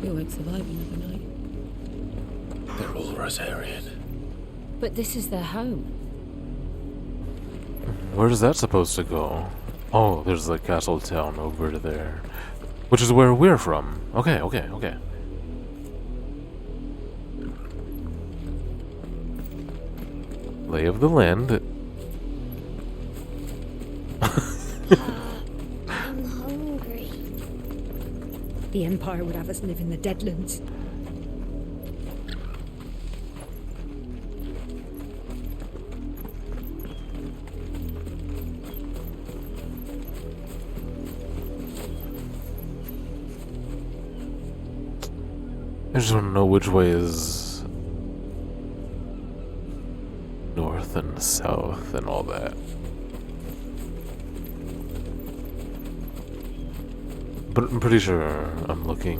We won't survive another night. They're all Rosarian. But this is their home. Where's that supposed to go? Oh, there's the castle town over there. Which is where we're from. Okay. Lay of the land. I'm hungry. The Empire would have us live in the Deadlands. I just want to know which way is north and south and all that. But I'm pretty sure I'm looking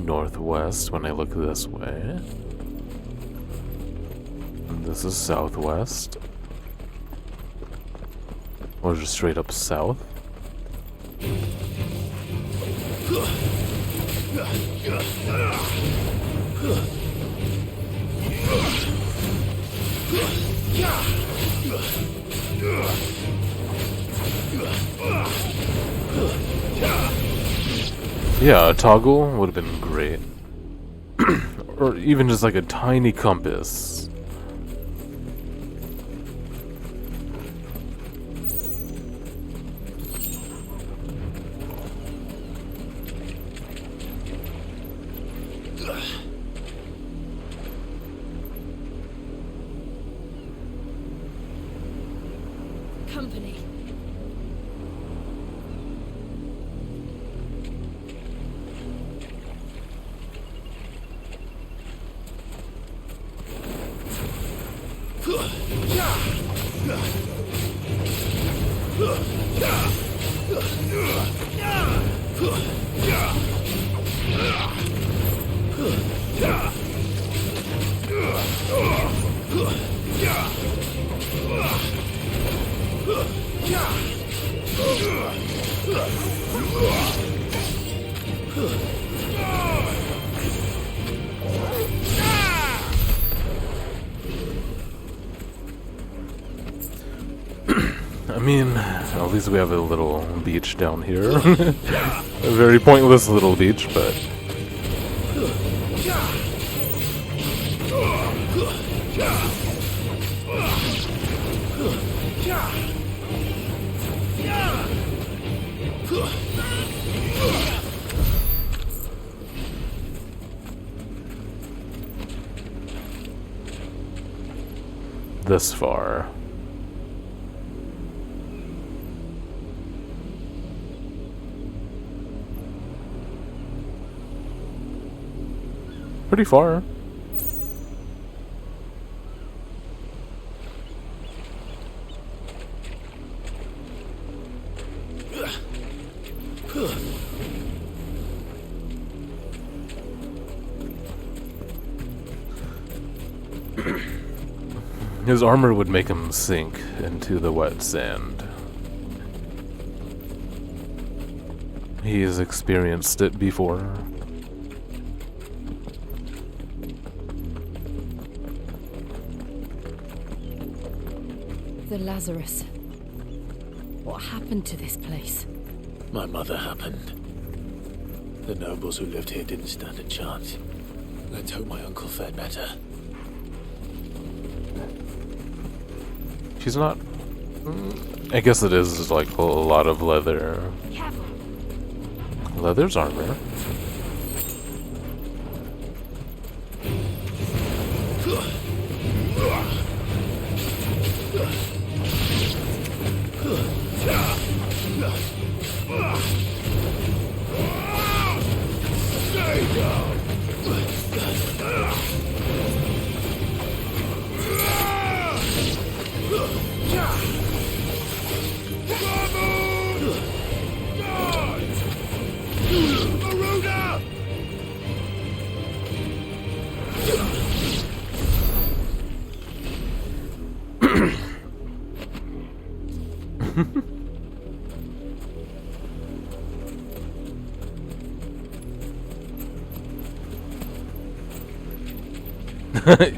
northwest when I look this way. And this is southwest. Or just straight up south. Yeah, a toggle would have been great. Or even just like a tiny compass. Company. I mean, at least we have a little beach down here. A very pointless little beach, but... this far. Pretty far. His armor would make him sink into the wet sand. He has experienced it before. The Lazarus. What happened to this place? My mother happened. The nobles who lived here didn't stand a chance. Let's hope my uncle fared better. She's not... I guess it is like a lot of leather. Leather's armor.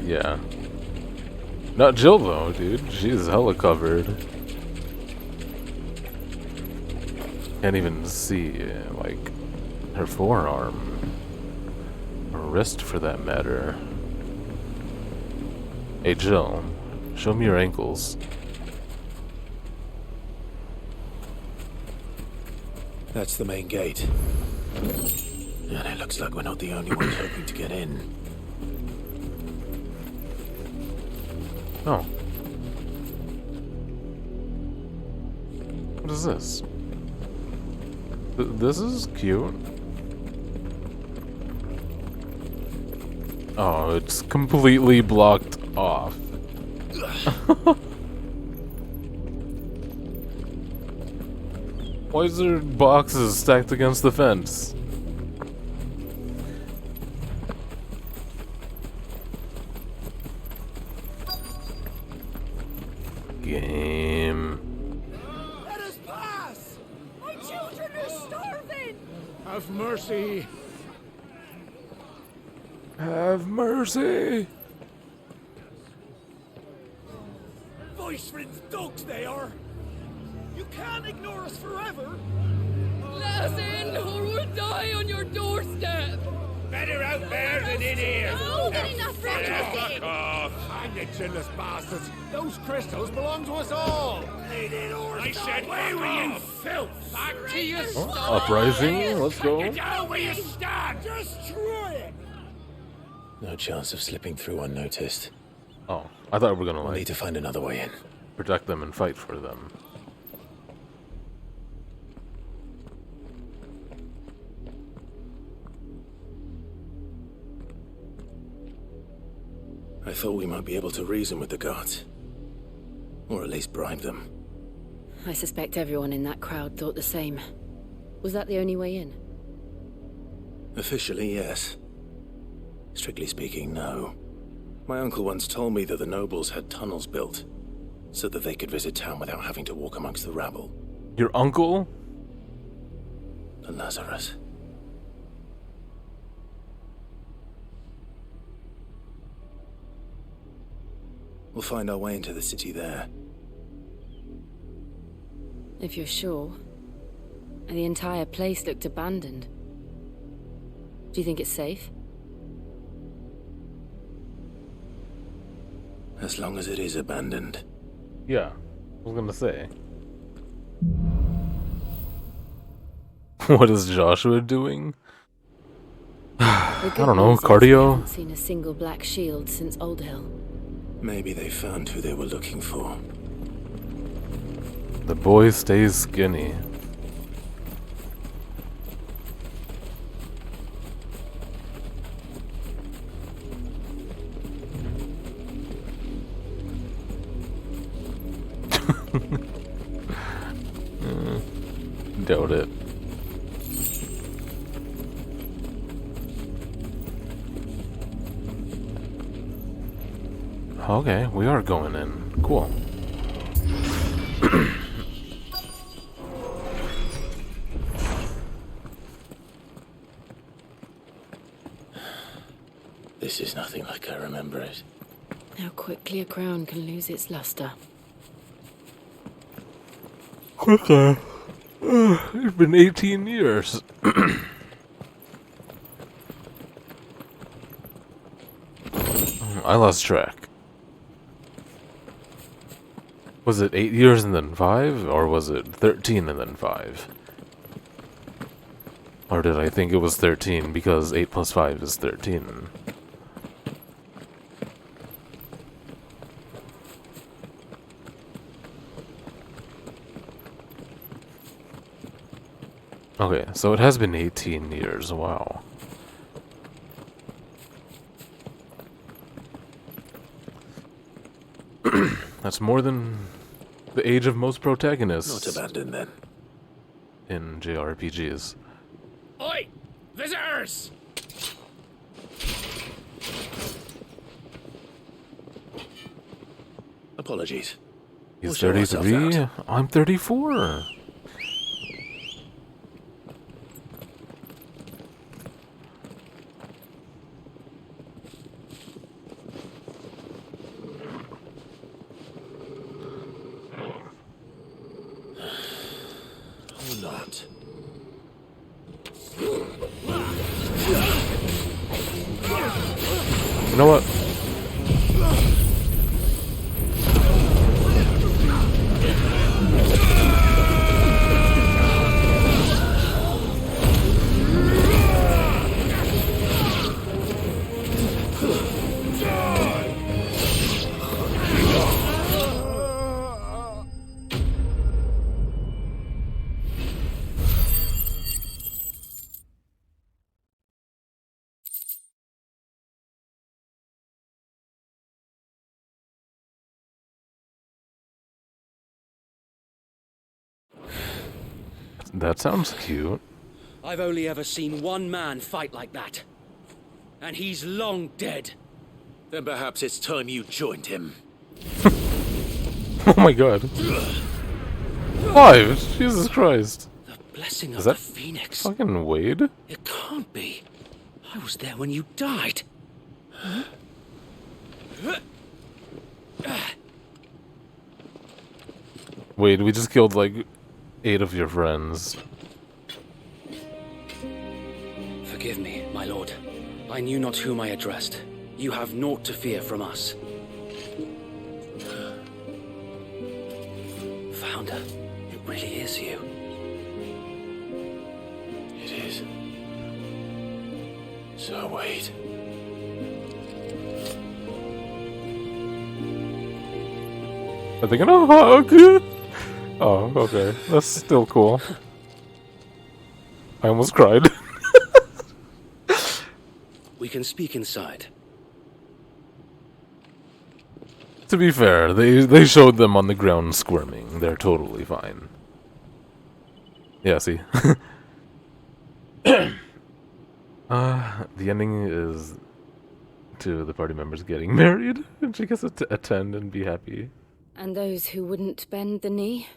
Yeah. Not Jill though, dude. She's hella covered. Can't even see, like, her forearm. Or wrist for that matter. Hey Jill, show me your ankles. That's the main gate. And it looks like we're not the only ones hoping to get in. Oh. What is this? This is cute. Oh, it's completely blocked off. Why is there boxes stacked against the fence? Game. Let us pass! My children are starving! Have mercy! Have mercy! Voice-rinse dogs they are! You can't ignore us forever! Let us in, or we'll die on your doorstep! Better out there than in here! Oh, good enough for Fuck off! Hang the chinless bastards! Those crystals belong to us all! I said, where were you, filth? Back to your Oh, uprising, let's go. Get down where you stand! Destroy it! No chance of slipping through unnoticed. Oh, I thought we were gonna We'll like need to find another way in. protect them and fight for them. I thought we might be able to reason with the guards. Or at least bribe them. I suspect everyone in that crowd thought the same. Was that the only way in? Officially, yes. Strictly speaking, no. My uncle once told me that the nobles had tunnels built, so that they could visit town without having to walk amongst the rabble. Your uncle? The Lazarus. We'll find our way into the city there. If you're sure. The entire place looked abandoned. Do you think it's safe? As long as it is abandoned. Yeah, I was gonna say. What is Joshua doing? I don't know, I cardio? haven't seen a single black shield since Old Hill. Maybe they found who they were looking for. The boy stays skinny. Doubt it. Okay, we are going in. Cool. This is nothing like I remember it. How quickly a crown can lose its luster. Quicker. It's been 18 years. I lost track. Was it 8 years and then 5? Or was it 13 and then 5? Or did I think it was 13 because 8 plus 5 is 13? Okay, so it has been 18 years, wow. That's more than the age of most protagonists. Not abandoned then. In JRPGs. Oi! Visitors! Apologies. He's We'll show ourselves 33, out. I'm 34. Or not. You know what? That sounds cute. I've only ever seen one man fight like that. And he's long dead. Then perhaps it's time you joined him. Oh my god. 5! Jesus Christ. Blessing Is of that the Phoenix. fucking Wade? It can't be. I was there when you died. Wade, we just killed like 8 of your friends. Forgive me, my lord. I knew not whom I addressed. You have naught to fear from us. Founder, it really is you. It is. So wait. Are they gonna hug? Oh, okay. That's still cool. I almost cried. We can speak inside. To be fair, they showed them on the ground squirming. They're totally fine. Yeah, see? The ending is to the party members getting married, and she gets to attend and be happy. And those who wouldn't bend the knee?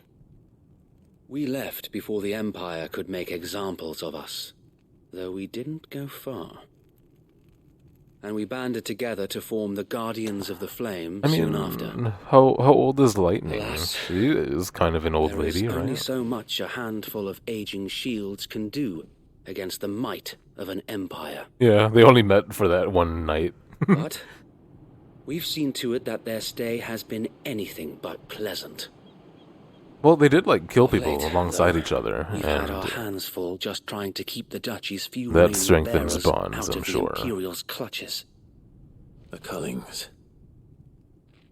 We left before the Empire could make examples of us, though we didn't go far. And we banded together to form the Guardians of the Flame I mean, soon after. how old is Lightning? Alas, She is kind of an old lady, there is only right? so much a handful of aging shields can do against the might of an empire. Yeah, they only met for that one night. But we've seen to it that their stay has been anything but pleasant. Well, they did like kill people Late, alongside though, each other, We've had our and hands full just trying to keep the duchy's few that remaining strengthens bearers bonds, out I'm of the sure. Imperial's clutches. The Cullings.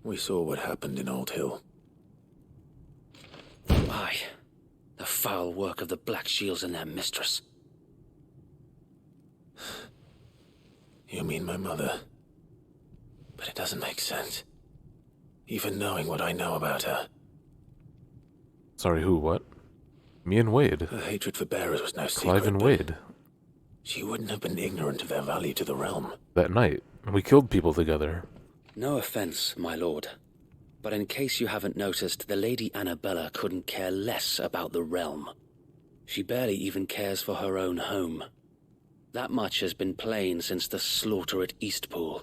We saw what happened in Old Hill. Aye, the foul work of the Black Shields and their mistress. You mean my mother? But it doesn't make sense. Even knowing what I know about her. Sorry, who, what? Me and Wade. Her hatred for bearers was no secret. Clive and Wade. She wouldn't have been ignorant of their value to the realm. That night. We killed people together. No offense, my lord, but in case you haven't noticed, the Lady Annabella couldn't care less about the realm. She barely even cares for her own home. That much has been plain since the slaughter at Eastpool.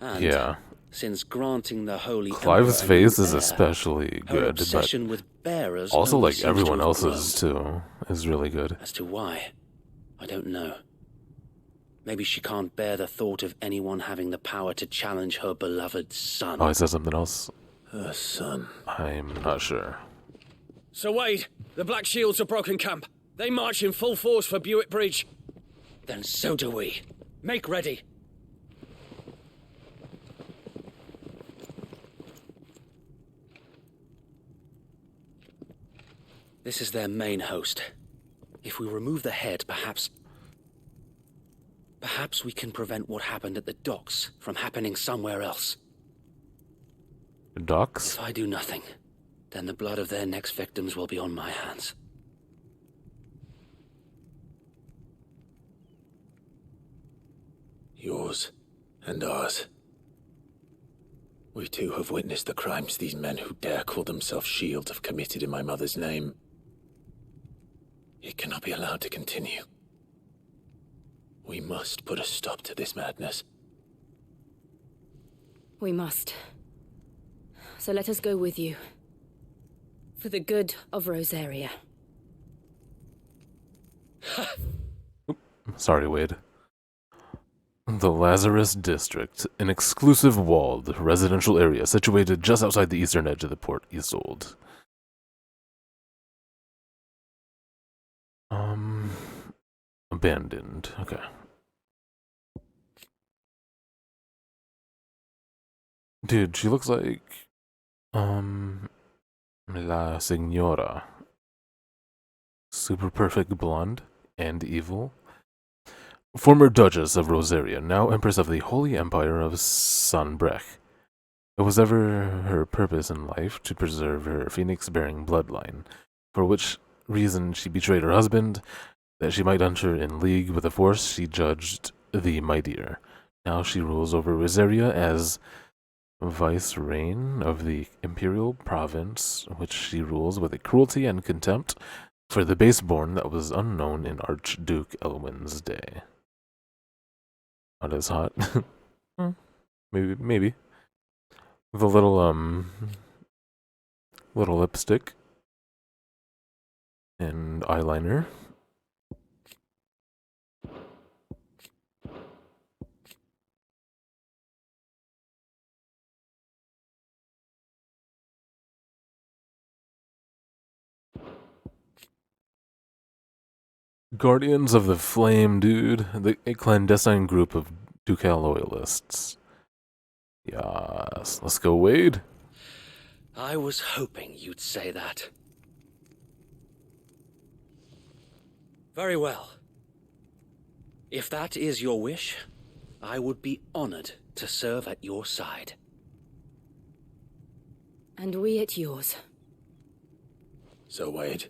And yeah. since granting the Holy Clive's Emperor a new face is heir, especially her good, obsession but with bearers also only like seems everyone to have else's too is really good. As to why, I don't know. Maybe she can't bear the thought of anyone having the power to challenge her beloved son. Oh, he said something else. Her son. I'm not sure. Sir Wade, the Black Shields have broken camp. They march in full force for Buick Bridge. Then so do we. Make ready. This is their main host. If we remove the head, perhaps we can prevent what happened at the docks from happening somewhere else. The docks? If I do nothing, then the blood of their next victims will be on my hands. Yours and ours. We too have witnessed the crimes these men who dare call themselves shields have committed in my mother's name. It cannot be allowed to continue. We must put a stop to this madness. We must. So let us go with you. For the good of Rosaria. Sorry, Wade. The Lazarus District, an exclusive walled residential area situated just outside the eastern edge of the Port Isolde. Abandoned. Okay. Dude, she looks like La Signora. Super perfect blonde and evil. Former Duchess of Rosaria, now Empress of the Holy Empire of Sanbreque. It was ever her purpose in life to preserve her phoenix-bearing bloodline, for which reason she betrayed her husband, that she might enter in league with a force she judged the mightier. Now she rules over Rosaria as vicereine of the imperial province, which she rules with a cruelty and contempt for the baseborn that was unknown in Archduke Elwin's day. Not as hot. Maybe. With a little lipstick and eyeliner. Guardians of the Flame, dude. A clandestine group of Ducal loyalists. Yes, let's go, Wade. I was hoping you'd say that. Very well. If that is your wish, I would be honored to serve at your side. And we at yours. So, Wade,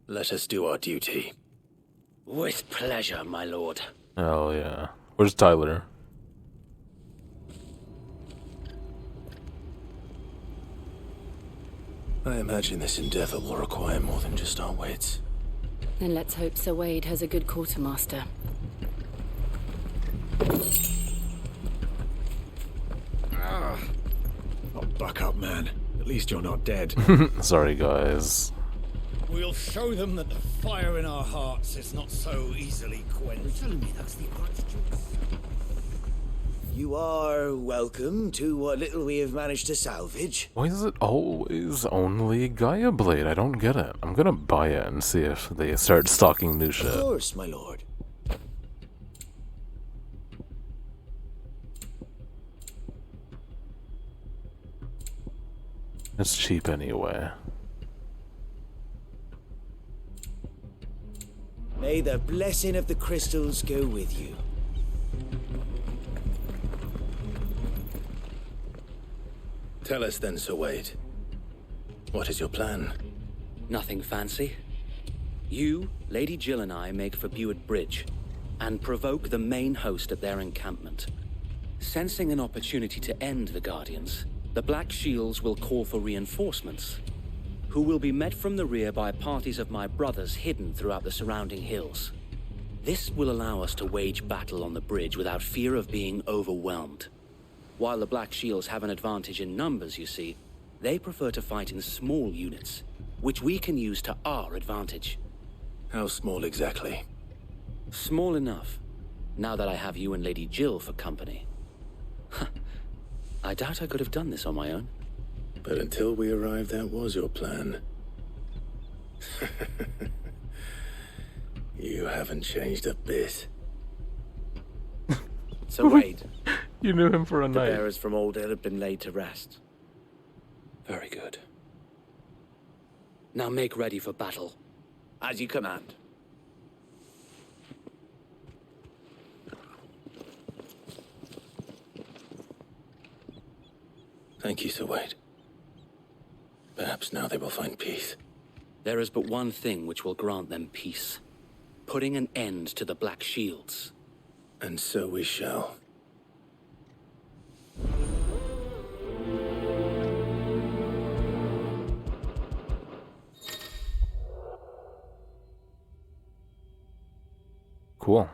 let us do our duty. With pleasure, my lord. Oh, yeah. Where's Tyler? I imagine this endeavor will require more than just our wits. Then let's hope Sir Wade has a good quartermaster. Oh, buck up, man. At least you're not dead. Sorry, guys. We'll show them that the fire in our hearts is not so easily quenched. You're telling me that's the Archduke's son? You are welcome to what little we have managed to salvage. Why is it always only Gaia Blade? I don't get it. I'm gonna buy it and see if they start stocking new shit. Of course, my lord. It's cheap anyway. May the blessing of the crystals go with you. Tell us then, Sir Wade. What is your plan? Nothing fancy. You, Lady Jill and I make for Buick Bridge, and provoke the main host at their encampment. Sensing an opportunity to end the Guardians, the Black Shields will call for reinforcements, who will be met from the rear by parties of my brothers hidden throughout the surrounding hills. This will allow us to wage battle on the bridge without fear of being overwhelmed. While the Black Shields have an advantage in numbers, you see, they prefer to fight in small units, which we can use to our advantage. How small exactly? Small enough, now that I have you and Lady Jill for company. I doubt I could have done this on my own. But until we arrived, that was your plan. You haven't changed a bit. So Wade, You knew him for a the night. bearers from Old Hill have been laid to rest. Very good. Now make ready for battle. As you command. Thank you, Sir Wade. Perhaps now they will find peace. There is but one thing which will grant them peace. Putting an end to the Black Shields. And so we shall. Cool.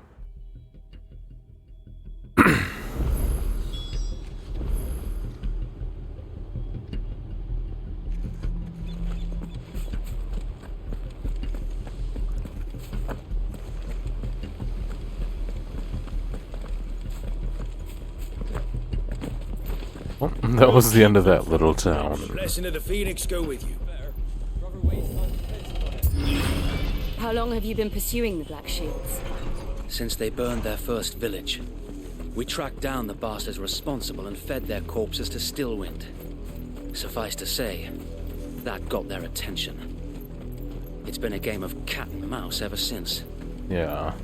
Well, that was the end of that little town. Blessing of the Phoenix go with you. How long have you been pursuing the Black Shields? Since they burned their first village. We tracked down the bastards responsible and fed their corpses to Stillwind. Suffice to say, that got their attention. It's been a game of cat and mouse ever since. Yeah.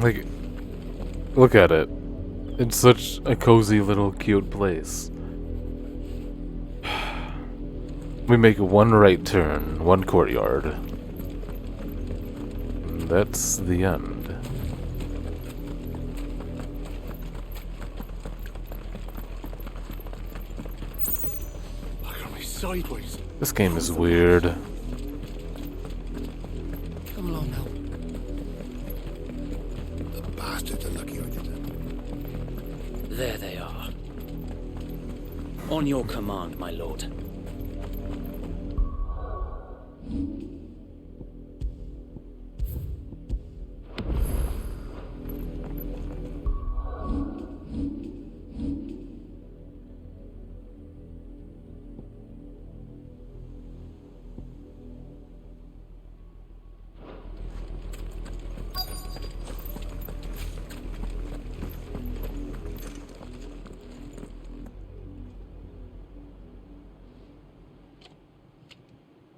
Like, look at it. It's such a cozy little cute place. We make one right turn, one courtyard. And that's the end. Look at me sideways. This game is weird. Come along now. The bastards are lucky I did that. There they are. On your command, my lord.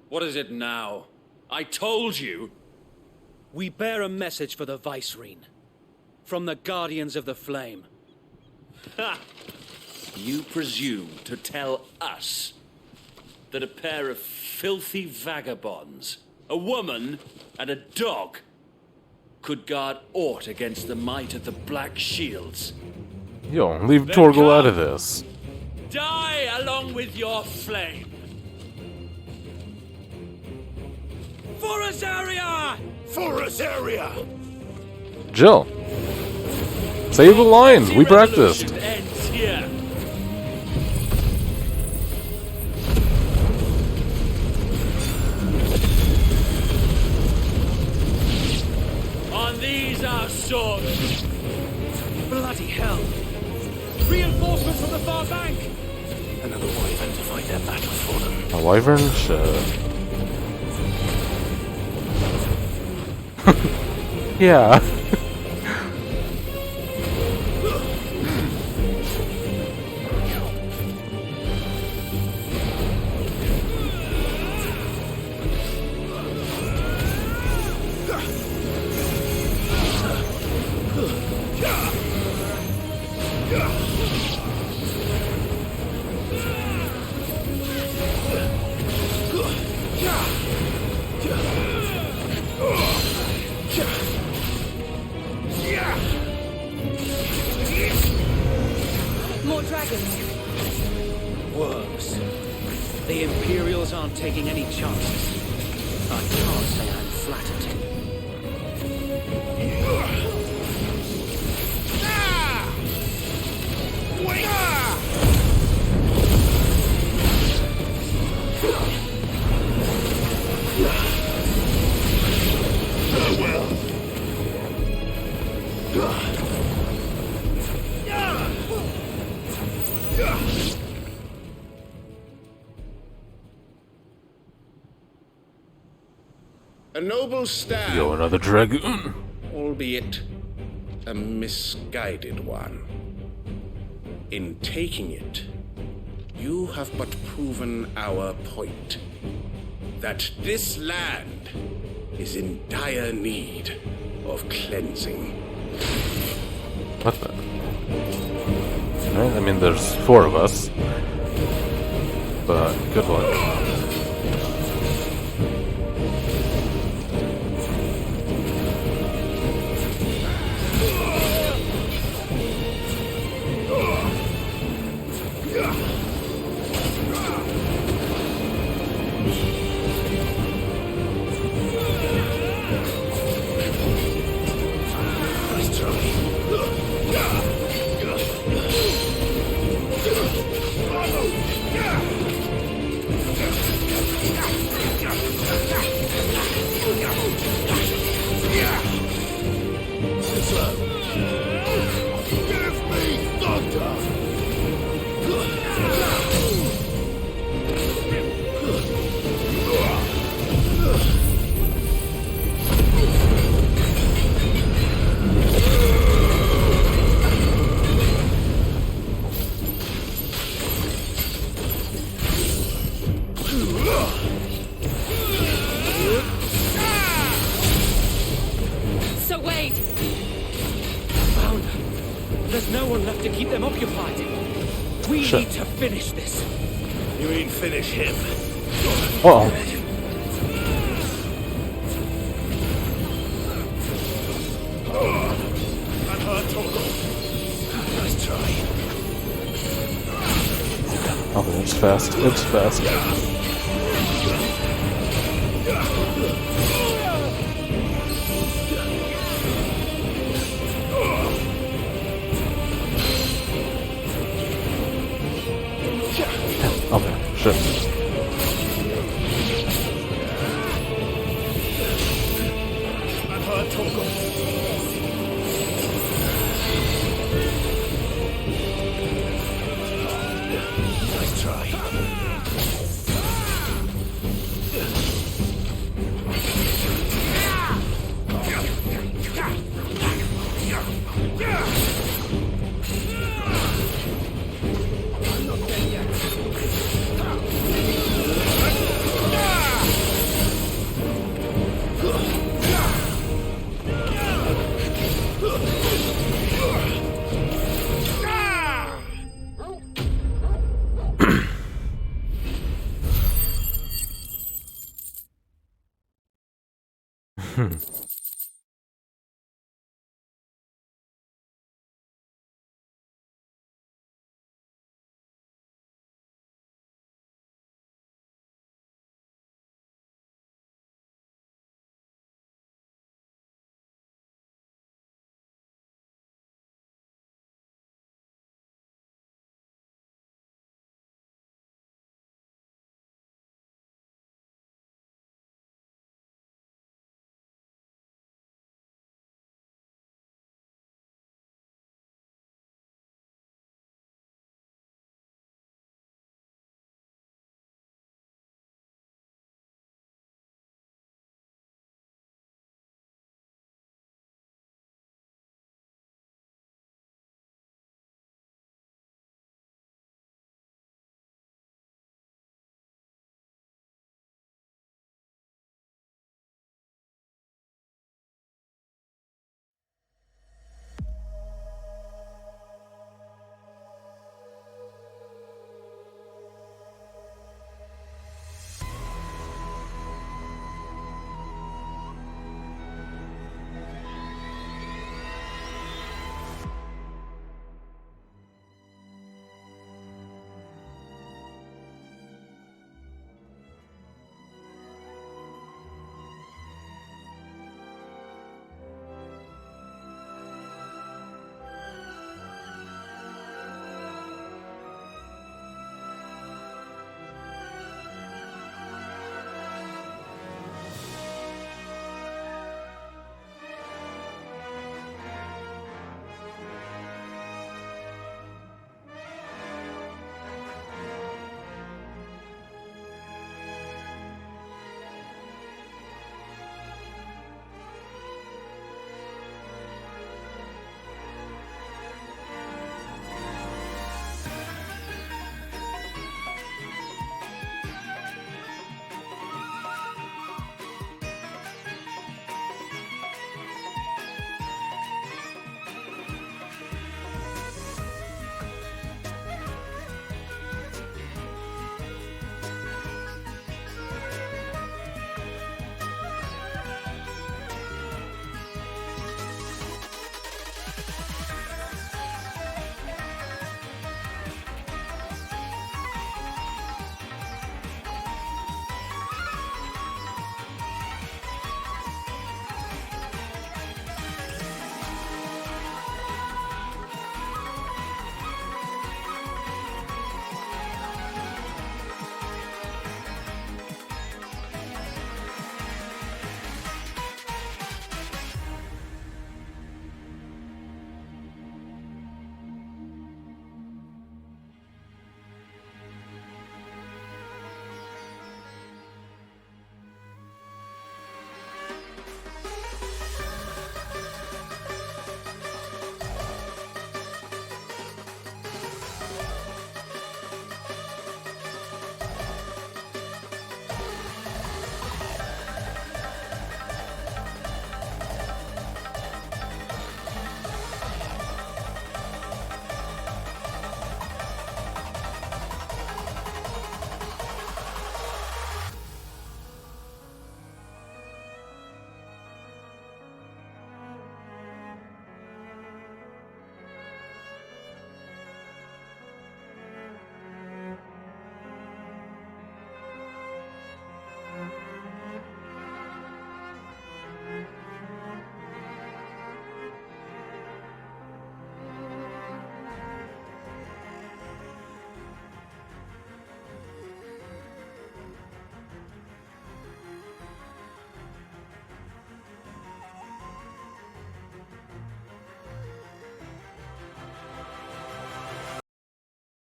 What is it now? I told you! We bear a message for the Vicereine. From the Guardians of the Flame. Ha! You presume to tell us that a pair of filthy vagabonds, a woman and a dog, could guard aught against the might of the Black Shields? Yo, leave Then Torgal come. out of this. Die along with your flame! For us area! For us area! Jill. Save the lines. We practiced. Ends here. On these our swords. Bloody hell! Reinforcements from the far bank! Another wyvern to fight their battle for them. A wyvern? Sure. Yeah. dragons. Worse. The Imperials aren't taking any chances. I can't say I'm flattered. A noble stand. Yo, another dragoon. Albeit a misguided one. In taking it, you have but proven our point. That this land is in dire need of cleansing. What the? Right, I mean, there's 4 of us. But good luck. So wait! Found her. There's no one left to keep them occupied. We need to finish this. You mean finish him? Uh-oh. I've heard Torgal. Nice try. Okay, it's fast. It's fast. Okay, shit. I've heard Torgal. Nice try.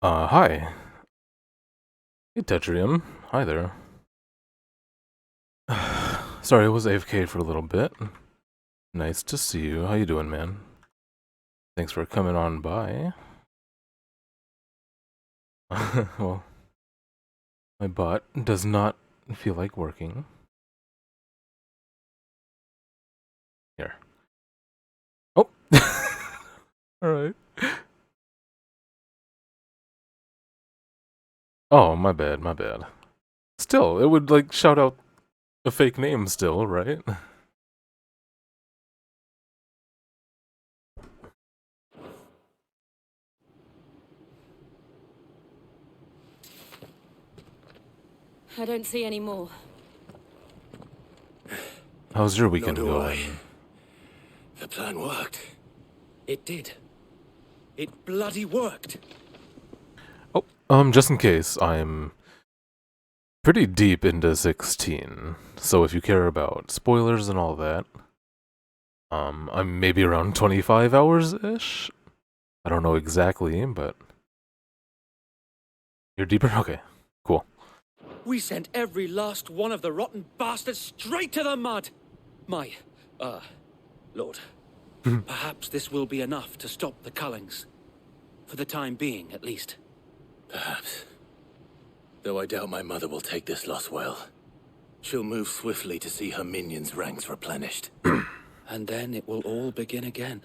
Hi. Hey, Tetrium. Hi there. Sorry, I was AFK for a little bit. Nice to see you. How you doing, man? Thanks for coming on by. Well, my bot does not feel like working. Here. Oh! Alright. Oh, my bad, my bad. Still, it would, like, shout out a fake name still, right? I don't see any more. How's your weekend Nor do I. going? The plan worked. It did. It bloody worked. Oh, just in case, I'm pretty deep into 16, so if you care about spoilers and all that, I'm maybe around 25 hours-ish? I don't know exactly, but... You're deeper? Okay, cool. We sent every last one of the rotten bastards straight to the mud! Lord. Perhaps this will be enough to stop the Cullings. For the time being, at least. Perhaps. Though I doubt my mother will take this loss well. She'll move swiftly to see her minions' ranks replenished. And then it will all begin again.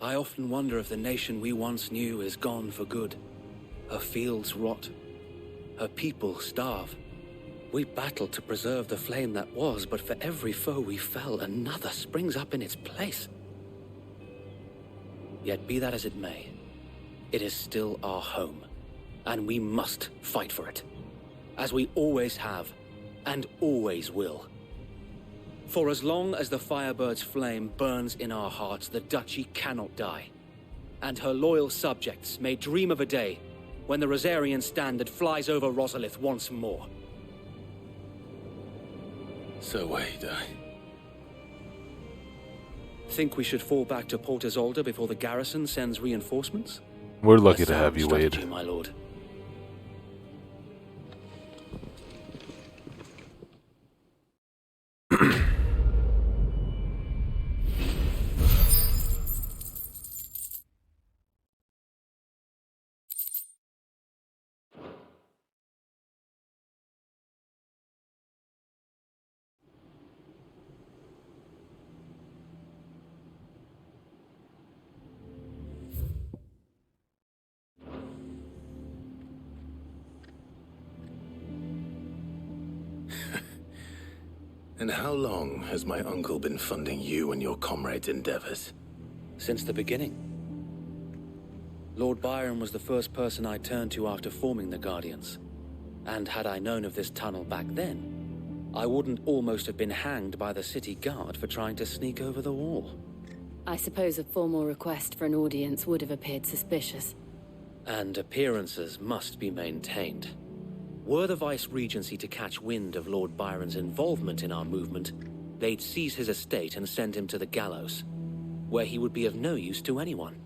I often wonder if the nation we once knew is gone for good. Her fields rot. Her people starve. We battled to preserve the flame that was, but for every foe we fell, another springs up in its place. Yet be that as it may, it is still our home, and we must fight for it, as we always have, and always will. For as long as the Firebird's flame burns in our hearts, the Duchy cannot die, and her loyal subjects may dream of a day when the Rosarian standard flies over Rosalith once more. So wait, Think we should fall back to Port Isolde before the garrison sends reinforcements? We're lucky A to have sound you, strategy, Wade. my lord. And how long has my uncle been funding you and your comrades' endeavors? Since the beginning. Lord Byron was the first person I turned to after forming the Guardians. And had I known of this tunnel back then, I wouldn't almost have been hanged by the city guard for trying to sneak over the wall. I suppose a formal request for an audience would have appeared suspicious. And appearances must be maintained. Were the Vice-Regency to catch wind of Lord Byron's involvement in our movement, they'd seize his estate and send him to the gallows, where he would be of no use to anyone.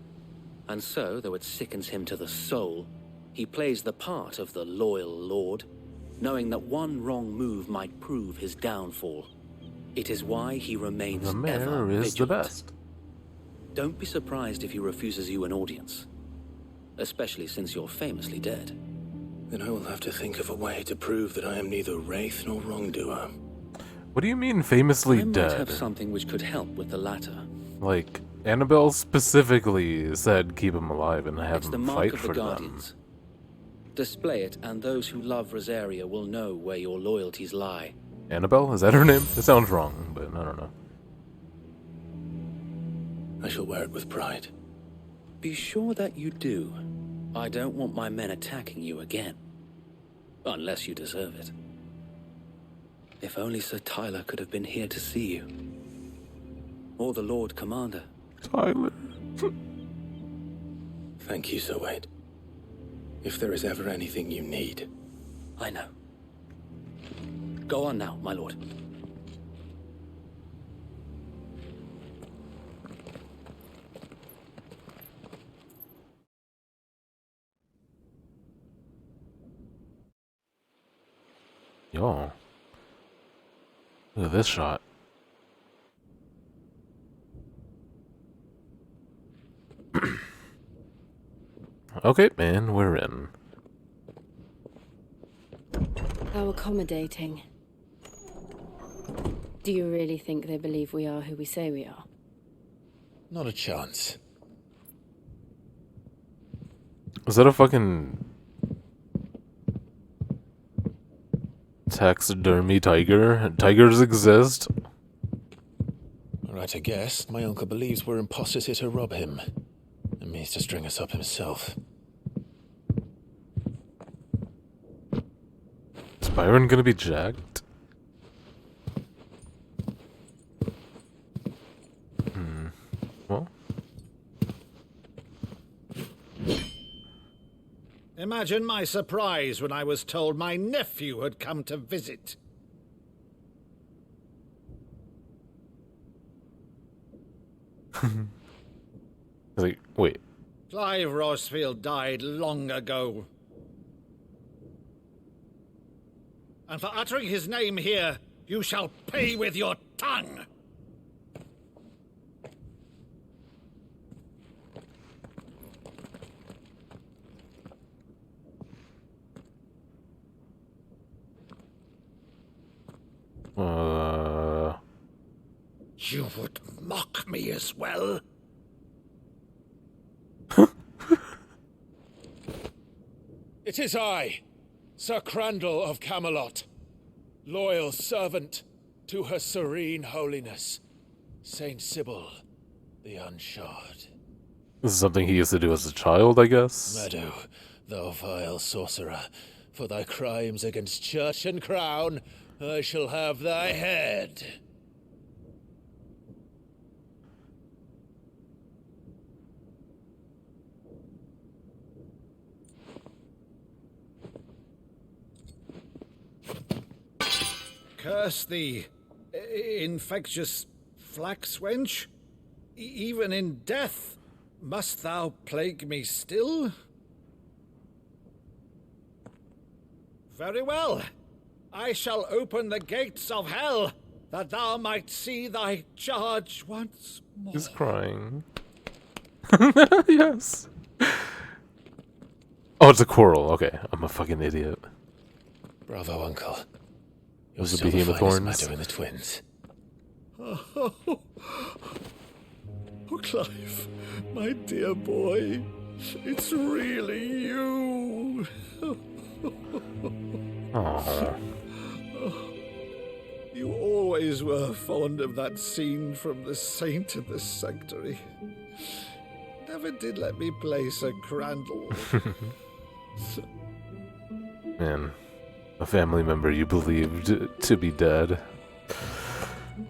And so, though it sickens him to the soul, he plays the part of the loyal lord, knowing that one wrong move might prove his downfall. It is why he remains The mayor ever is the vigilant. best. Don't be surprised if he refuses you an audience, especially since you're famously dead. Then I will have to think of a way to prove that I am neither wraith nor wrongdoer. What do you mean famously I might dead? have something which could help with the latter. Like, Annabelle specifically said keep him alive and have It's the him mark fight of the for them. Guardians. Display it, and those who love Rosaria will know where your loyalties lie. Annabelle? Is that her name? It sounds wrong, but I don't know. I shall wear it with pride. Be sure that you do. I don't want my men attacking you again. Unless you deserve it. If only Sir Tyler could have been here to see you. Or the Lord Commander. Tyler. Thank you, Sir Wade. If there is ever anything you need. I know. Go on now, my lord. Look at this shot. Okay, man, we're in. How accommodating. Do you really think they believe we are who we say we are? Not a chance. Is that a fucking taxidermy tiger? Tigers exist? Right, I guess. My uncle believes we're imposters here to rob him. And means to string us up himself. Is Byron gonna be jacked? Well. Imagine my surprise when I was told my nephew had come to visit. Like, wait. Clive Rosfield died long ago. And for uttering his name here, you shall pay with your tongue! You would mock me as well? It is I, Sir Crandall of Camelot, loyal servant to Her Serene Holiness, Saint Sybil the Unshod. This is something he used to do as a child, I guess? Meadow, thou vile sorcerer, for thy crimes against church and crown, I shall have thy head. Curse thee, infectious flax wench. Even in death, must thou plague me still? Very well. I shall open the gates of hell, that thou might see thy charge once more. He's crying. Yes. Oh, it's a coral. Okay, I'm a fucking idiot. Bravo, Uncle. Those are behemoth horns. Meadow and the twins. Oh, Clive, my dear boy, it's really you. Aww. You always were fond of that scene from The Saint of the Sanctuary. Never did let me play Sir Crandall. Man, a family member you believed to be dead.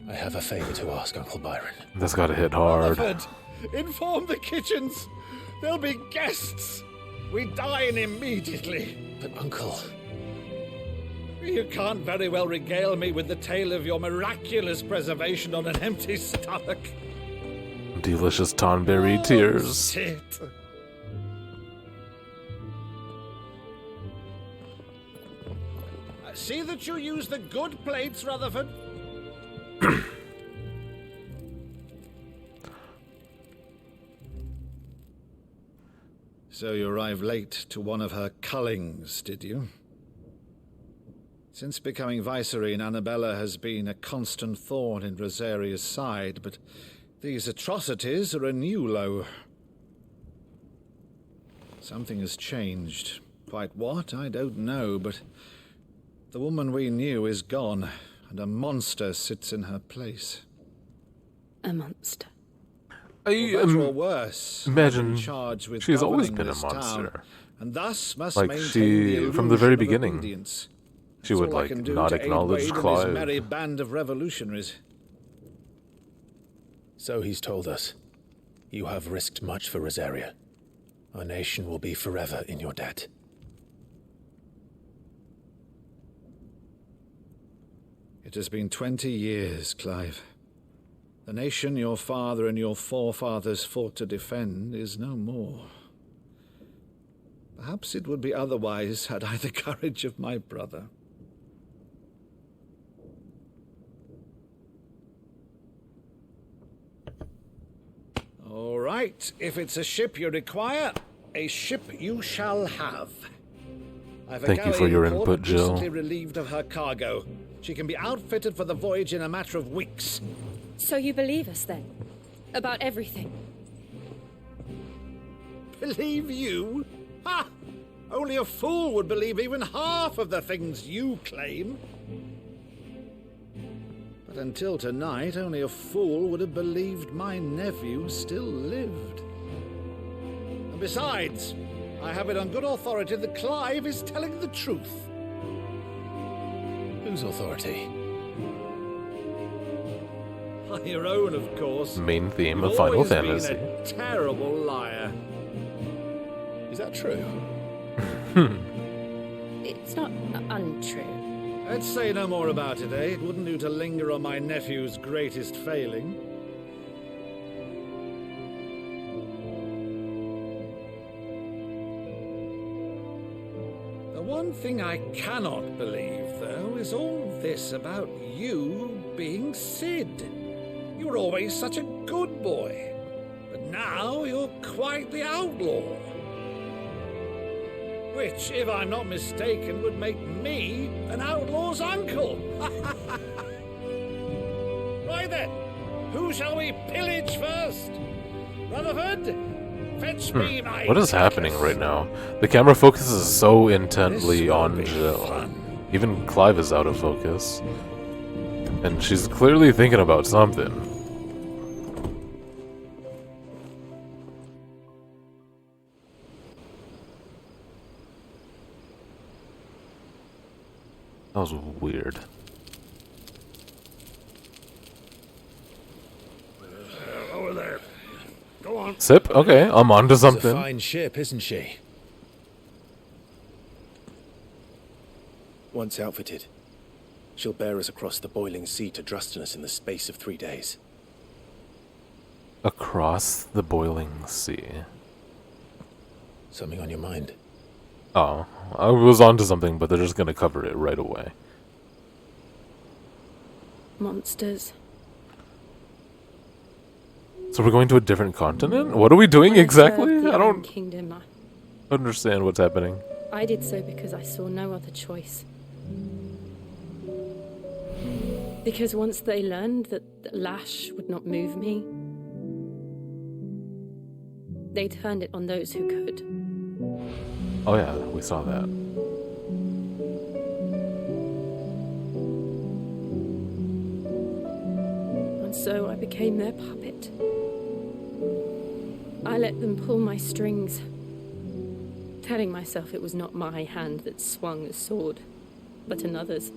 I have a favor to ask, Uncle Byron. That's gotta hit hard. Rutherford, inform the kitchens. There'll be guests. We dine immediately. But, Uncle... You can't very well regale me with the tale of your miraculous preservation on an empty stomach. Delicious tonberry tears. Sit. See that you use the good plates, Rutherford. So you arrived late to one of her cullings, did you? Since becoming Vicereine, Annabella has been a constant thorn in Rosaria's side, but these atrocities are a new low. Something has changed. Quite what, I don't know, but the woman we knew is gone, and a monster sits in her place. A monster. Or worse, imagine charged with she's always been a governing this monster. town, and thus must Like maintain she, the from the very illusion of beginning, obedience. she That's would all I like can do not to aid acknowledge Wade and his Clive. merry band of revolutionaries. So he's told us. You have risked much for Rosaria. Our nation will be forever in your debt. It has been 20 years, Clive. The nation your father and your forefathers fought to defend is no more. Perhaps it would be otherwise had I the courage of my brother. Right, if it's a ship you require, a ship you shall have. I've a Thank you for galley your in port input, Jill. recently relieved of her cargo. She can be outfitted for the voyage in a matter of weeks. So you believe us then? About everything? Believe you? Ha! Only a fool would believe even half of the things you claim. But until tonight, only a fool would have believed my nephew still lived. And besides, I have it on good authority that Clive is telling the truth. Whose authority? Your own, of course. Main theme You've of Final always Fantasy. been a terrible liar. Is that true? It's not untrue. Let's say no more about it, eh? It wouldn't do to linger on my nephew's greatest failing. The one thing I cannot believe, though, is all this about you being Sid. You were always such a good boy, but now you're quite the outlaw. Which, if I'm not mistaken, would make me an outlaw's uncle. Right then, who shall we pillage first? Rutherford? Fetch me my What is happening right now? The camera focuses so intently on Jill. Even Clive is out of focus. And she's clearly thinking about something. That was weird. Over there. Go on. Sip? Okay, I'm onto She's a something. fine ship, isn't she? Once outfitted, she'll bear us across the boiling sea to Drustinus in the space of 3 days. Across the boiling sea. Something on your mind? Oh, I was onto something, but they're just gonna cover it right away. Monsters. So we're going to a different continent? What are we doing exactly? The I don't Kingdom. understand what's happening. I did so because I saw no other choice. Because once they learned that Lash would not move me, they turned it on those who could. Oh yeah, we saw that. And so I became their puppet. I let them pull my strings, telling myself it was not my hand that swung a sword, but another's.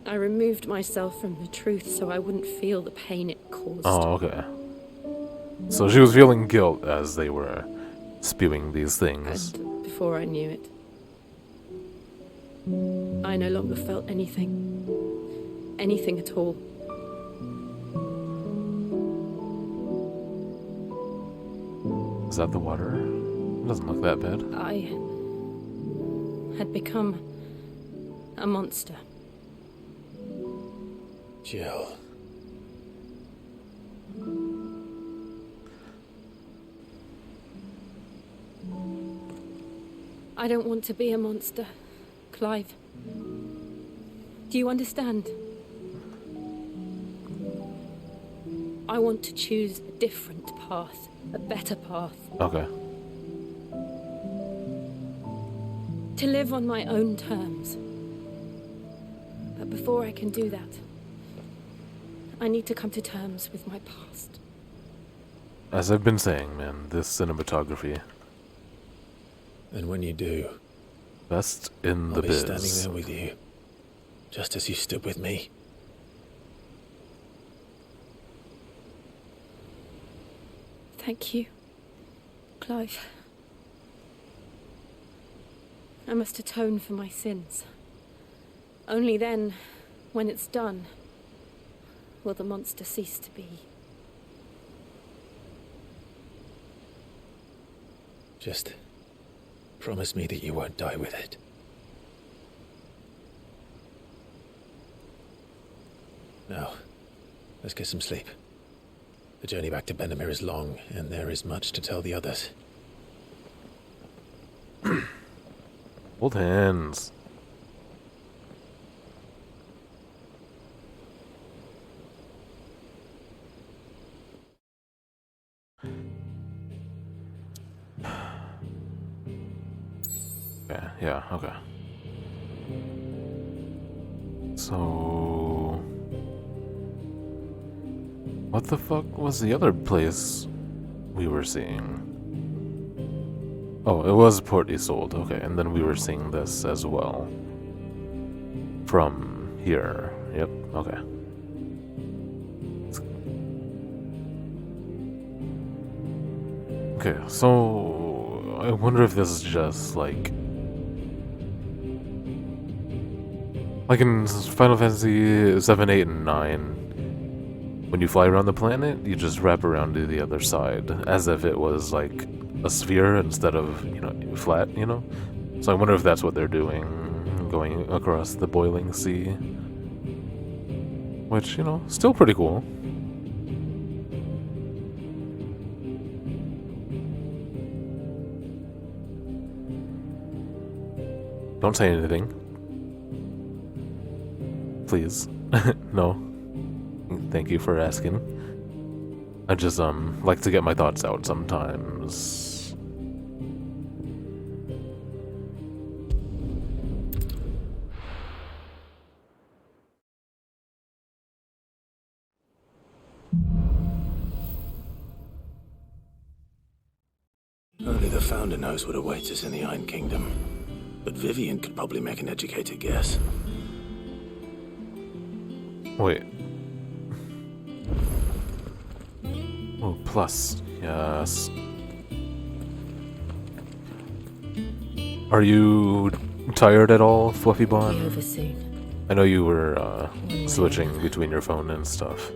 I removed myself from the truth so I wouldn't feel the pain it caused. Oh, okay. So she was feeling guilt as they were spewing these things. And before I knew it, I no longer felt anything. Anything at all. Is that the water? It doesn't look that bad. I had become a monster. Jill. I don't want to be a monster, Clive. Do you understand? I want to choose a different path, a better path. Okay. To live on my own terms. But before I can do that, I need to come to terms with my past. As I've been saying, man, this cinematography. And when you do, best in I'll the be biz. standing there with you, just as you stood with me. Thank you, Clive. I must atone for my sins. Only then, when it's done, will the monster cease to be. Just promise me that you won't die with it. Now, Let's get some sleep. The journey back to Benamir is long, and there is much to tell the others. Hold hands. Yeah, okay. So... what the fuck was the other place we were seeing? Oh, it was Port Isolde, okay, and then we were seeing this as well. From here. Yep, okay. Okay, so... I wonder if this is just, like in Final Fantasy 7, 8, and 9, when you fly around the planet, you just wrap around to the other side, as if it was, like, a sphere instead of, you know, flat, you know? So I wonder if that's what they're doing, going across the boiling sea. Which, you know, still pretty cool. Don't say anything. Please. No. Thank you for asking. I just, like to get my thoughts out sometimes. Only the Founder knows what awaits us in the Iron Kingdom. But Vivian could probably make an educated guess. Wait. Oh, plus. Yes. Are you tired at all, Fluffy Bon? Be over soon. I know you were, switching between your phone and stuff.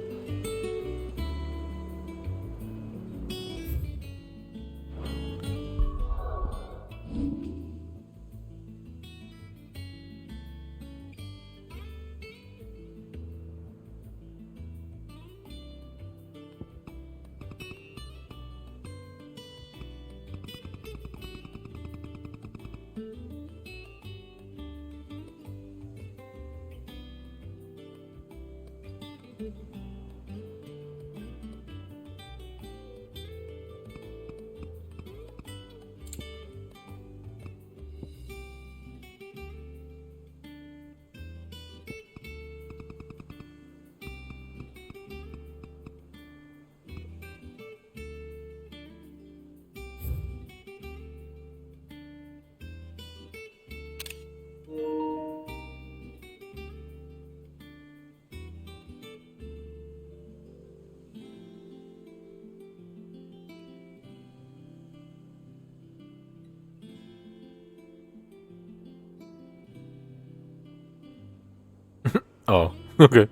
Oh, okay.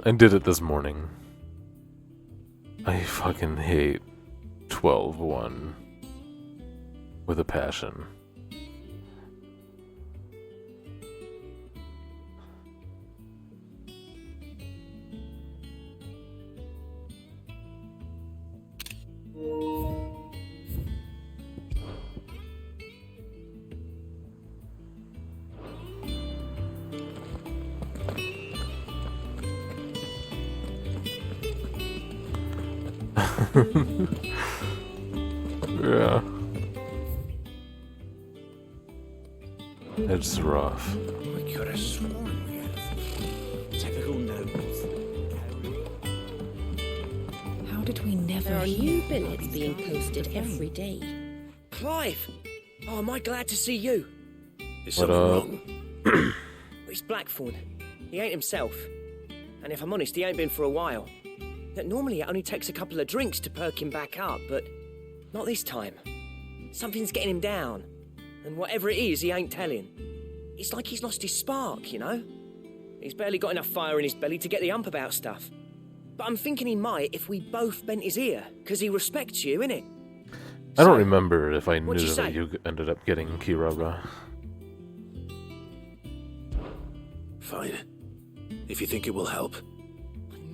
I did it this morning. I fucking hate 12-1 with a passion. Yeah. It's rough. We could have sworn we had typical nobles. How did we never There are hear new about billets these being guys posted before? every day. Clive! Oh, am I glad to see you? Is What something up? wrong? It's Blackthorn. He ain't himself. And if I'm honest, he ain't been for a while. That normally it only takes a couple of drinks to perk him back up, but not this time. Something's getting him down. And whatever it is, he ain't telling. It's like he's lost his spark, you know? He's barely got enough fire in his belly to get the ump about stuff. But I'm thinking he might if we both bent his ear, because he respects you, innit? I don't remember if I knew what'd you that say? you ended up getting Kiroga. Fine. If you think it will help.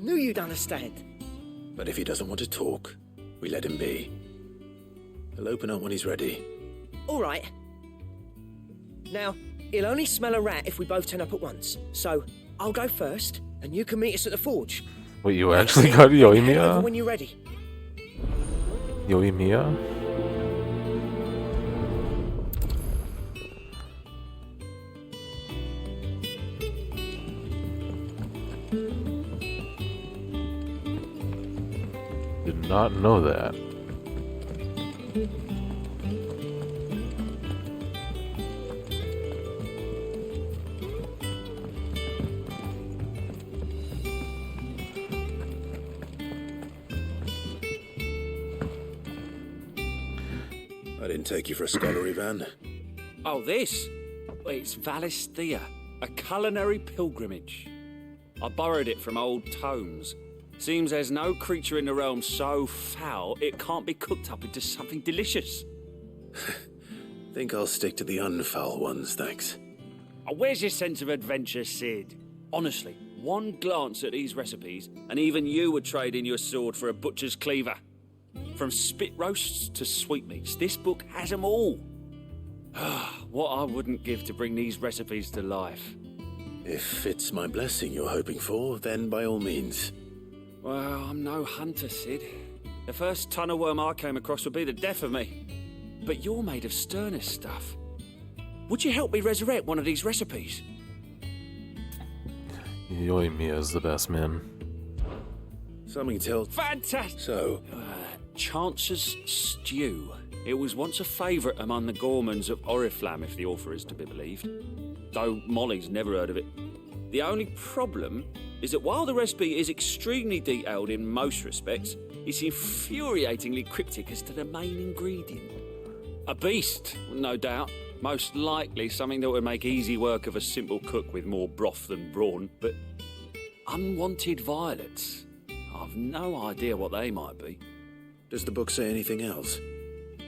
Knew you'd understand. But if he doesn't want to talk, we let him be. He'll open up when he's ready. All right. Now, he'll only smell a rat if we both turn up at once. So, I'll go first, and you can meet us at the forge. Wait, you actually got Head over Yoimiya? when you're ready. Yoimiya? Did not know that. I didn't take you for a scholarly van. Oh, this? Well, it's Valisthea, a culinary pilgrimage. I borrowed it from old tomes. Seems there's no creature in the realm so foul it can't be cooked up into something delicious. Think I'll stick to the unfoul ones, thanks. Oh, where's your sense of adventure, Sid? Honestly, one glance at these recipes, and even you would trade in your sword for a butcher's cleaver. From spit roasts to sweetmeats, this book has them all. What I wouldn't give to bring these recipes to life. If it's my blessing you're hoping for, then by all means. Well, I'm no hunter, Sid. The first ton of worm I came across would be the death of me. But you're made of sterner stuff. Would you help me resurrect one of these recipes? Yoimiya is the best, man. Something tells... Fantastic! So? Chance's Stew. It was once a favourite among the gourmands of Oriflamme, if the author is to be believed. Though Molly's never heard of it. The only problem is that while the recipe is extremely detailed in most respects, it's infuriatingly cryptic as to the main ingredient. A beast, no doubt. Most likely something that would make easy work of a simple cook with more broth than brawn, but unwanted violets. I've no idea what they might be. Does the book say anything else?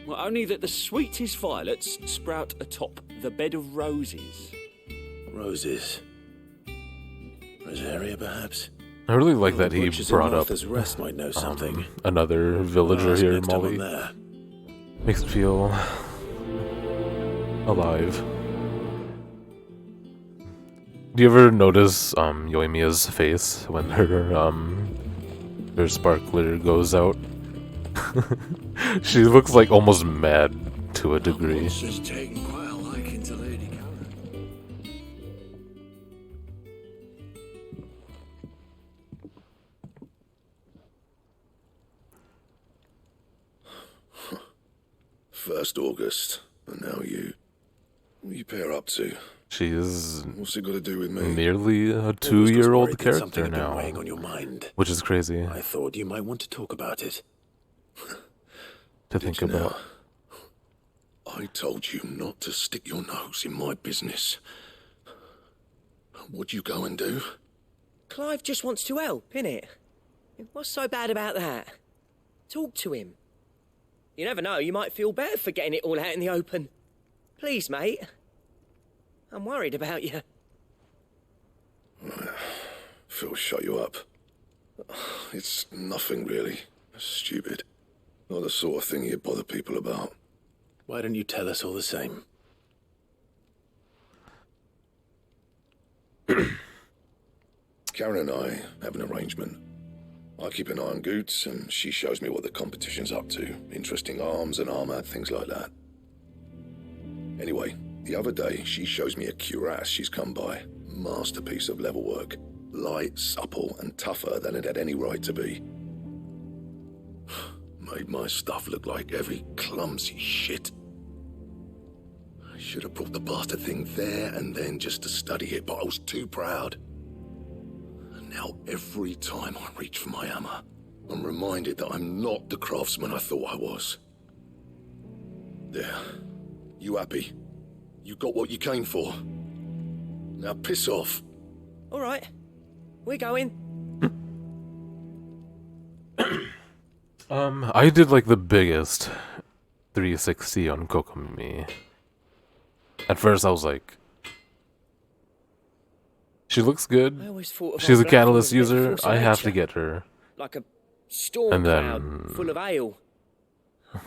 Well, only that the sweetest violets sprout atop the bed of roses. Roses. Rosaria, perhaps? I really like that he brought up Rest might know something. another villager here, next time I'm Molly. there. Makes me feel alive. Do you ever notice Yoimiya's face when her sparkler goes out? She looks like almost mad to a degree. She's taken quite a liking to Lady Karen. First August, and now you. What are you pair up to? She is What's it got to do with me? nearly a 2-year-old character Something had been now, weighing on your mind. which is crazy I thought you might want to talk about it. to think about. I told you not to stick your nose in my business. What'd you go and do? Clive just wants to help, innit? What's so bad about that? Talk to him. You never know, you might feel better for getting it all out in the open. Please, mate. I'm worried about you. Phil, shut you up. It's nothing really. Stupid. Not the sort of thing you bother people about. Why don't you tell us all the same? Karen and I have an arrangement. I keep an eye on Goots, and she shows me what the competition's up to. Interesting arms and armor, things like that. Anyway, the other day, she shows me a cuirass she's come by. Masterpiece of level work. Light, supple, and tougher than it had any right to be. Made my stuff look like heavy, clumsy shit. I should have brought the bastard thing there and then just to study it, but I was too proud. And now every time I reach for my hammer, I'm reminded that I'm not the craftsman I thought I was. There. You happy? You got what you came for. Now piss off. All right. We're going. I did like the biggest 360 on Kokomi. At first I was like, She looks good. I always thought of She's old a catalyst Blackthorn as a bit user. force of I have to nature. get her. Like a storm And cloud then full of ale.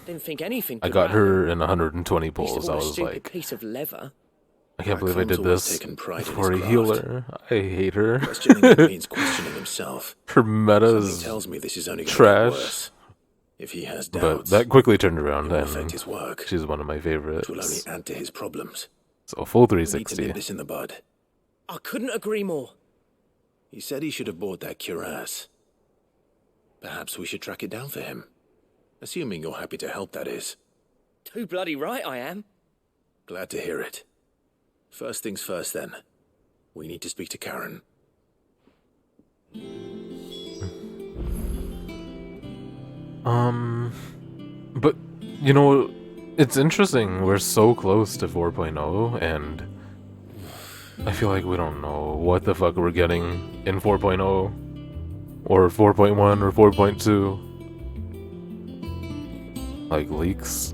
Didn't think anything I could got happen. her in 120 Least pulls. of I all a was stupid like, piece of leather. I can't believe I did Blackthorn's always this taken pride in for a his healer. I hate her. Questioning him means questioning himself. Her meta's Something tells me this is only going to trash. get worse. If he has But doubts, that quickly turned around, it will and affect his work. she's one of my favorites. It will only add to his problems. So a full We need to 360. nip this in the bud. I couldn't agree more. He said he should have bought that cuirass. Perhaps we should track it down for him. Assuming you're happy to help, that is. Too bloody right I am. Glad to hear it. First things first, then. We need to speak to Karen. But, you know, it's interesting. We're so close to 4.0, and I feel like we don't know what the fuck we're getting in 4.0, or 4.1, or 4.2. Like, leaks.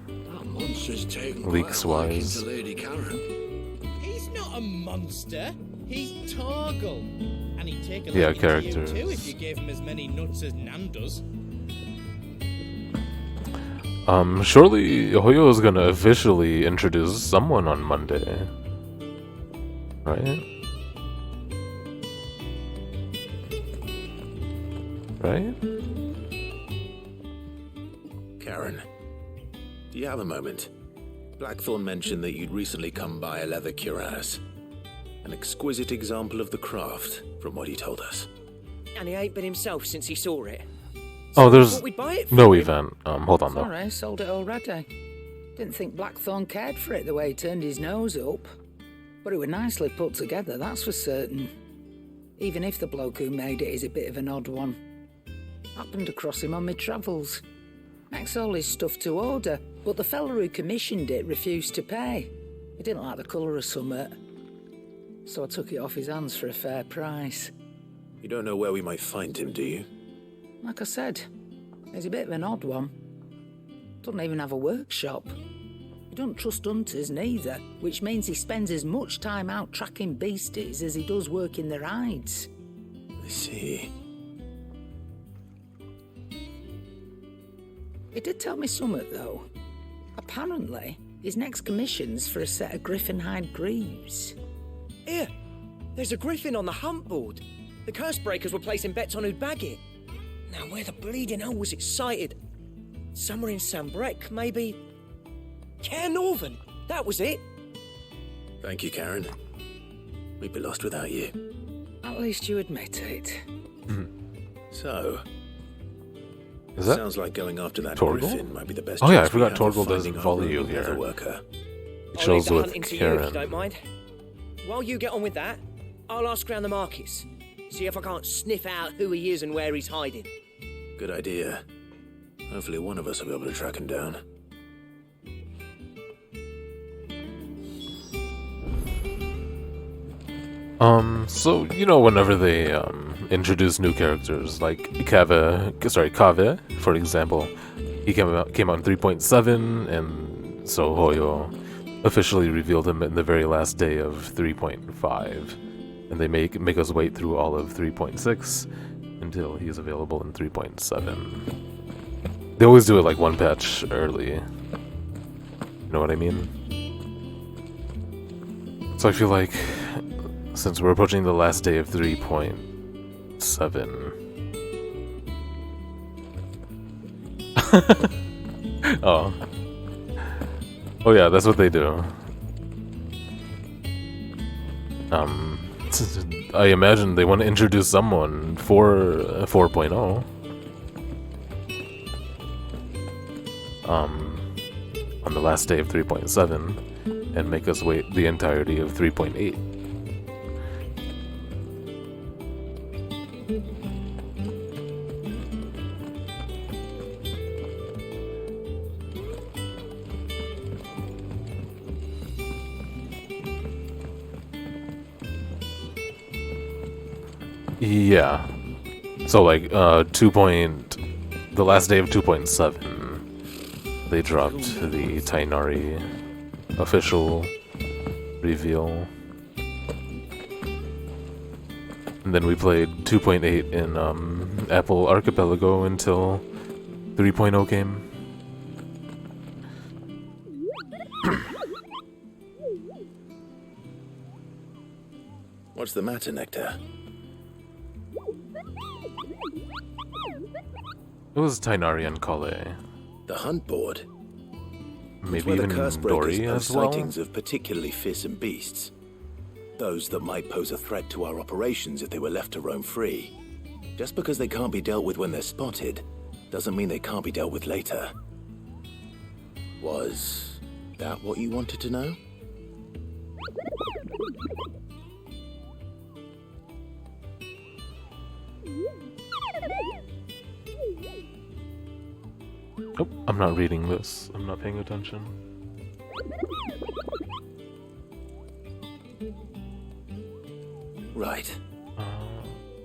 That monster's taken Leaks quite a liking wise. to Lady Karen. He's not a monster. He's Torgal. And he'd take a Yeah, liking to you characters. too if you gave him as many nuts as Nan does. Surely Hoyo is gonna officially introduce someone on Monday. Right? Right? Karen, do you have a moment? Blackthorn mentioned that you'd recently come by a leather cuirass. An exquisite example of the craft, from what he told us. And he ain't been himself since he saw it. Oh, there's thought we'd buy it for no him. event. Hold on though. Sorry, sold it already. Didn't think Blackthorn cared for it the way he turned his nose up. But it were nicely put together, that's for certain. Even if the bloke who made it is a bit of an odd one. Happened across him on my travels. Makes all his stuff to order, but the fella who commissioned it refused to pay. He didn't like the colour of summit. So I took it off his hands for a fair price. You don't know where we might find him, do you? Like I said, he's a bit of an odd one. Doesn't even have a workshop. He doesn't trust hunters neither, which means he spends as much time out tracking beasties as he does working their hides. I see. He did tell me something, though. Apparently, his next commission's for a set of griffin hide greaves. Here, there's a griffin on the hunt board. The curse breakers were placing bets on who'd bag it. Now, where the bleeding hell was it sighted? Somewhere in Sambrec, maybe? Care Northern, that was it. Thank you, Karen. We'd be lost without you. At least you admit it. So, Is that sounds like going after that Torgal? griffin might be the best. Oh yeah, I chance we forgot have of Torgal does finding our volley rogue here. leather worker. He I'll leave chills the with hunting to you if you Karen. don't mind. While you get on with that, I'll ask around the markets. See if I can't sniff out who he is and where he's hiding. Good idea. Hopefully one of us will be able to track him down. So, you know, whenever they, introduce new characters, like Kave, for example, he came out in 3.7, and so Hoyo officially revealed him in the very last day of 3.5, and they make us wait through all of 3.6 until he's available in 3.7. They always do it like one patch early. You know what I mean? So I feel like, since we're approaching the last day of 3.7... Oh. Oh yeah, that's what they do. I imagine they want to introduce someone for 4.0. On the last day of 3.7, and make us wait the entirety of 3.8. Yeah. So like the last day of 2.7, they dropped the Tainari official reveal. And then we played 2.8 in Apple Archipelago until 3.0 game. What's the matter, Nectar? It was Tainarian Kale. The hunt board? Maybe It's where even the curse Dory breakers as post well? sightings of particularly fearsome beasts. Those that might pose a threat to our operations if they were left to roam free. Just because they can't be dealt with when they're spotted, doesn't mean they can't be dealt with later. Was that what you wanted to know? Oh, I'm not reading this. I'm not paying attention. Right.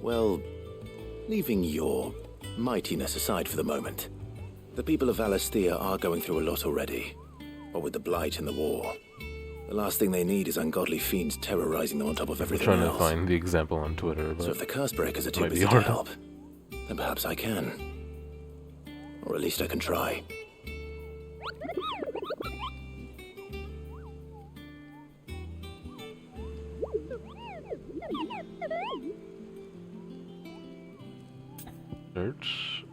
Well, leaving your mightiness aside for the moment, the people of Valisthea are going through a lot already. What with the Blight and the war. The last thing they need is ungodly fiends terrorizing them on top of I'm everything trying else. to find the example on Twitter, but So if the curse breakers are too might be busy to hard. help, then perhaps I can. Or at least I can try. Search.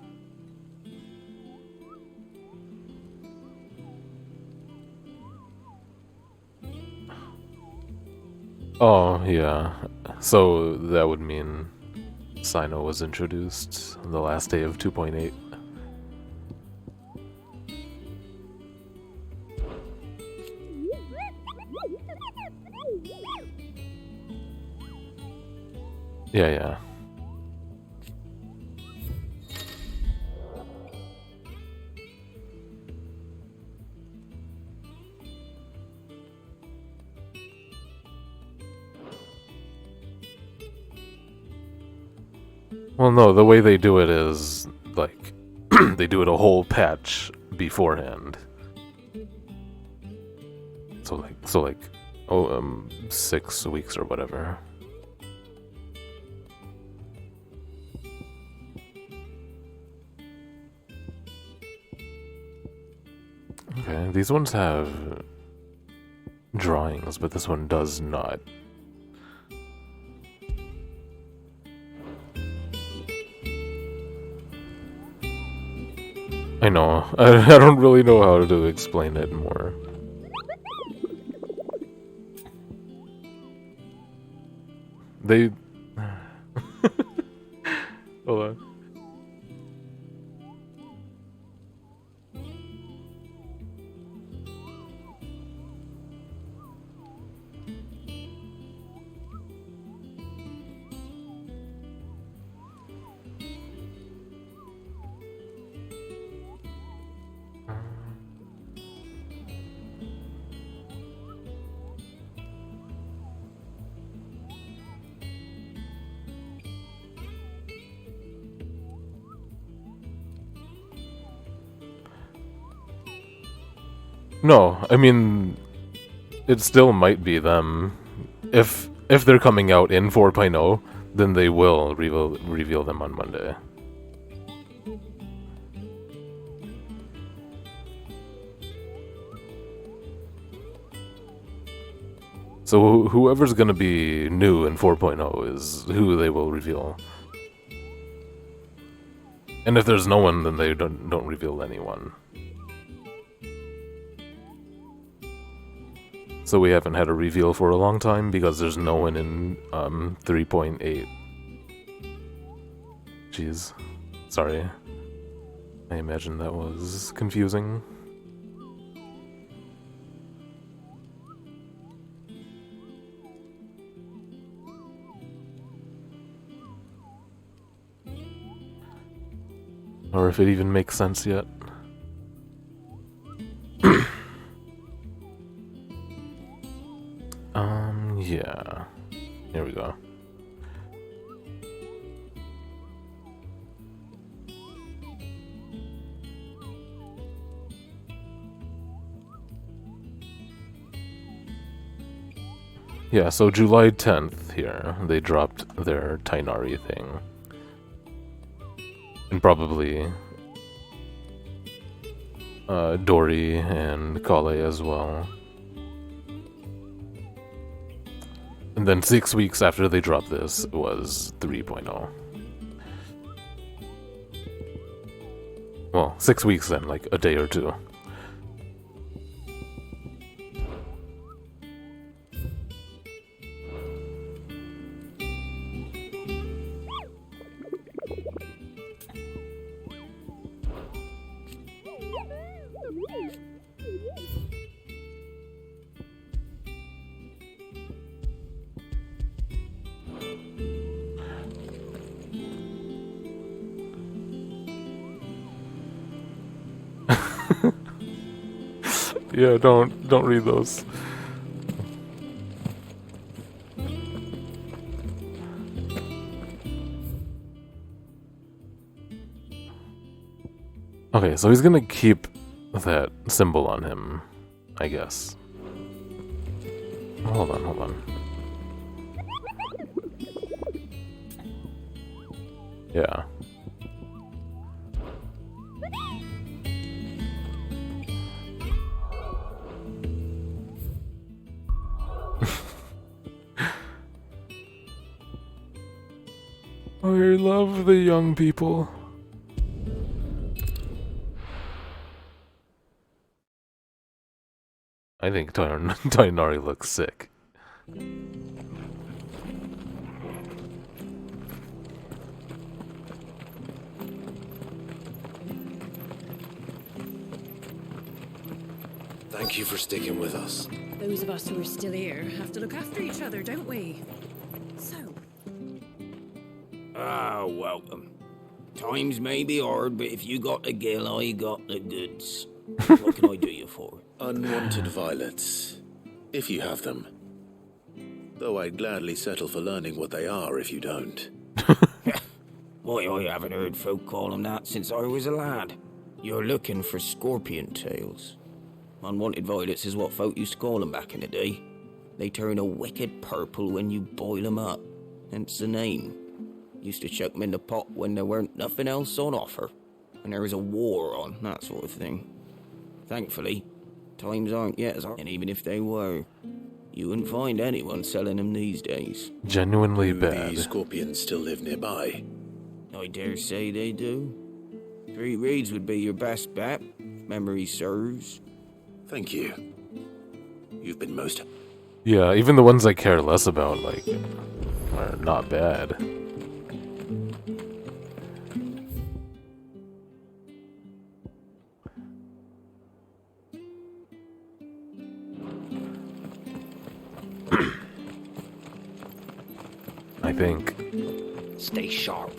Oh, yeah. So that would mean Sino was introduced on the last day of 2.8. Yeah. Well, no, the way they do it is, like, they do it a whole patch beforehand. So like, 6 weeks or whatever. Okay, these ones have drawings, but this one does not. I know. I don't really know how to explain it more. They... Hold on. No, I mean, it still might be them. If they're coming out in 4.0, then they will reveal them on Monday. So whoever's gonna be new in 4.0 is who they will reveal. And if there's no one, then they don't reveal anyone. So we haven't had a reveal for a long time because there's no one in 3.8. Jeez. Sorry. I imagine that was confusing. Or if it even makes sense yet. Yeah. Here we go. Yeah, so July 10th here, they dropped their Tainari thing. And probably Dory and Kale as well. And then 6 weeks after they dropped this was 3.0. Well, 6 weeks then, like a day or two. Yeah, don't read those. Okay, so he's gonna keep that symbol on him, I guess. Hold on. Yeah. I love the young people. I think Tainari looks sick. Thank you for sticking with us. Those of us who are still here have to look after each other, don't we? So, Ah, welcome. Times may be hard, but if you got the gill, I got the goods. What can I do you for? Unwanted violets, if you have them. Though I'd gladly settle for learning what they are if you don't. Why, I haven't heard folk call them that since I was a lad. You're looking for scorpion tails. Unwanted violets is what folk used to call them back in the day. They turn a wicked purple when you boil them up, hence the name. Used to chuck them in the pot when there weren't nothing else on offer, and there was a war on, that sort of thing. Thankfully, times aren't yet as hard, and even if they were, you wouldn't find anyone selling them these days. Genuinely bad. These scorpions still live nearby. I dare say they do. 3 reeds would be your best bet, if memory serves. Thank you. You've been most... Yeah, even the ones I care less about, like, are not bad. I think. Stay sharp.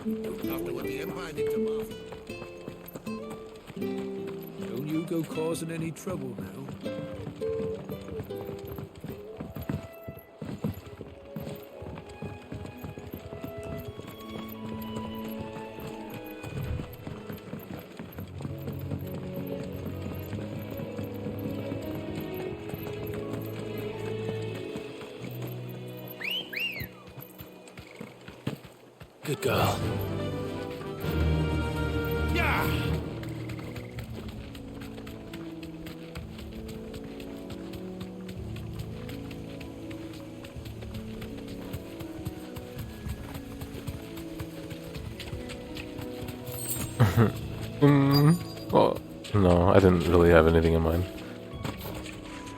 Don't you go causing any trouble now. Good girl. Yeah. Well, no, I didn't really have anything in mind.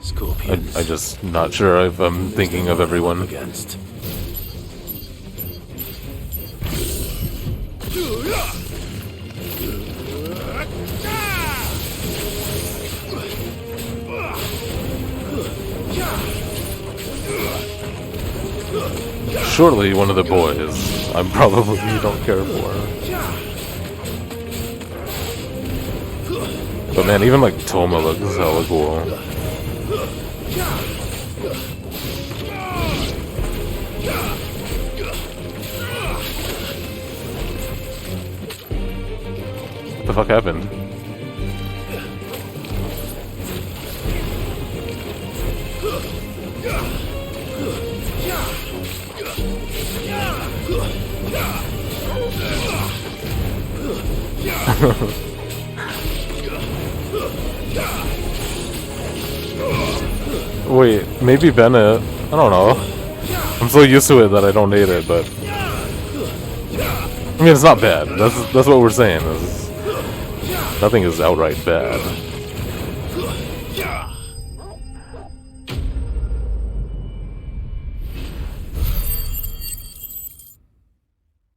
Scorpions. I just not sure if I'm thinking of everyone. Against. Surely one of the boys I'm probably don't care for. But man, even like Toma looks hella cool. What the fuck happened? Wait, maybe Bennett. I don't know. I'm so used to it that I don't hate it, but I mean it's not bad. That's what we're saying. Nothing is outright bad.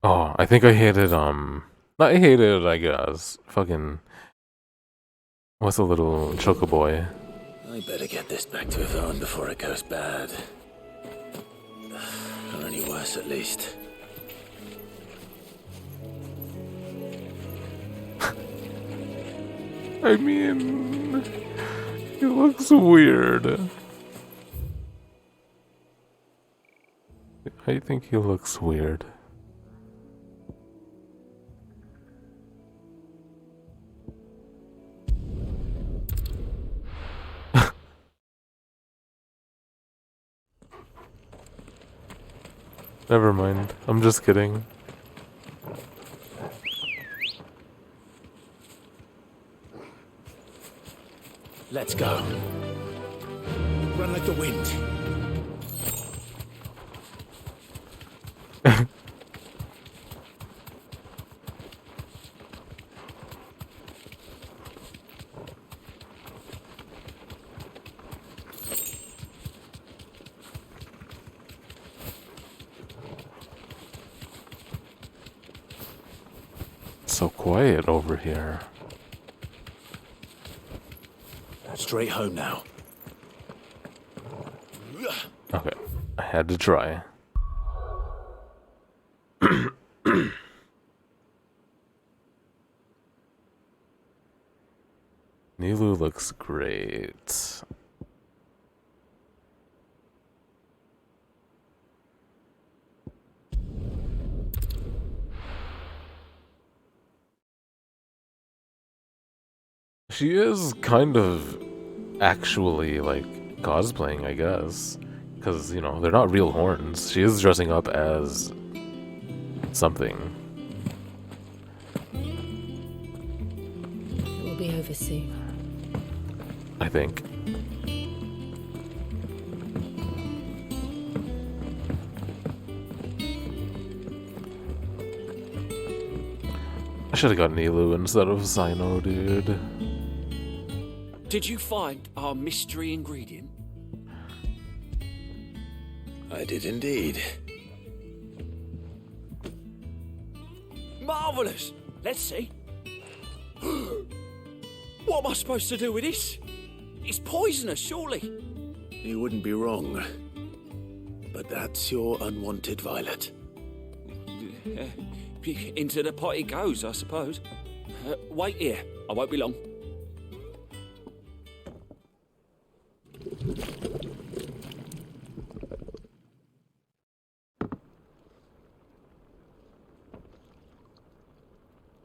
Oh, I think I hated not I hated, I guess. Fucking what's a little chocoboy? I better get this back to Yvonne before it goes bad. Or any worse, at least. I mean, he looks weird. I think he looks weird. Never mind. I'm just kidding. Let's go. Run like the wind. So quiet over here. Straight home now. Okay, I had to try. Nilu looks great. She is kind of actually like cosplaying, I guess, because you know they're not real horns. She is dressing up as something. It will be over soon. I think. I should have got Nilu instead of Sino, dude. Did you find our mystery ingredient? I did indeed. Marvellous! Let's see. What am I supposed to do with this? It's poisonous, surely. You wouldn't be wrong. But that's your unwanted violet. Into the pot it goes, I suppose. Wait here. I won't be long.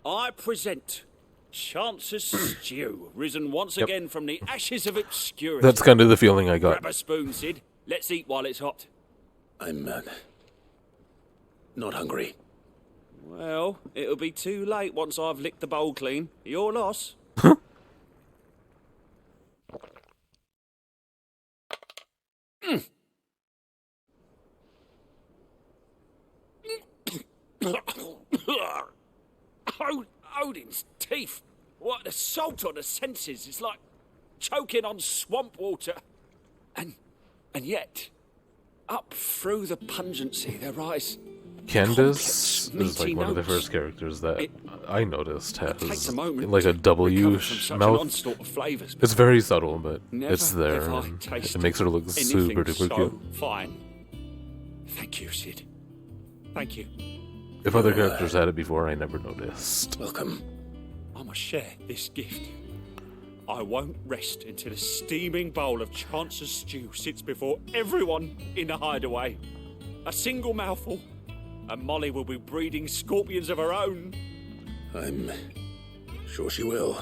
I present Chance's Stew, risen once again from the ashes of obscurity. That's kind of the feeling I got. Grab a spoon, Sid. Let's eat while it's hot. I'm not hungry. Well, it'll be too late once I've licked the bowl clean. Your loss. Odin's teeth. What assault on the senses. It's like choking on swamp water. And yet, up through the pungency there rise Candace is like one of the first characters that I noticed has like a W mouth. It's very subtle, but it's there, and it makes her look super duper cute. Fine. Thank you, Sid. Thank you. If other characters had it before, I never noticed. Welcome. I must share this gift. I won't rest until a steaming bowl of Chance's stew sits before everyone in the hideaway. A single mouthful, and Molly will be breeding scorpions of her own. I'm sure she will.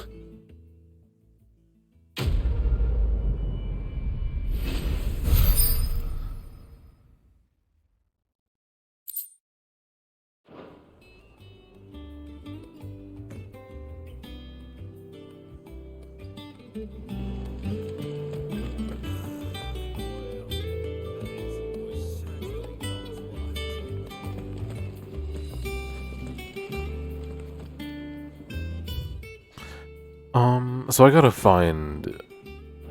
So I gotta find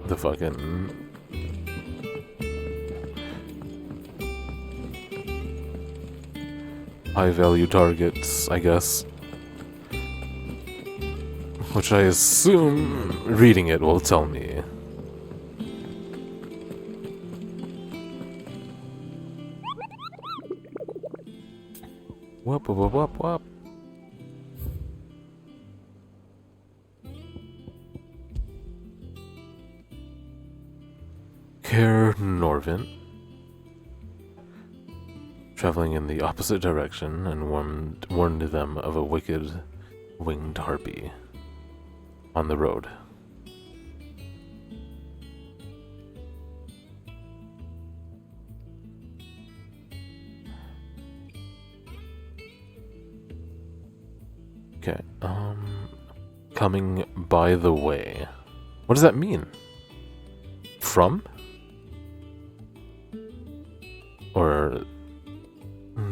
the fucking high value targets, I guess. Which I assume reading it will tell me. Whoop, whoop, whoop, whoop. Caer Norvin, traveling in the opposite direction, and warned them of a wicked winged harpy on the road. Okay, coming by the way. What does that mean? From? Or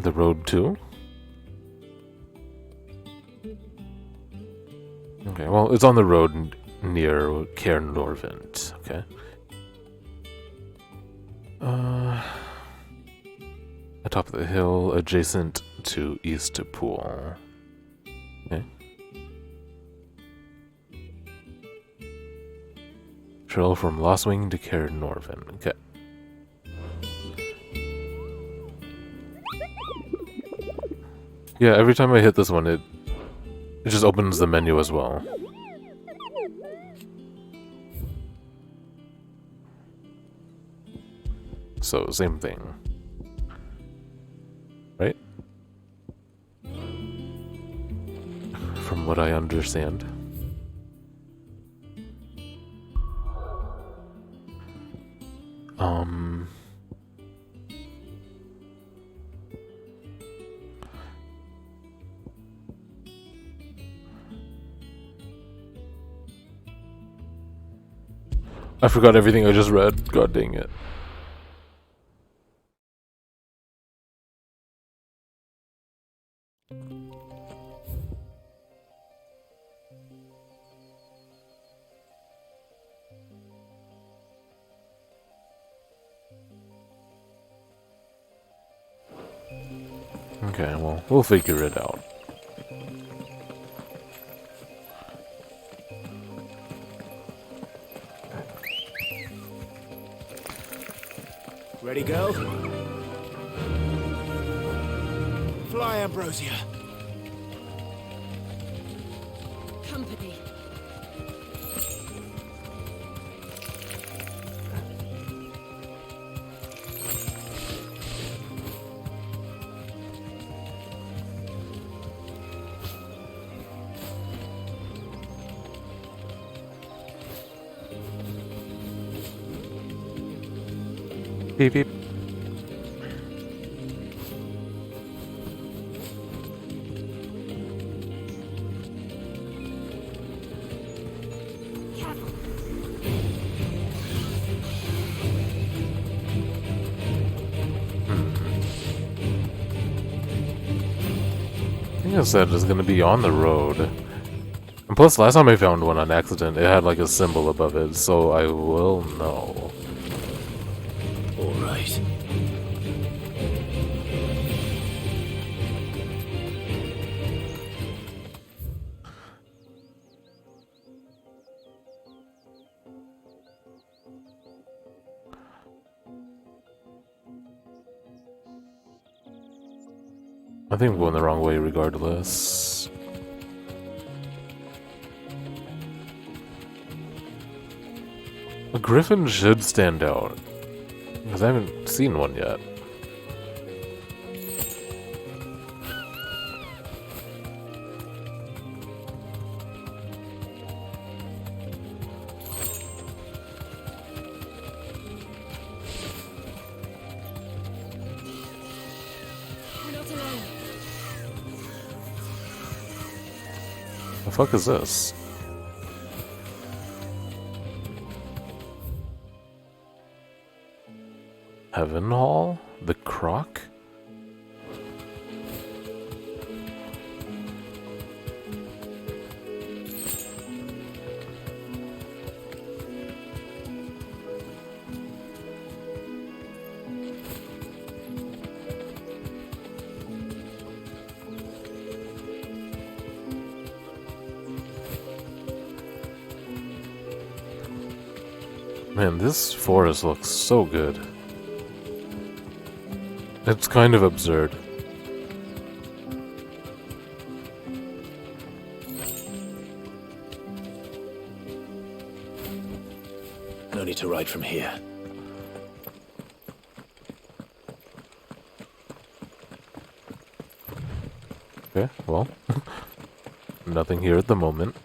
the road to? Okay, well, it's on the road near Caer Norvin. Okay. Atop of the hill, adjacent to East Pool. Okay. Trail from Lostwing to Caer Norvin. Okay. Yeah, every time I hit this one, it just opens the menu as well. So, same thing. Right? From what I understand. I forgot everything I just read. God dang it. Okay, well, we'll figure it out. Ready, go? Fly, Ambrosia. Company. Beep beep. I think I said it's gonna be on the road. And plus, last time I found one on accident, it had like a symbol above it, so I will know. Alright. I think I'm going the wrong way regardless. A griffin should stand out, because I haven't seen one yet. The fuck is this? Heaven Hall? The Croc? Man, this forest looks so good. It's kind of absurd. No need to ride from here. Okay, well, nothing here at the moment.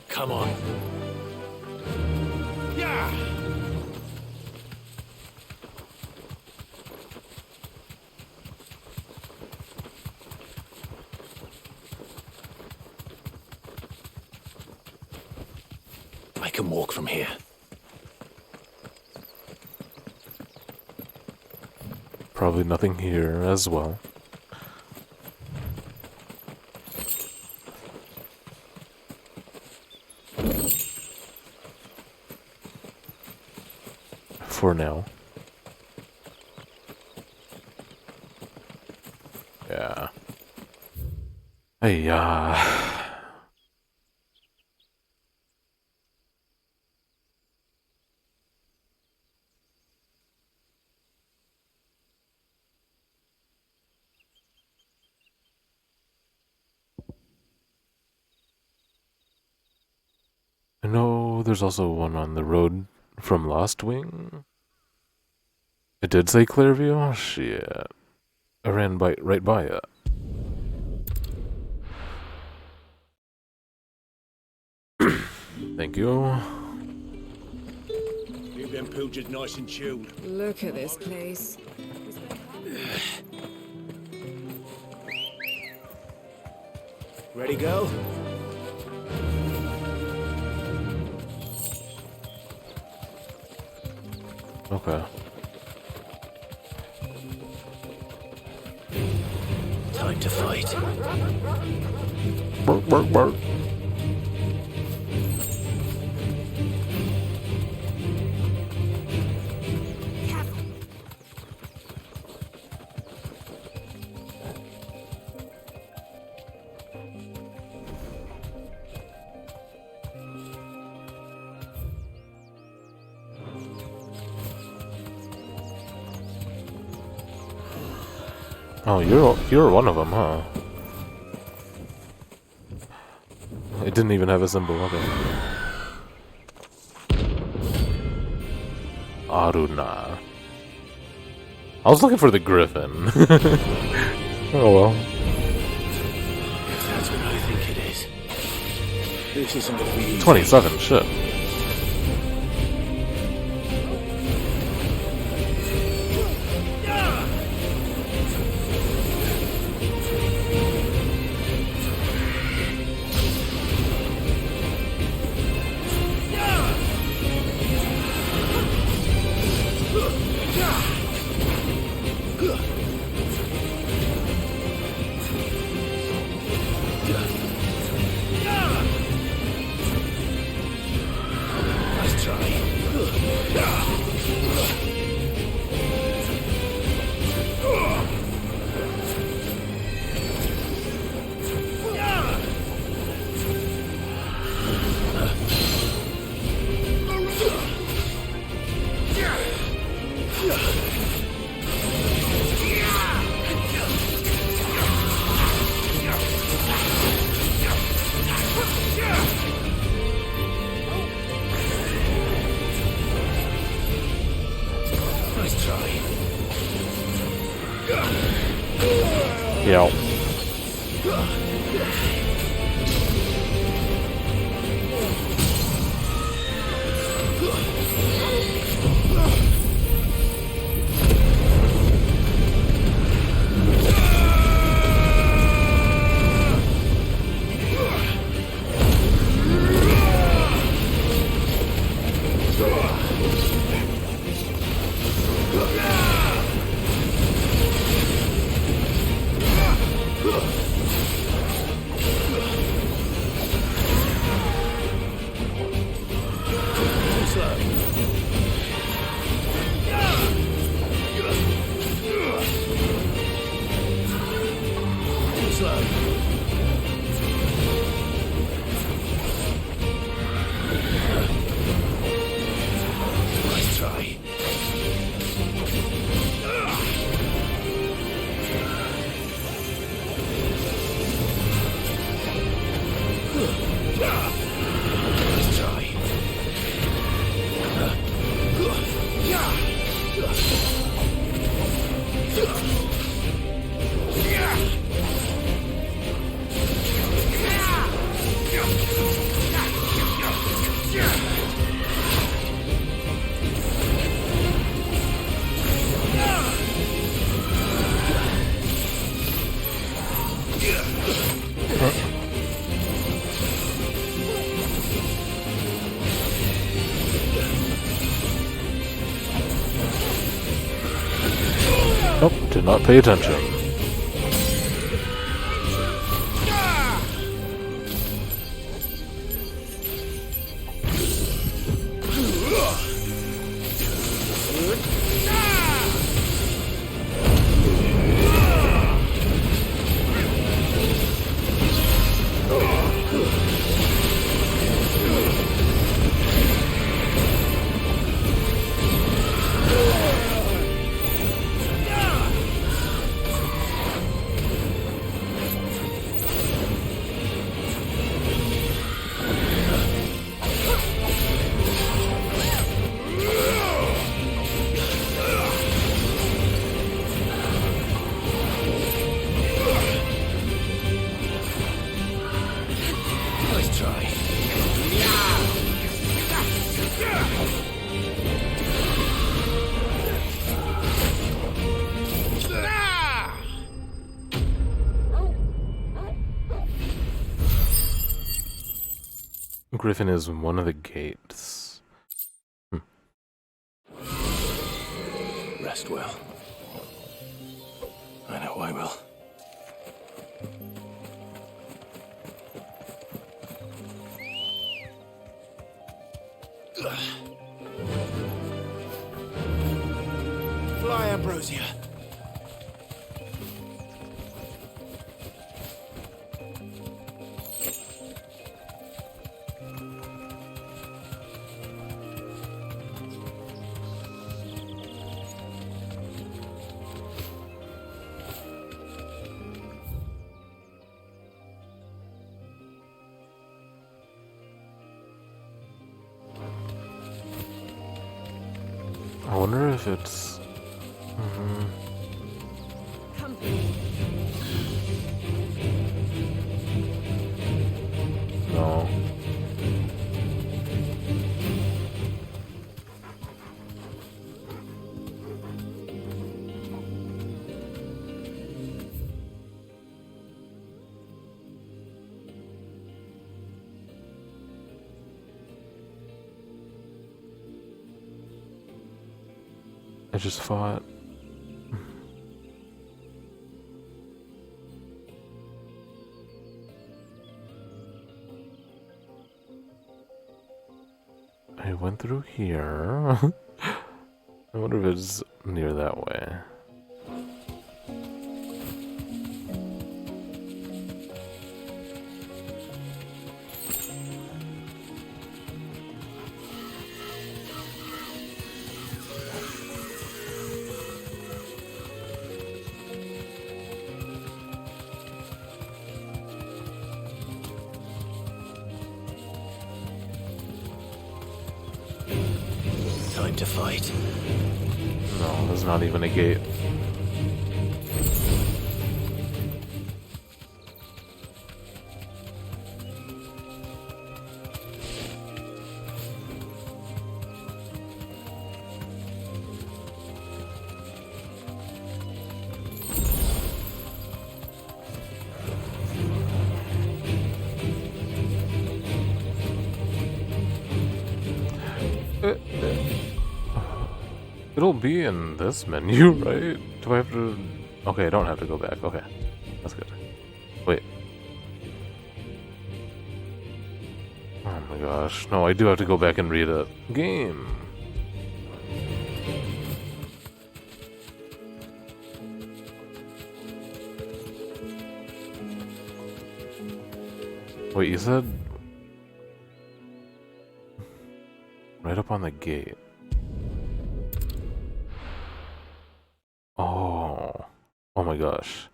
Come on. Yeah! I can walk from here. Probably nothing here as well. For now. Yeah. Hey, I know there's also one on the road from Lost Wing. It did say Clearview? Oh, shit. I ran right by it. Thank you. Keep them pilchards nice and chilled. Look at this place. Ready, go? Okay. Time to fight. Bark, bark, bark. Oh, you're one of them, huh? It didn't even have a symbol. Okay. Aruna. I was looking for the griffin. Oh well. If that's what I think it is. This isn't gonna be easy. 27. Shit. Yeah. Oh, did not pay attention. Nice try. Griffin is one of the gates. Rest well. I know I will. Fly, Ambrosia. I wonder if it's... No. I just fought. I went through here. I wonder if it's near that way. Time to fight. No, there's not even a gate. It'll be in this menu, right? Do I have to... Okay, I don't have to go back. Okay. That's good. Wait. Oh my gosh. No, I do have to go back and read a game. Wait, you said... Right up on the gate. Oh. Oh my gosh.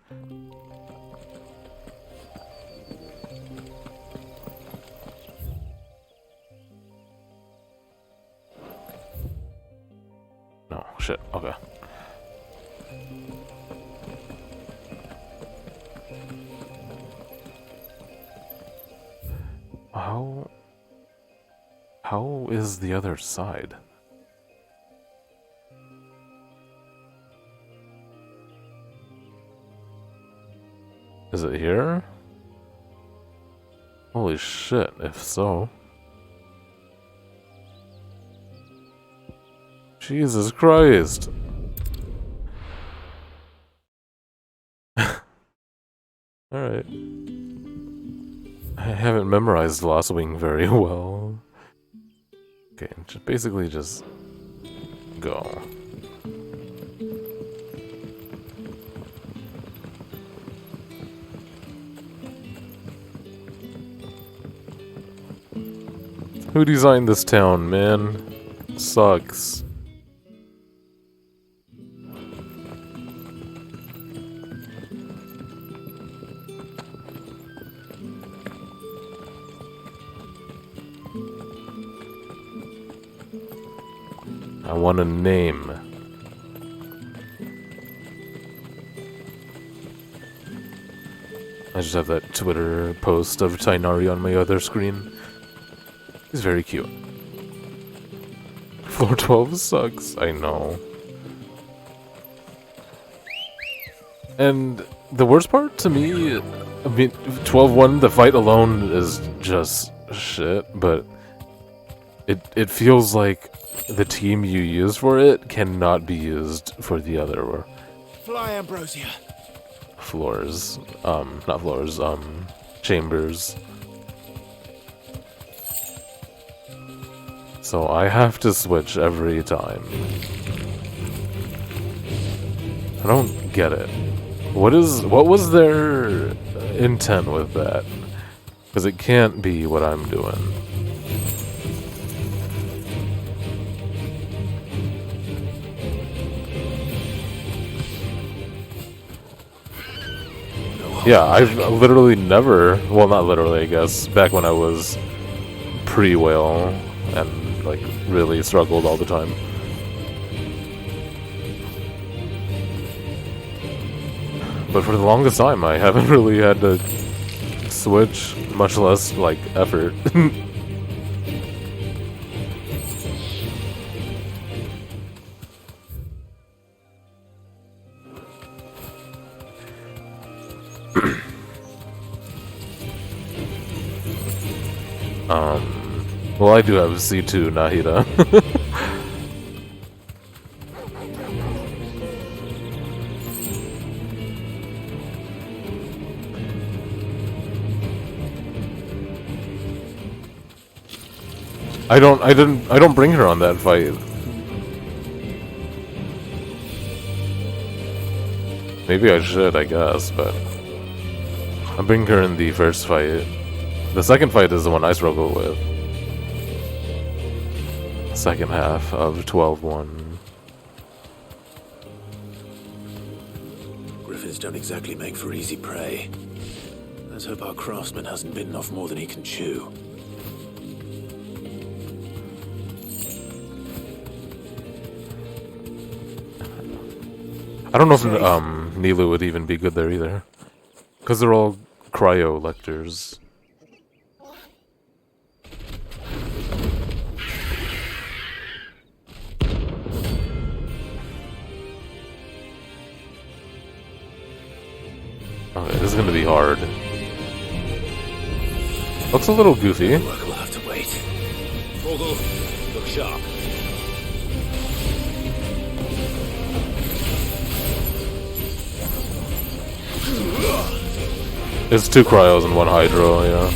No, shit, okay. How is the other side? Is it here? Holy shit, if so. Jesus Christ. memorized Lost Wing very well. Okay, basically just go. Who designed this town, man? Sucks. I want a name. I just have that Twitter post of Tainari on my other screen. He's very cute. Floor 12 sucks, I know. And the worst part to me, I mean, 12-1, the fight alone is just shit, but it feels like the team you use for it cannot be used for the other Fly, Ambrosia. floors. Not floors, chambers. So I have to switch every time. I don't get it. What was their intent with that? Because it can't be what I'm doing. Yeah, I've literally never, well, not literally, I guess, back when I was pre-whale and, like, really struggled all the time. But for the longest time, I haven't really had to switch, much less, like, effort. Well, I do have C2 Nahida. I don't bring her on that fight. Maybe I should, I guess, but I bring her in the first fight. The second fight is the one I struggle with. Second half of 12-1. Griffins don't exactly make for easy prey. Let's hope our craftsman hasn't bitten off more than he can chew. I don't know if Nilu would even be good there either. Because they're all cryo lectors. Okay, this is gonna be hard. Looks a little goofy. Work will have to wait. Vogel, look sharp. It's 2 cryos and 1 hydro, yeah.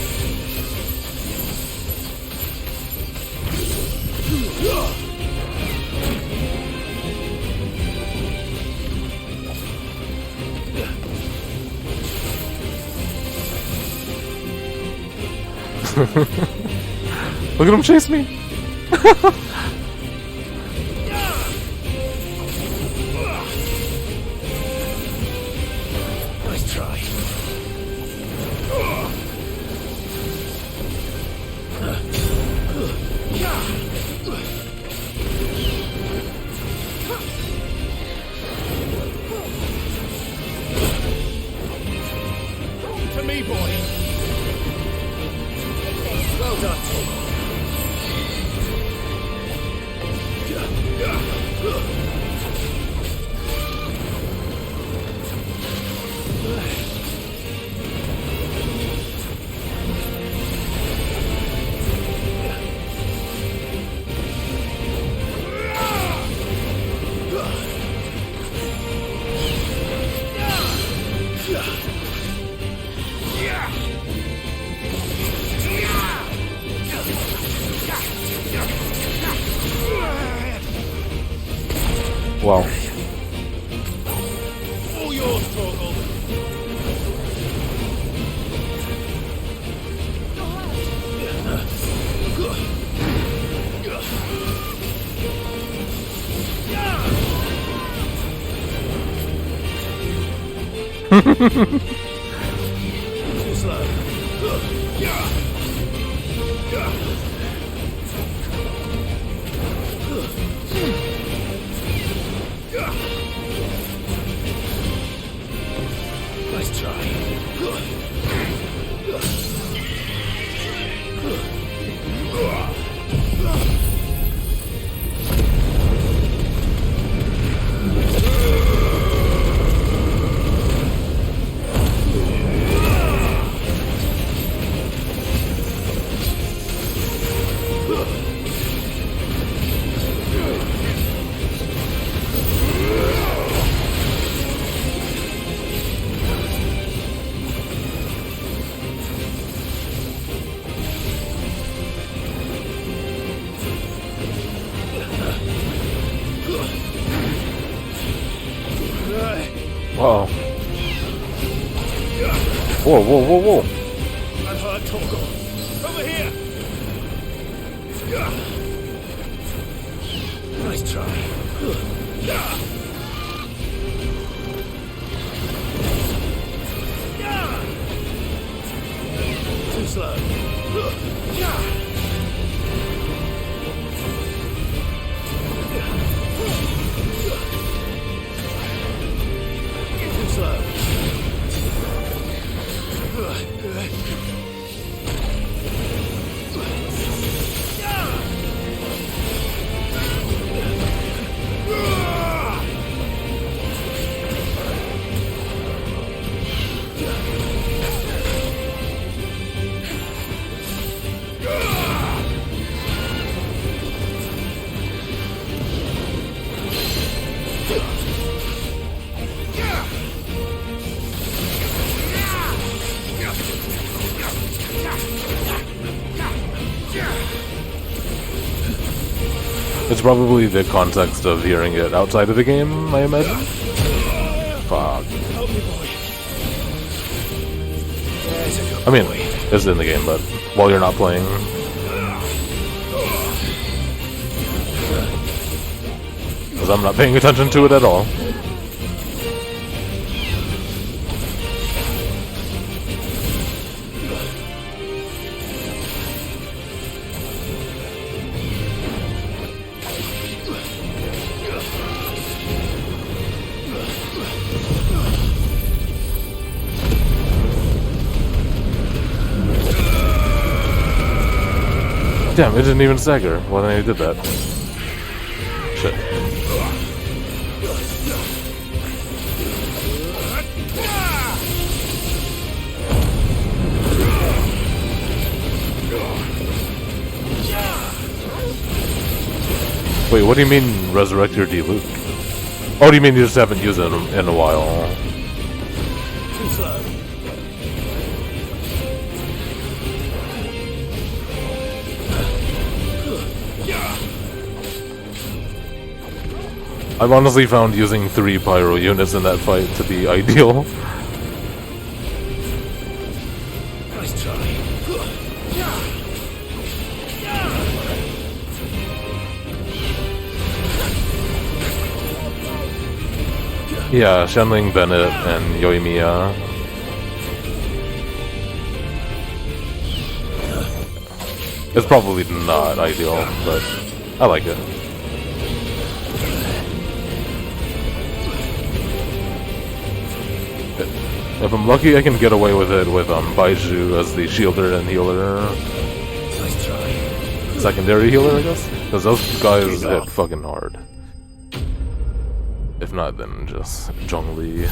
Look at him chase me! Nice try. To me, boy. Well done. Wow. All yours, Torgal. Too slow. Nice Uh-oh. Whoa, whoa, whoa, whoa. I'm hurt, Torgal. Over here. Nice try. Too slow. Too slow. It's probably the context of hearing it outside of the game, I imagine. Fuck. I mean, it's in the game, but while you're not playing. Because I'm not paying attention to it at all. Damn, it didn't even stagger. Well, then he did that. Shit. Wait, what do you mean resurrect your D-Luke? Oh, do you mean you just haven't used it in a while? Too slow. I've honestly found using 3 pyro units in that fight to be ideal. Nice try. Yeah, Shenling, Bennett, and Yoimiya. It's probably not ideal, but I like it. If I'm lucky, I can get away with it with Baiju as the shielder and healer. Nice try. Secondary healer, I guess? Because those guys hit fucking hard. If not, then just Zhongli.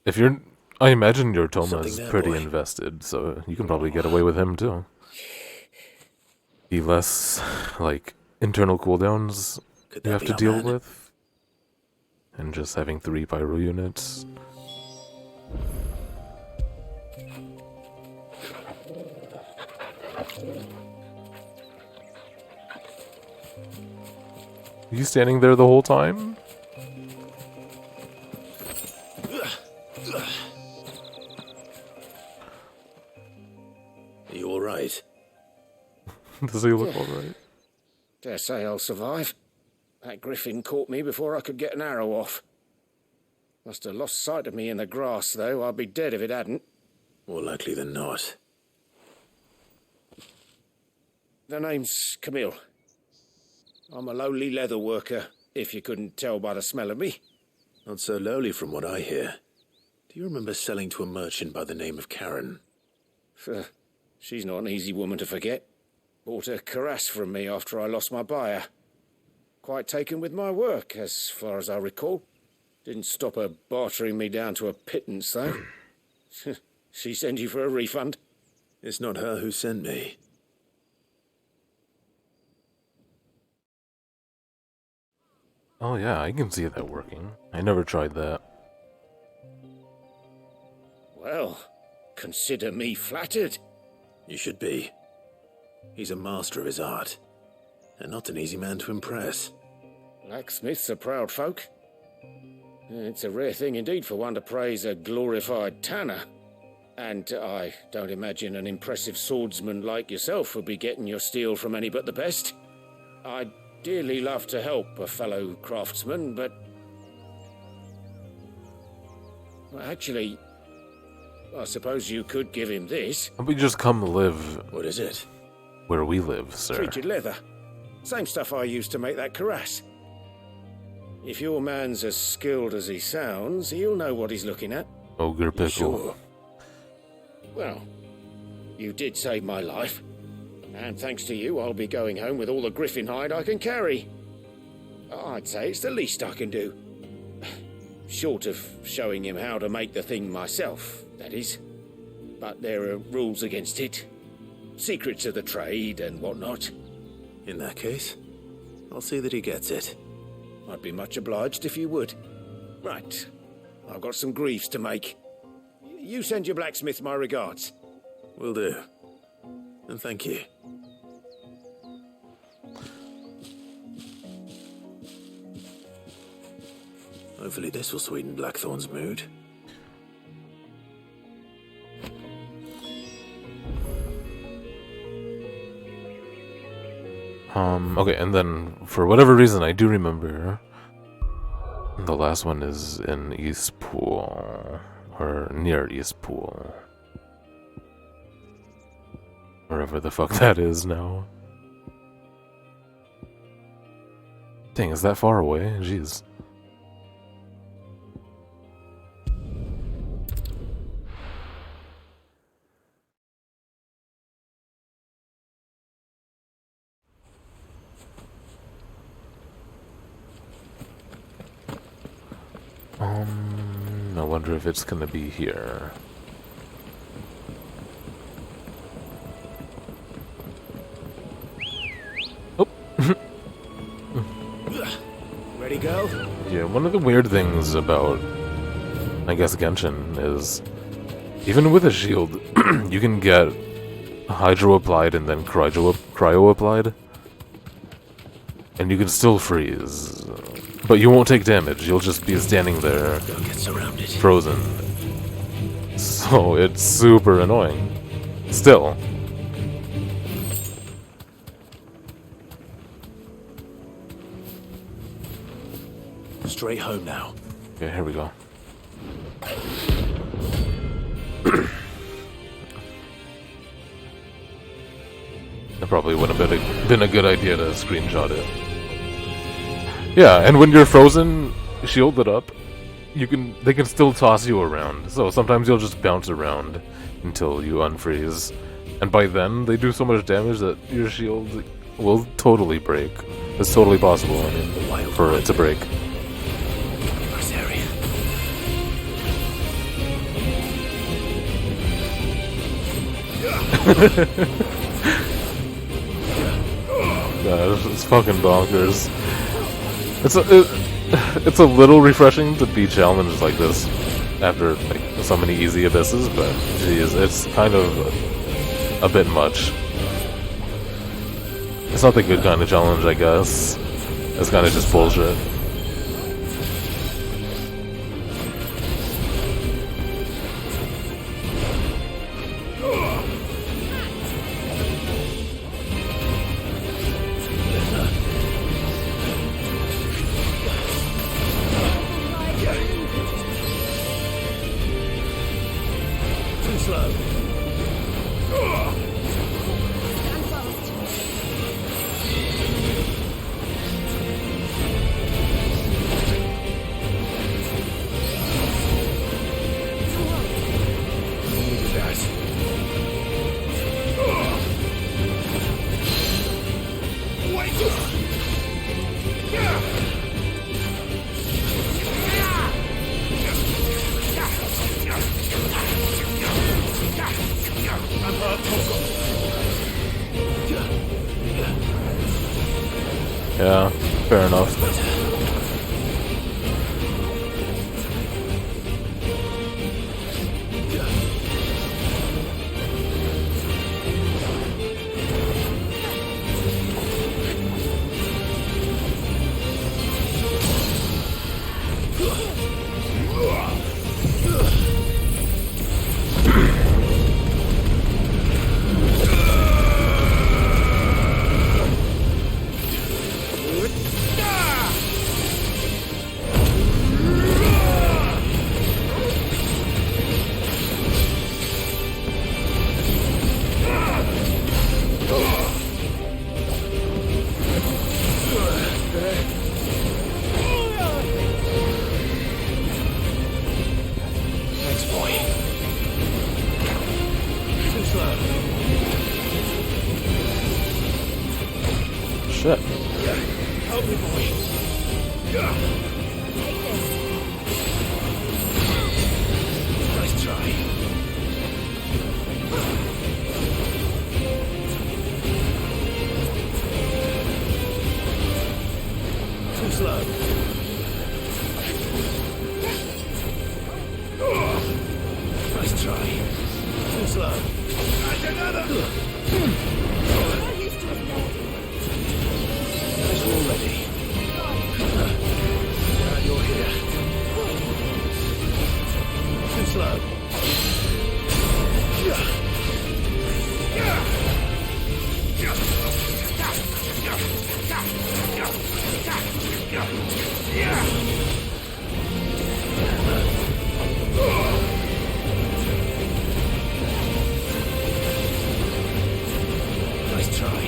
If you're I imagine your Toma's Something there, pretty boy. invested, so you can probably get away with him too. Be less, like, internal cooldowns Could you that have be to our deal man? with. And just having 3 pyro units. You standing there the whole time? Are you alright? Does he look alright? Dare say I'll survive. That griffin caught me before I could get an arrow off. Must have lost sight of me in the grass, though. I'd be dead if it hadn't. More likely than not. The name's Camille. I'm a lowly leather worker, if you couldn't tell by the smell of me. Not so lowly from what I hear. Do you remember selling to a merchant by the name of Karen? She's not an easy woman to forget. Bought a cuirass from me after I lost my buyer. Quite taken with my work, as far as I recall. Didn't stop her bartering me down to a pittance, though. She send you for a refund? It's not her who sent me. Oh yeah, I can see that working. I never tried that. Well, consider me flattered. You should be. He's a master of his art, and not an easy man to impress. Blacksmiths are proud folk. It's a rare thing indeed for one to praise a glorified tanner. And I don't imagine an impressive swordsman like yourself would be getting your steel from any but the best. I'd dearly love to help a fellow craftsman, but... Well, actually, I suppose you could give him this. We just come live. What is it? Where we live, sir. Treated leather. Same stuff I used to make that cuirass. If your man's as skilled as he sounds, he'll know what he's looking at. Ogre pickle. Sure. Well, you did save my life. And thanks to you, I'll be going home with all the griffin hide I can carry. I'd say it's the least I can do. Short of showing him how to make the thing myself, that is. But there are rules against it. Secrets of the trade and whatnot. In that case, I'll see that he gets it. I'd be much obliged if you would. Right. I've got some greaves to make. You send your blacksmith my regards. Will do. And thank you. Hopefully this will sweeten Blackthorn's mood. Okay, and then, for whatever reason, I do remember the last one is in Eastpool, or near Eastpool. Wherever the fuck that is now. Dang, is that far away? Jeez. I wonder if it's gonna be here. Oh! Ready, go? Yeah, one of the weird things about, I guess, Genshin is, even with a shield, you can get Hydro applied and then Cryo applied, and you can still freeze. But you won't take damage, you'll just be standing there, frozen. So it's super annoying. Still. Straight home now. Okay, here we go. That probably wouldn't have been a good idea to screenshot it. Yeah, and when you're frozen, shielded up, they can still toss you around. So sometimes you'll just bounce around until you unfreeze. And by then, they do so much damage that your shield will totally break. It's totally possible, I mean, for it to break. Nice area. Gosh, it's fucking bonkers. It's a little refreshing to be challenged like this after like so many easy abysses, but geez, it's kind of a bit much. It's not the good kind of challenge, I guess. It's kind of just bullshit. Yeah, fair enough. Shit. Help me, boy. Nice try. Too slow. Nice try. Too slow. And another. Already. Now you're here. Too slow. Nice try.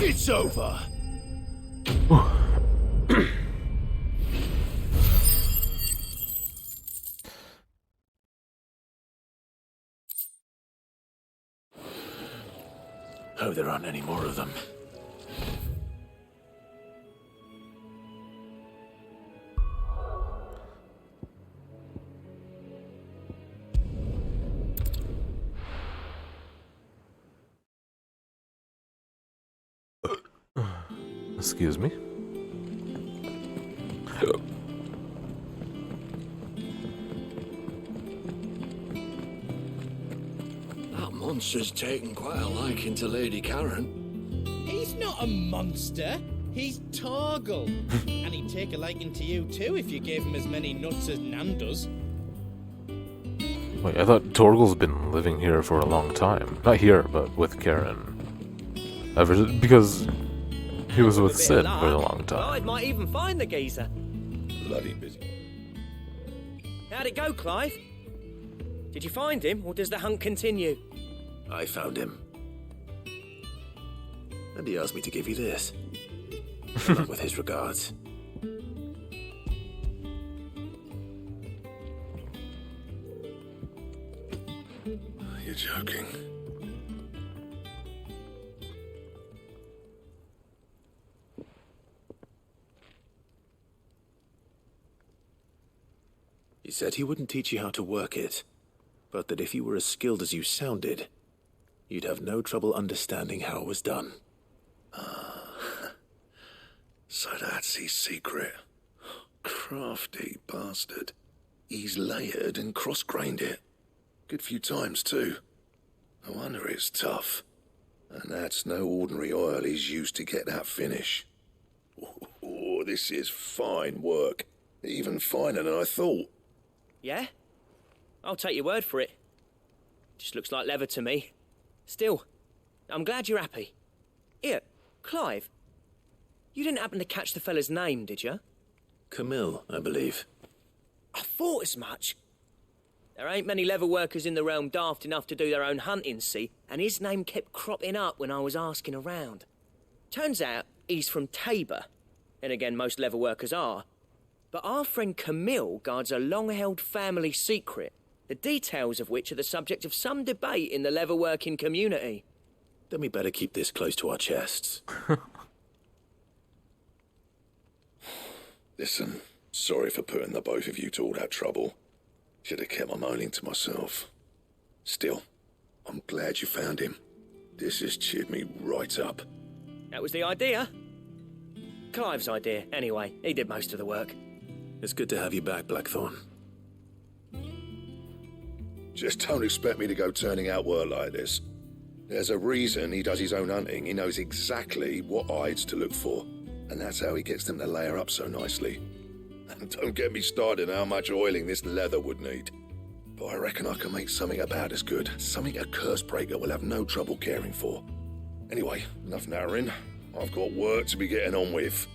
It's over. Hope there aren't any more of them. Excuse me. monster's taken quite a liking to Lady Karen. He's not a monster. He's Torgal. And he'd take a liking to you too if you gave him as many nuts as Nan does. Wait, I thought Torgal's been living here for a long time. Not here, but with Karen. Because he was with Sid for a long time. Clive might even find the geezer. Bloody busy. How'd it go, Clive? Did you find him, or does the hunt continue? I found him. And he asked me to give you this. Along with his regards. You're joking. He said he wouldn't teach you how to work it, but that if you were as skilled as you sounded, you'd have no trouble understanding how it was done. So that's his secret. Crafty bastard. He's layered and cross-grained it. Good few times, too. No wonder it's tough. And that's no ordinary oil he's used to get that finish. Oh, this is fine work. Even finer than I thought. Yeah? I'll take your word for it. Just looks like leather to me. Still, I'm glad you're happy. Here, Clive. You didn't happen to catch the fella's name, did you? Camille, I believe. I thought as much. There ain't many leather workers in the realm daft enough to do their own hunting, see? And his name kept cropping up when I was asking around. Turns out he's from Tabor. And again, most leather workers are. But our friend Camille guards a long-held family secret, the details of which are the subject of some debate in the leather-working community. Then we better keep this close to our chests. Listen, sorry for putting the both of you to all that trouble. Should have kept my moaning to myself. Still, I'm glad you found him. This has cheered me right up. That was the idea. Clive's idea, anyway. He did most of the work. It's good to have you back, Blackthorn. Just don't expect me to go turning out work like this. There's a reason he does his own hunting. He knows exactly what hides to look for. And that's how he gets them to layer up so nicely. And don't get me started on how much oiling this leather would need. But I reckon I can make something about as good. Something a Cursebreaker will have no trouble caring for. Anyway, enough narrowing. I've got work to be getting on with.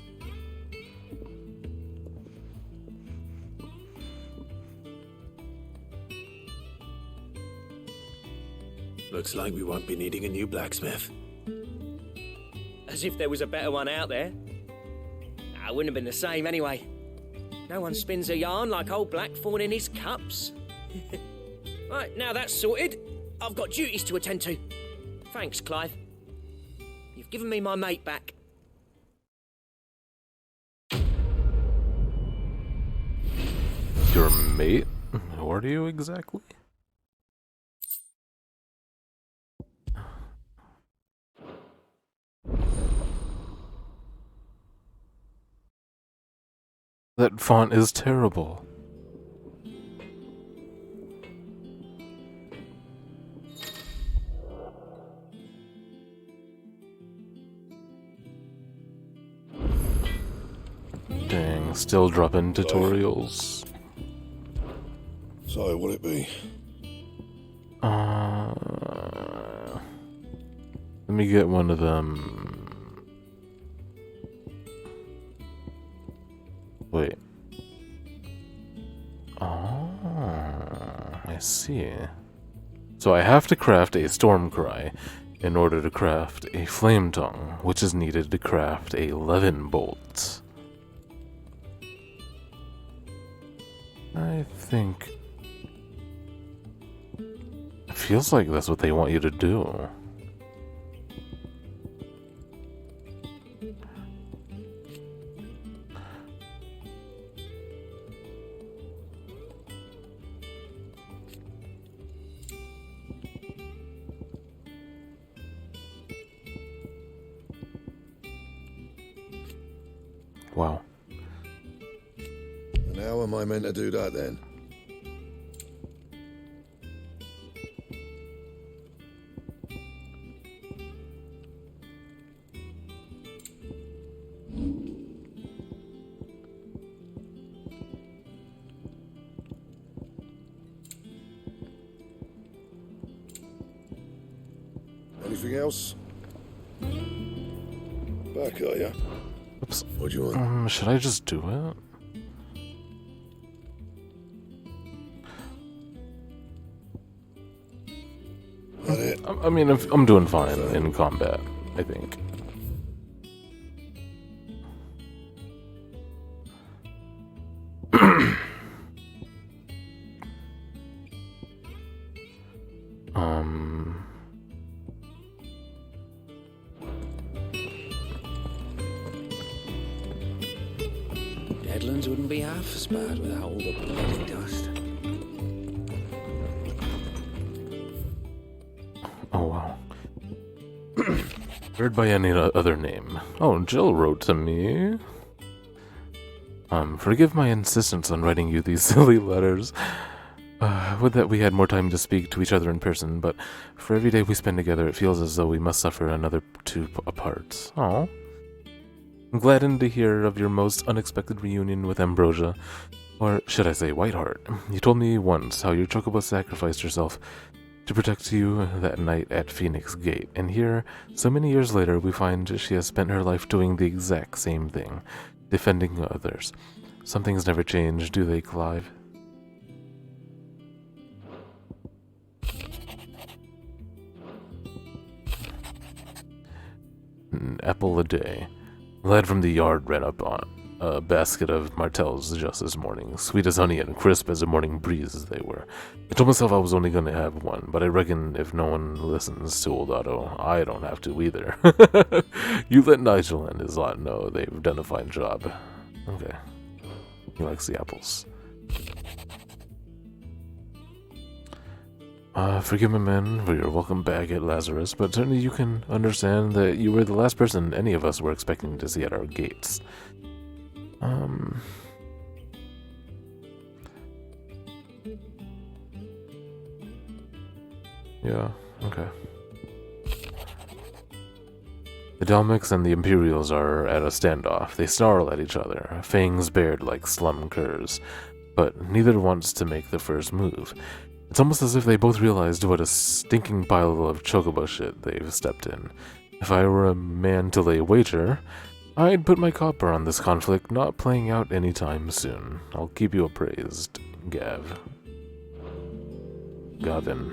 Looks like we won't be needing a new blacksmith. As if there was a better one out there. It wouldn't have been the same anyway. No one spins a yarn like old Blackthorn in his cups. Right, now that's sorted, I've got duties to attend to. Thanks, Clive. You've given me my mate back. Your mate? Who are you exactly? That font is terrible. Dang, still dropping tutorials. So, what'll it be? Let me get one of them. Wait. Oh, I see. So I have to craft a Stormcry in order to craft a Flame Tongue, which is needed to craft a Levin Bolt. I think... It feels like that's what they want you to do. Wow. And how am I meant to do that then? Anything else? Back, are ya? Oops. What do you want? Should I just do it? I mean, I'm doing fine in combat, I think. Deadlands wouldn't be half as bad without all the bloody dust. Oh, wow. Heard by any other name. Oh, Jill wrote to me. Forgive my insistence on writing you these silly letters. Would that we had more time to speak to each other in person, but for every day we spend together, it feels as though we must suffer another two apart. Oh. I'm gladdened to hear of your most unexpected reunion with Ambrosia, or should I say Whiteheart. You told me once how your chocobo sacrificed herself to protect you that night at Phoenix Gate, and here, so many years later, we find she has spent her life doing the exact same thing, defending others. Some things never change, do they, Clive? An apple a day. A lad from the yard ran up on a basket of martels just this morning, sweet as honey and crisp as a morning breeze as they were. I told myself I was only going to have one, but I reckon if no one listens to old Otto, I don't have to either. You let Nigel and his lot know they've done a fine job. Okay. He likes the apples. Forgive me, man, for your welcome back at Lazarus, but certainly you can understand that you were the last person any of us were expecting to see at our gates. Yeah, okay. The Dalmics and the Imperials are at a standoff. They snarl at each other, fangs bared like slum curs, but neither wants to make the first move. It's almost as if they both realized what a stinking pile of chocobo shit they've stepped in. If I were a man to lay a wager, I'd put my copper on this conflict not playing out anytime soon. I'll keep you appraised, Gav. Gavin.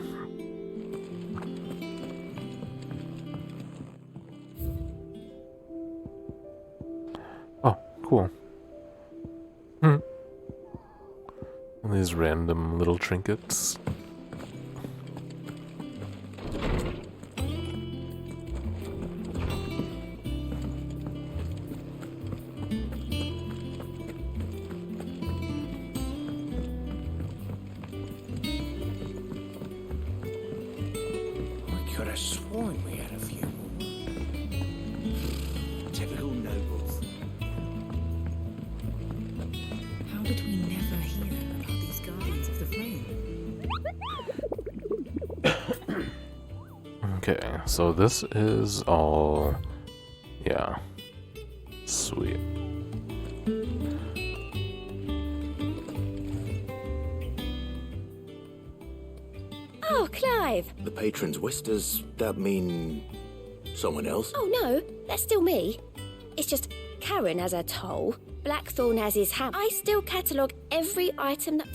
Oh, cool. These random little trinkets. I could have sworn we had a few more. Typical nobles. How did we never hear about these Guardians of the Flame? Okay, so this is all... yeah. Sweet. Oh, Clive! The patron's wish, does that mean someone else? Oh, no, that's still me. It's just Karen has her toll, Blackthorn has his ham. I still catalogue every item that...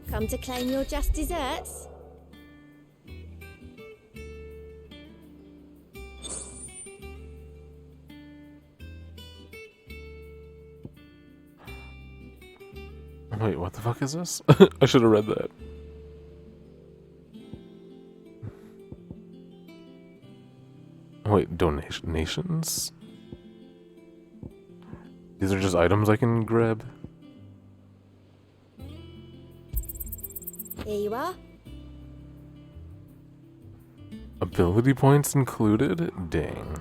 Come to claim your just desserts? Wait, what the fuck is this? I should have read that. Wait, donations? These are just items I can grab? Here you are. Ability points included? Dang.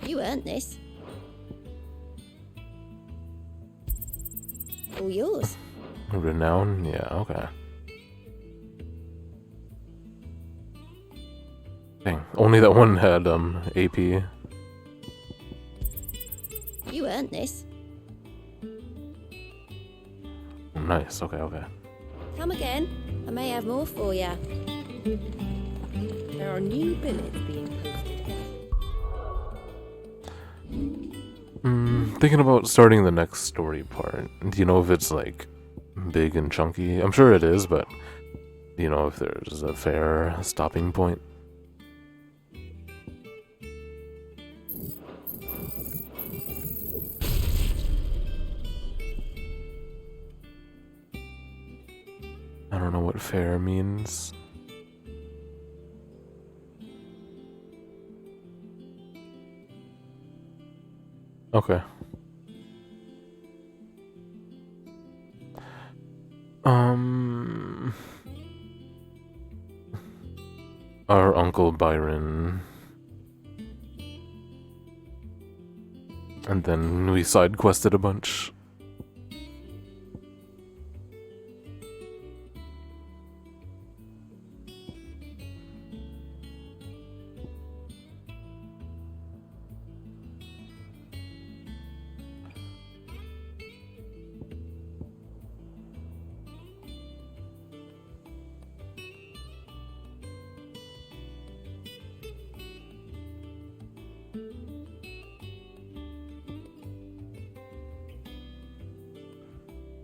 You earned this. All yours. Renown? Yeah, okay. Dang, only that one had, AP. You earned earned this. Nice. Okay. Okay. Come again. I may have more for you. There are new billets being posted here. Thinking about starting the next story part. Do you know if it's like big and chunky? I'm sure it is, but do you know if there's a fair stopping point? I don't know what fair means. Okay. Our Uncle Byron. And then we side quested a bunch.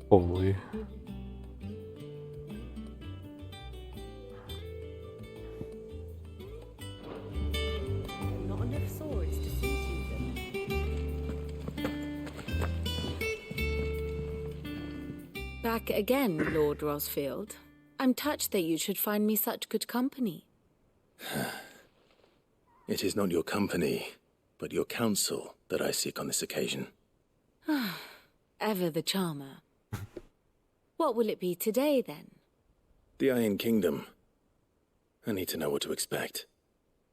Holy. Not enough swords to suit you. Back again, Lord Rosfield. I'm touched that you should find me such good company. It is not your company, but your counsel that I seek on this occasion. Ever the charmer. What will it be today, then? The Iron Kingdom. I need to know what to expect.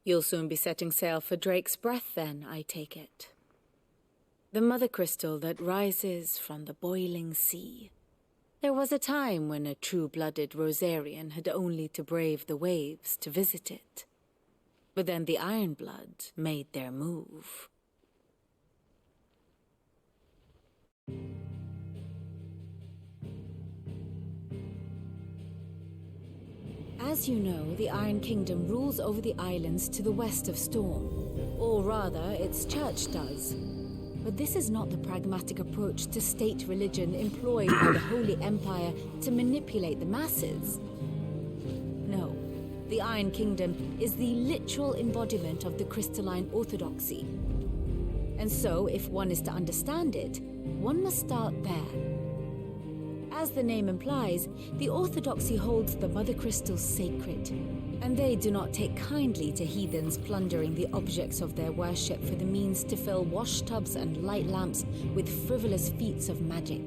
You'll soon be setting sail for Drake's Breath, then, I take it. The mother crystal that rises from the boiling sea. There was a time when a true-blooded Rosarian had only to brave the waves to visit it. But then the Ironblood made their move. As you know, the Iron Kingdom rules over the islands to the west of Storm. Or rather, its church does. But this is not the pragmatic approach to state religion employed by the Holy Empire to manipulate the masses. No, the Iron Kingdom is the literal embodiment of the crystalline orthodoxy. And so, if one is to understand it, one must start there. As the name implies, the orthodoxy holds the mother crystals sacred, and they do not take kindly to heathens plundering the objects of their worship for the means to fill washtubs and light lamps with frivolous feats of magic.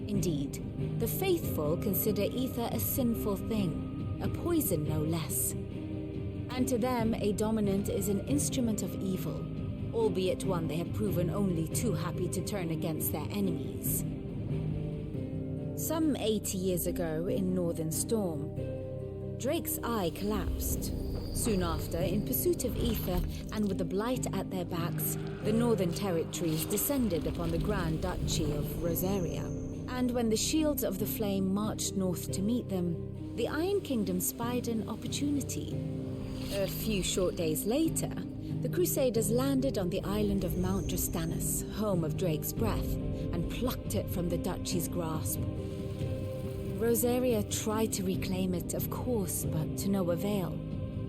Indeed, the faithful consider ether a sinful thing, a poison no less. And to them, a dominant is an instrument of evil, albeit one they have proven only too happy to turn against their enemies. Some 80 years ago, in Northern Storm, Drake's eye collapsed. Soon after, in pursuit of ether, and with the blight at their backs, the Northern Territories descended upon the Grand Duchy of Rosaria. And when the Shields of the Flame marched north to meet them, the Iron Kingdom spied an opportunity. A few short days later, the Crusaders landed on the island of Mount Drastanus, home of Drake's Breath, and plucked it from the duchy's grasp. Rosaria tried to reclaim it, of course, but to no avail.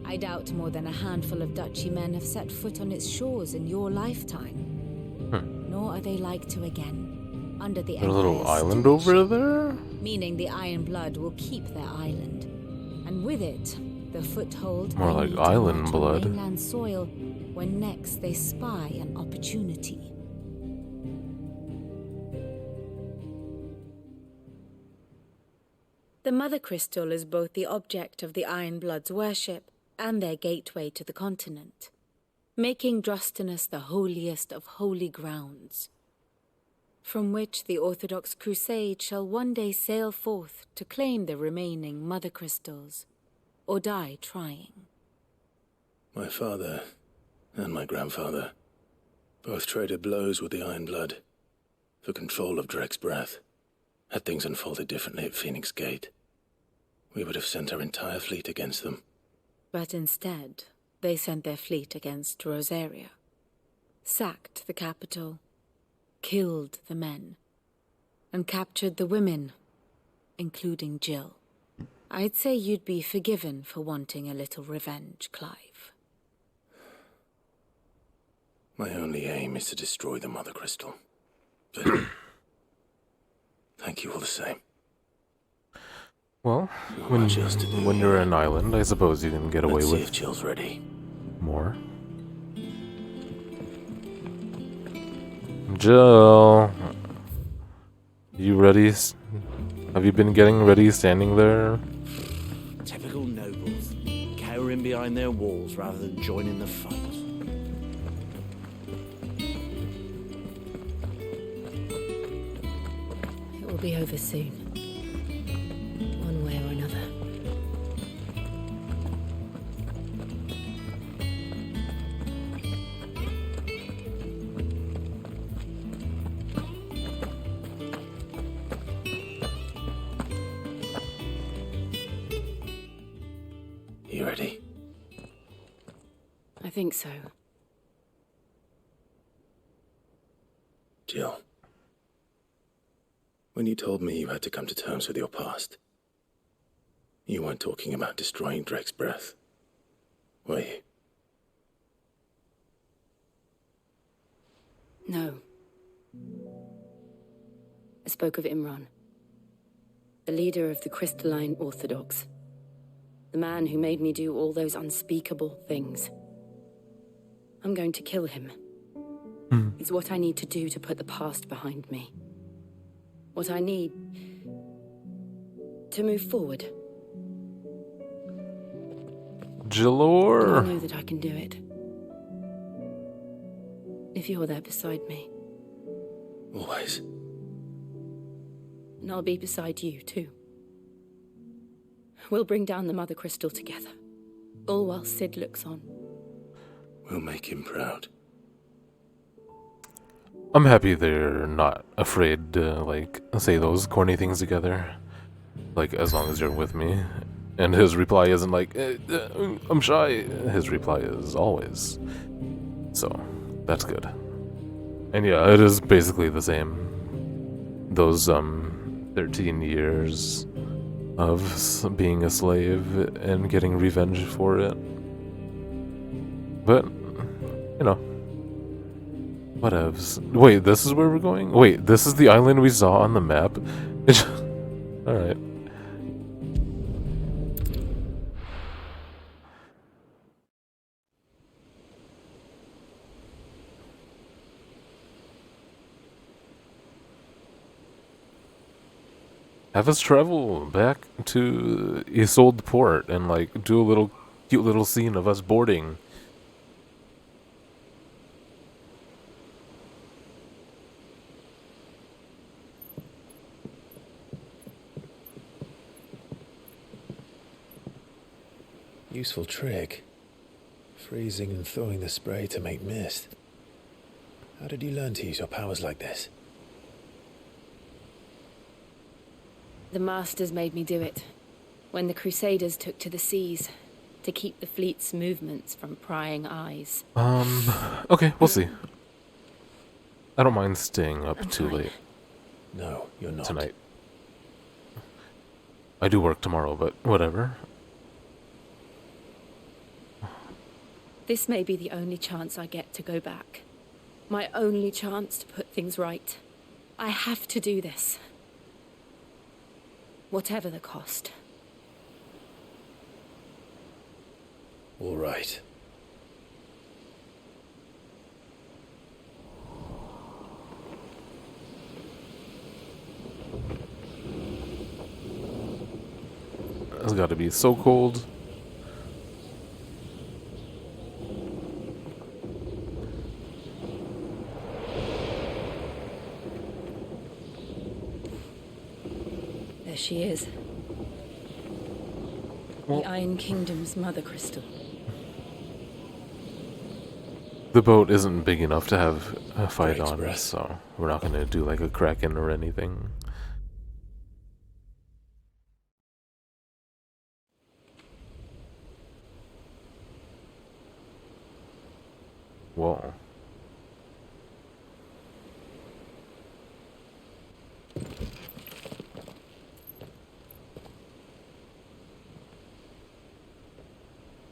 I doubt more than a handful of duchy men have set foot on its shores in your lifetime. Nor are they like to again. Under the There's a little Empire's island stewardship, over there? meaning the Iron Blood will keep their island. And with it, the foothold More they like need to island march on blood. mainland soil when next they spy an opportunity. The Mother Crystal is both the object of the Iron Blood's worship and their gateway to the continent, making Drastanus the holiest of holy grounds, from which the Orthodox Crusade shall one day sail forth to claim the remaining Mother Crystals, or die trying. My father and my grandfather Both traded blows with the Iron Blood for control of Drek's breath. Had things unfolded differently at Phoenix Gate, we would have sent our entire fleet against them. But instead, they sent their fleet against Rosaria, sacked the capital, killed the men, and captured the women, including Jill. I'd say you'd be forgiven for wanting a little revenge, Clive. My only aim is to destroy the Mother Crystal. But thank you all the same. Well, when you're an island, I suppose you can get away Let's with see if Jill's ready. more. Jill, you ready? Have you been getting ready standing there? Typical nobles, cowering behind their walls rather than joining the fight. It will be over soon. One way or another. You ready? I think so. Jill. When you told me you had to come to terms with your past, you weren't talking about destroying Drek's breath, were you? No. I spoke of Imran, the leader of the Crystalline Orthodox. The man who made me do all those unspeakable things. I'm going to kill him. It's what I need to do to put the past behind me. What I need to move forward. Jillor. And I know that I can do it. If you're there beside me. Always. And I'll be beside you, too. We'll bring down the Mother Crystal together. All while Sid looks on. We'll make him proud. I'm happy they're not afraid to, like, say those corny things together. Like, as long as you're with me. And his reply isn't like, I'm shy. His reply is always. So, that's good. And yeah, it is basically the same. Those, 13 years of being a slave and getting revenge for it. But, you know. Whatevs. Wait, this is where we're going? Wait, this is the island we saw on the map? Alright. Have us travel back to Isolde Port and, like, do a little cute little scene of us boarding. Useful trick. Freezing and throwing the spray to make mist. How did you learn to use your powers like this? The Masters made me do it. When the Crusaders took to the seas. To keep the fleet's movements from prying eyes. Okay, we'll see. I don't mind staying up too late. No, you're not. Tonight. I do work tomorrow, but whatever. This may be the only chance I get to go back. My only chance to put things right. I have to do this. Whatever the cost. All right. It's got to be so cold. There she is. The Iron Kingdom's Mother Crystal. The boat isn't big enough to have a fight Drake's on, breath. so we're not gonna do like a kraken or anything. Whoa.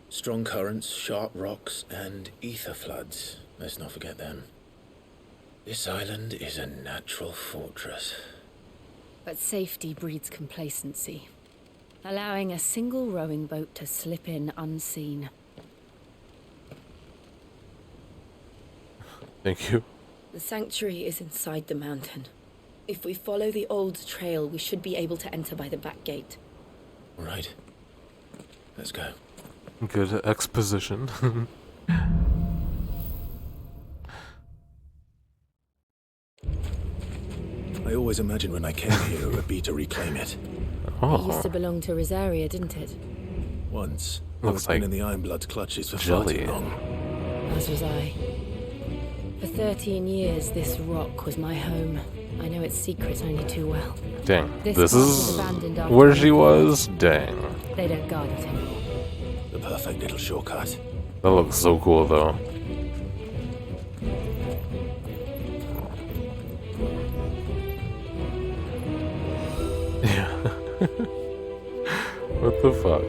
Strong currents, sharp rocks, and ether floods. Let's not forget them. This island is a natural fortress. But safety breeds complacency, allowing a single rowing boat to slip in unseen. Thank you. The sanctuary is inside the mountain. If we follow the old trail, we should be able to enter by the back gate. Right. Let's go. Good exposition. I always imagined when I came here it would be to reclaim it. It used to belong to Rosaria, didn't it? Once. Looks It's been like in the Ironblood's clutches for far jelly. too long. As was I. For 13 years, this rock was my home. I know its secrets only too well. Dang. This This part is was abandoned after where I she left. was? Dang. They don't guard it anymore. The perfect little shortcut. That looks so cool though. Yeah. What the fuck?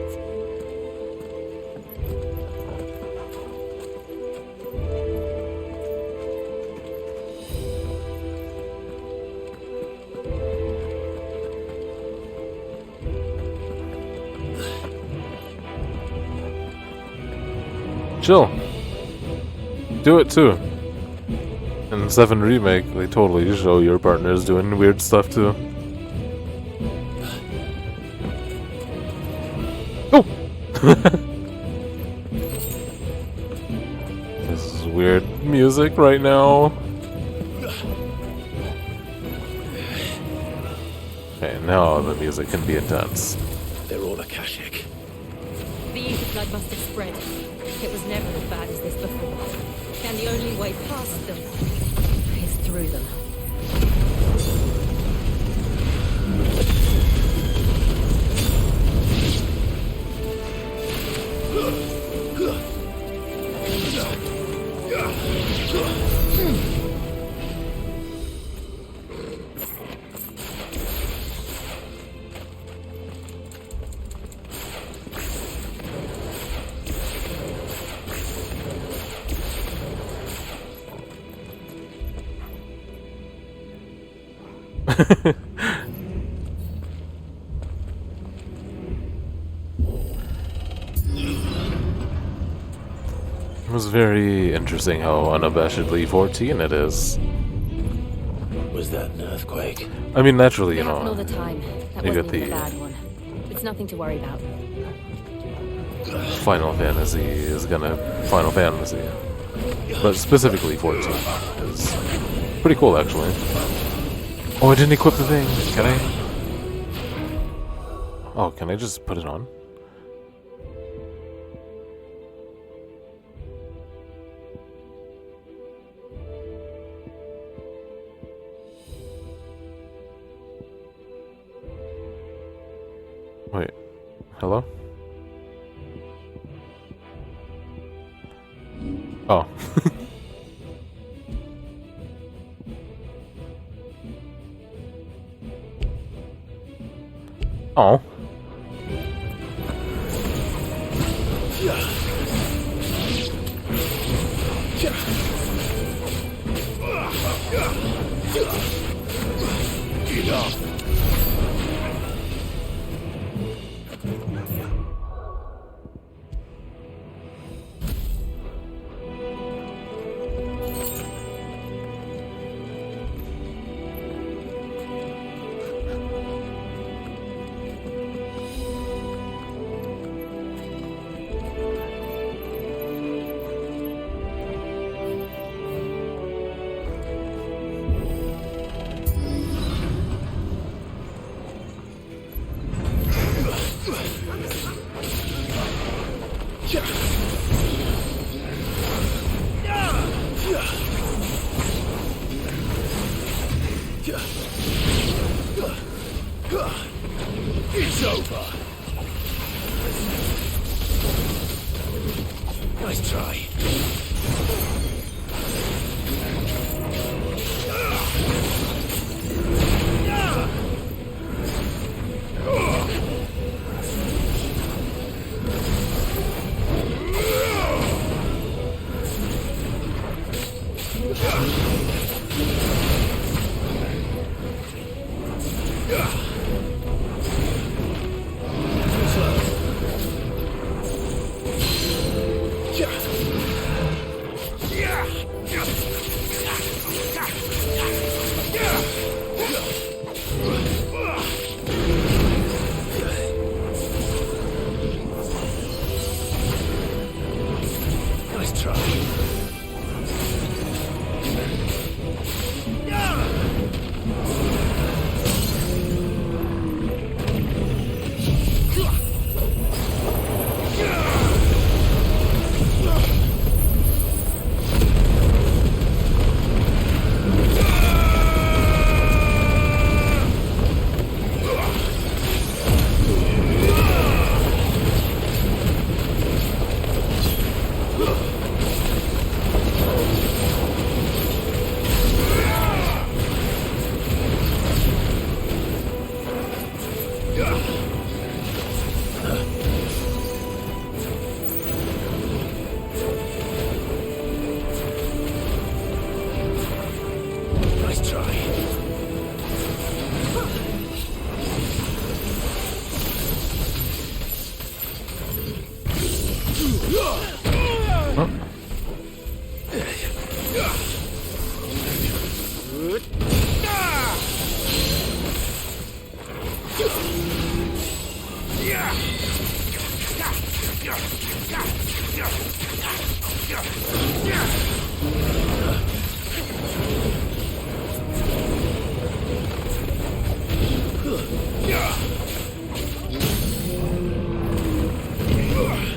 Chill. Do it too. In 7 Remake, they totally show your partners doing weird stuff too. Oh! This is weird music right now. Okay, now the music can be intense. They're all Akashic. The ether flood must have spread. It was never as bad as this before. And the only way past them is through them. It was very interesting how unabashedly 14 it is. Was that an earthquake? I mean, naturally, you It happened all know, the time. That you wasn't get even the a bad one. It's nothing to worry about. Final Fantasy is gonna Final Fantasy. But specifically 14 is pretty cool, actually. Oh, I didn't equip the thing. Can I? Oh, can I just put it on? Wait. Hello? Oh. Oh. Get up. Nice try. Nice try. Nice try.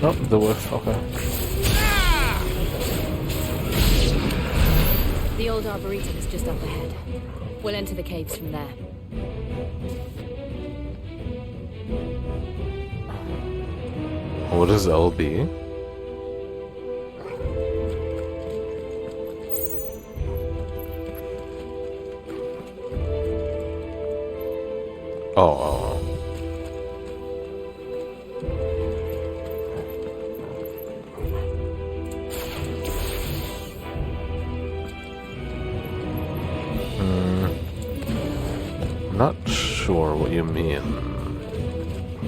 Nope, the whiff, okay. The old arboretum is just up ahead. We'll enter the caves from there. What is LB? Oh. Not sure what you mean.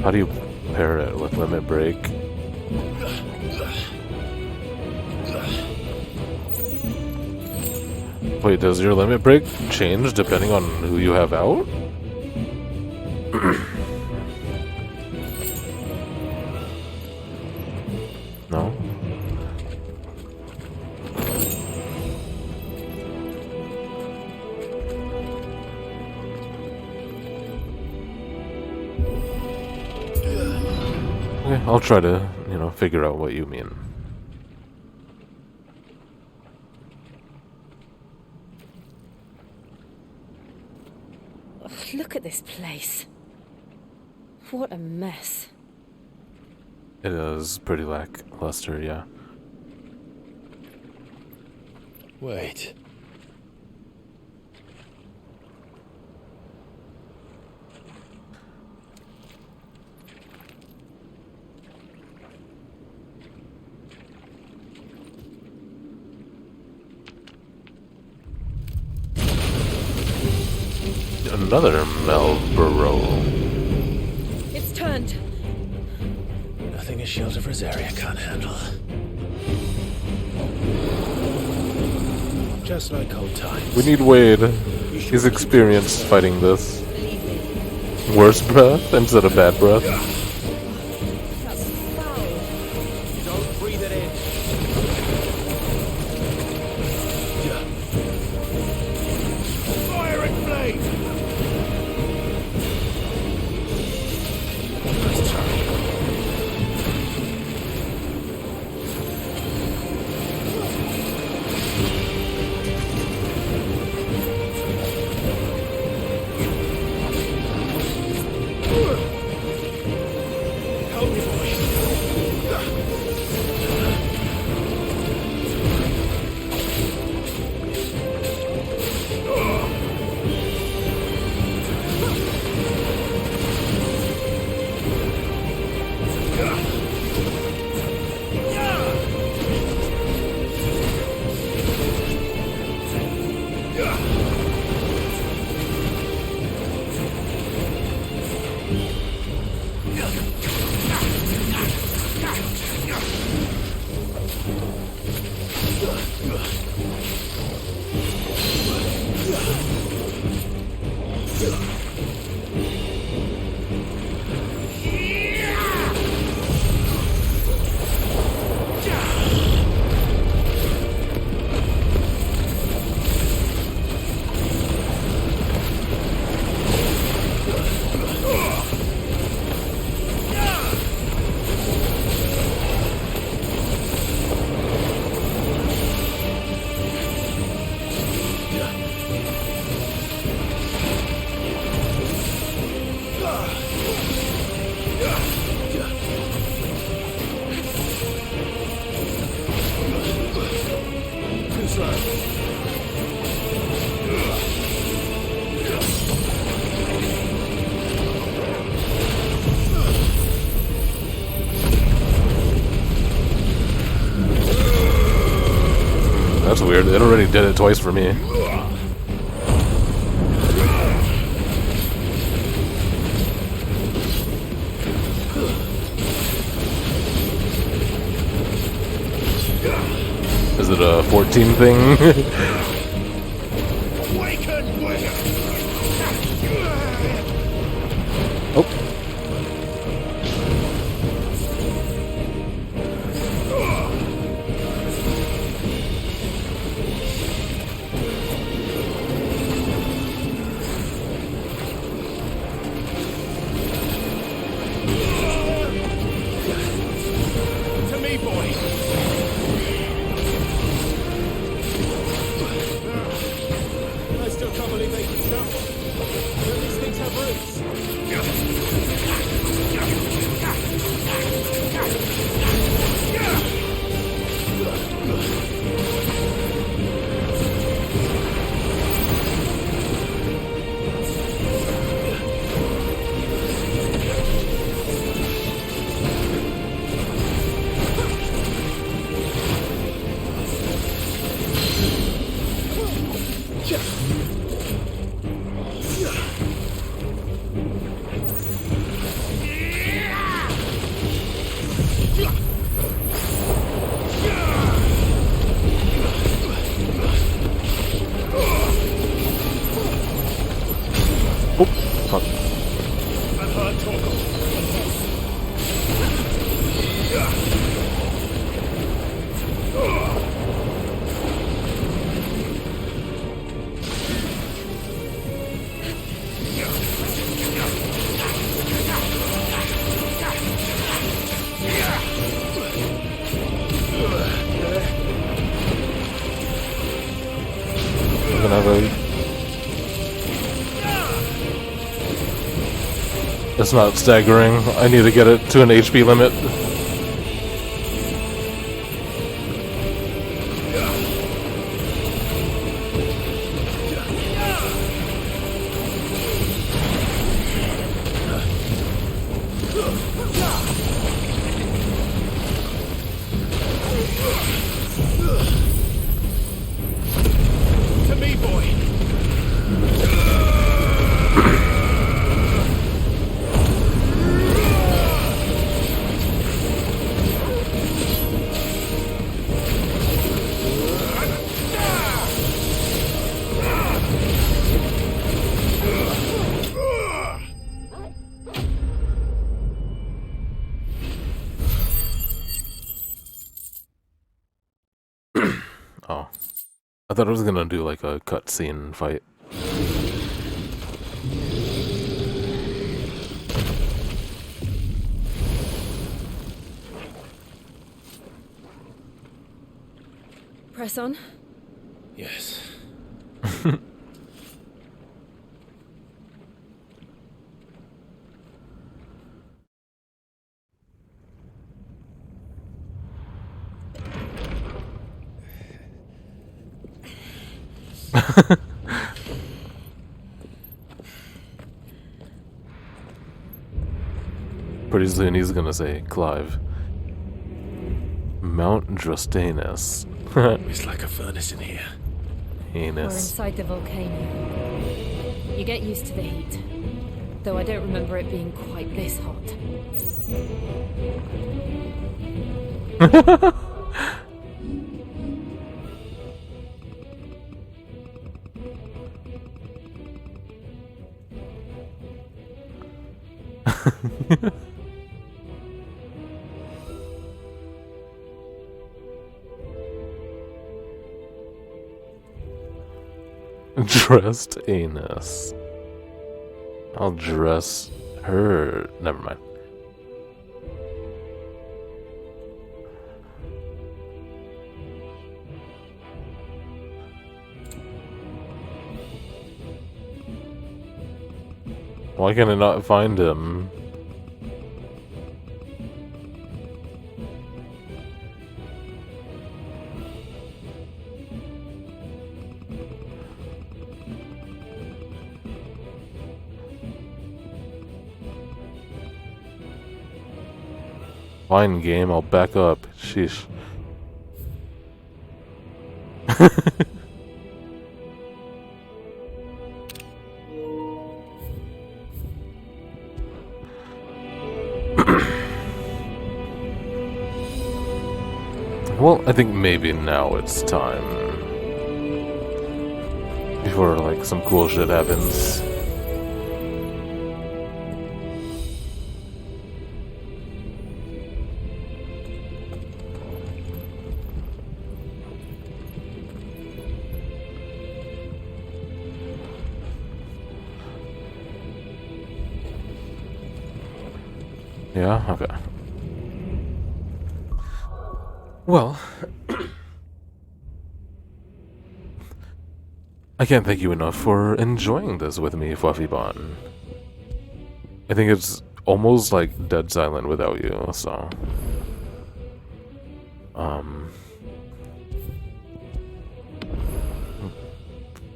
How do you pair it with Limit Break? Wait, does your Limit Break change depending on who you have out? No? Okay, I'll try to, figure out what you mean. Ugh, look at this place. What a mess. It is pretty lackluster, yeah. Wait. Another Malboro. It's turned. Nothing a shield of Rosaria can't handle. Just like old times. We need Wade. He's experienced fighting this. Worse breath instead of bad breath. Don't breathe it in. Fire and flame! Nice try. That's weird. It already did it twice for me. Is it a 14 thing? Oh. To me, boy. I still can't believe they can travel. Don't these things have roots? Oh, fuck. I've heard talk I'm gonna have a... It's not staggering. I need to get it to an HP limit. To me, boy. Oh. I thought I was gonna do like a cutscene fight. Press on. Yes. Pretty soon he's gonna say, Clive. Mount Drostanus. It's like a furnace in here. We're Heinous. inside the volcano. You get used to the heat. Though I don't remember it being quite this hot. Dressed anus. I'll dress her. Never mind. Why can I not find him? Fine game, I'll back up. Sheesh. Well, I think maybe now it's time. Before, like, some cool shit happens. Yeah? Okay. Well, I can't thank you enough for enjoying this with me, Fluffy Bon. I think it's almost like dead silent without you, so...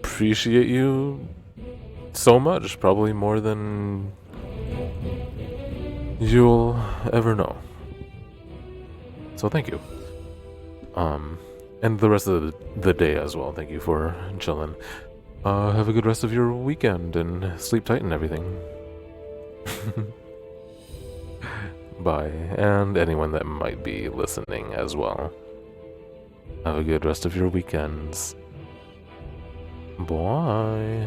appreciate you so much, probably more than you'll ever know. So thank you. And the rest of the day as well. Thank you for chilling. Have a good rest of your weekend and sleep tight and everything. Bye. And anyone that might be listening as well. Have a good rest of your weekends. Bye.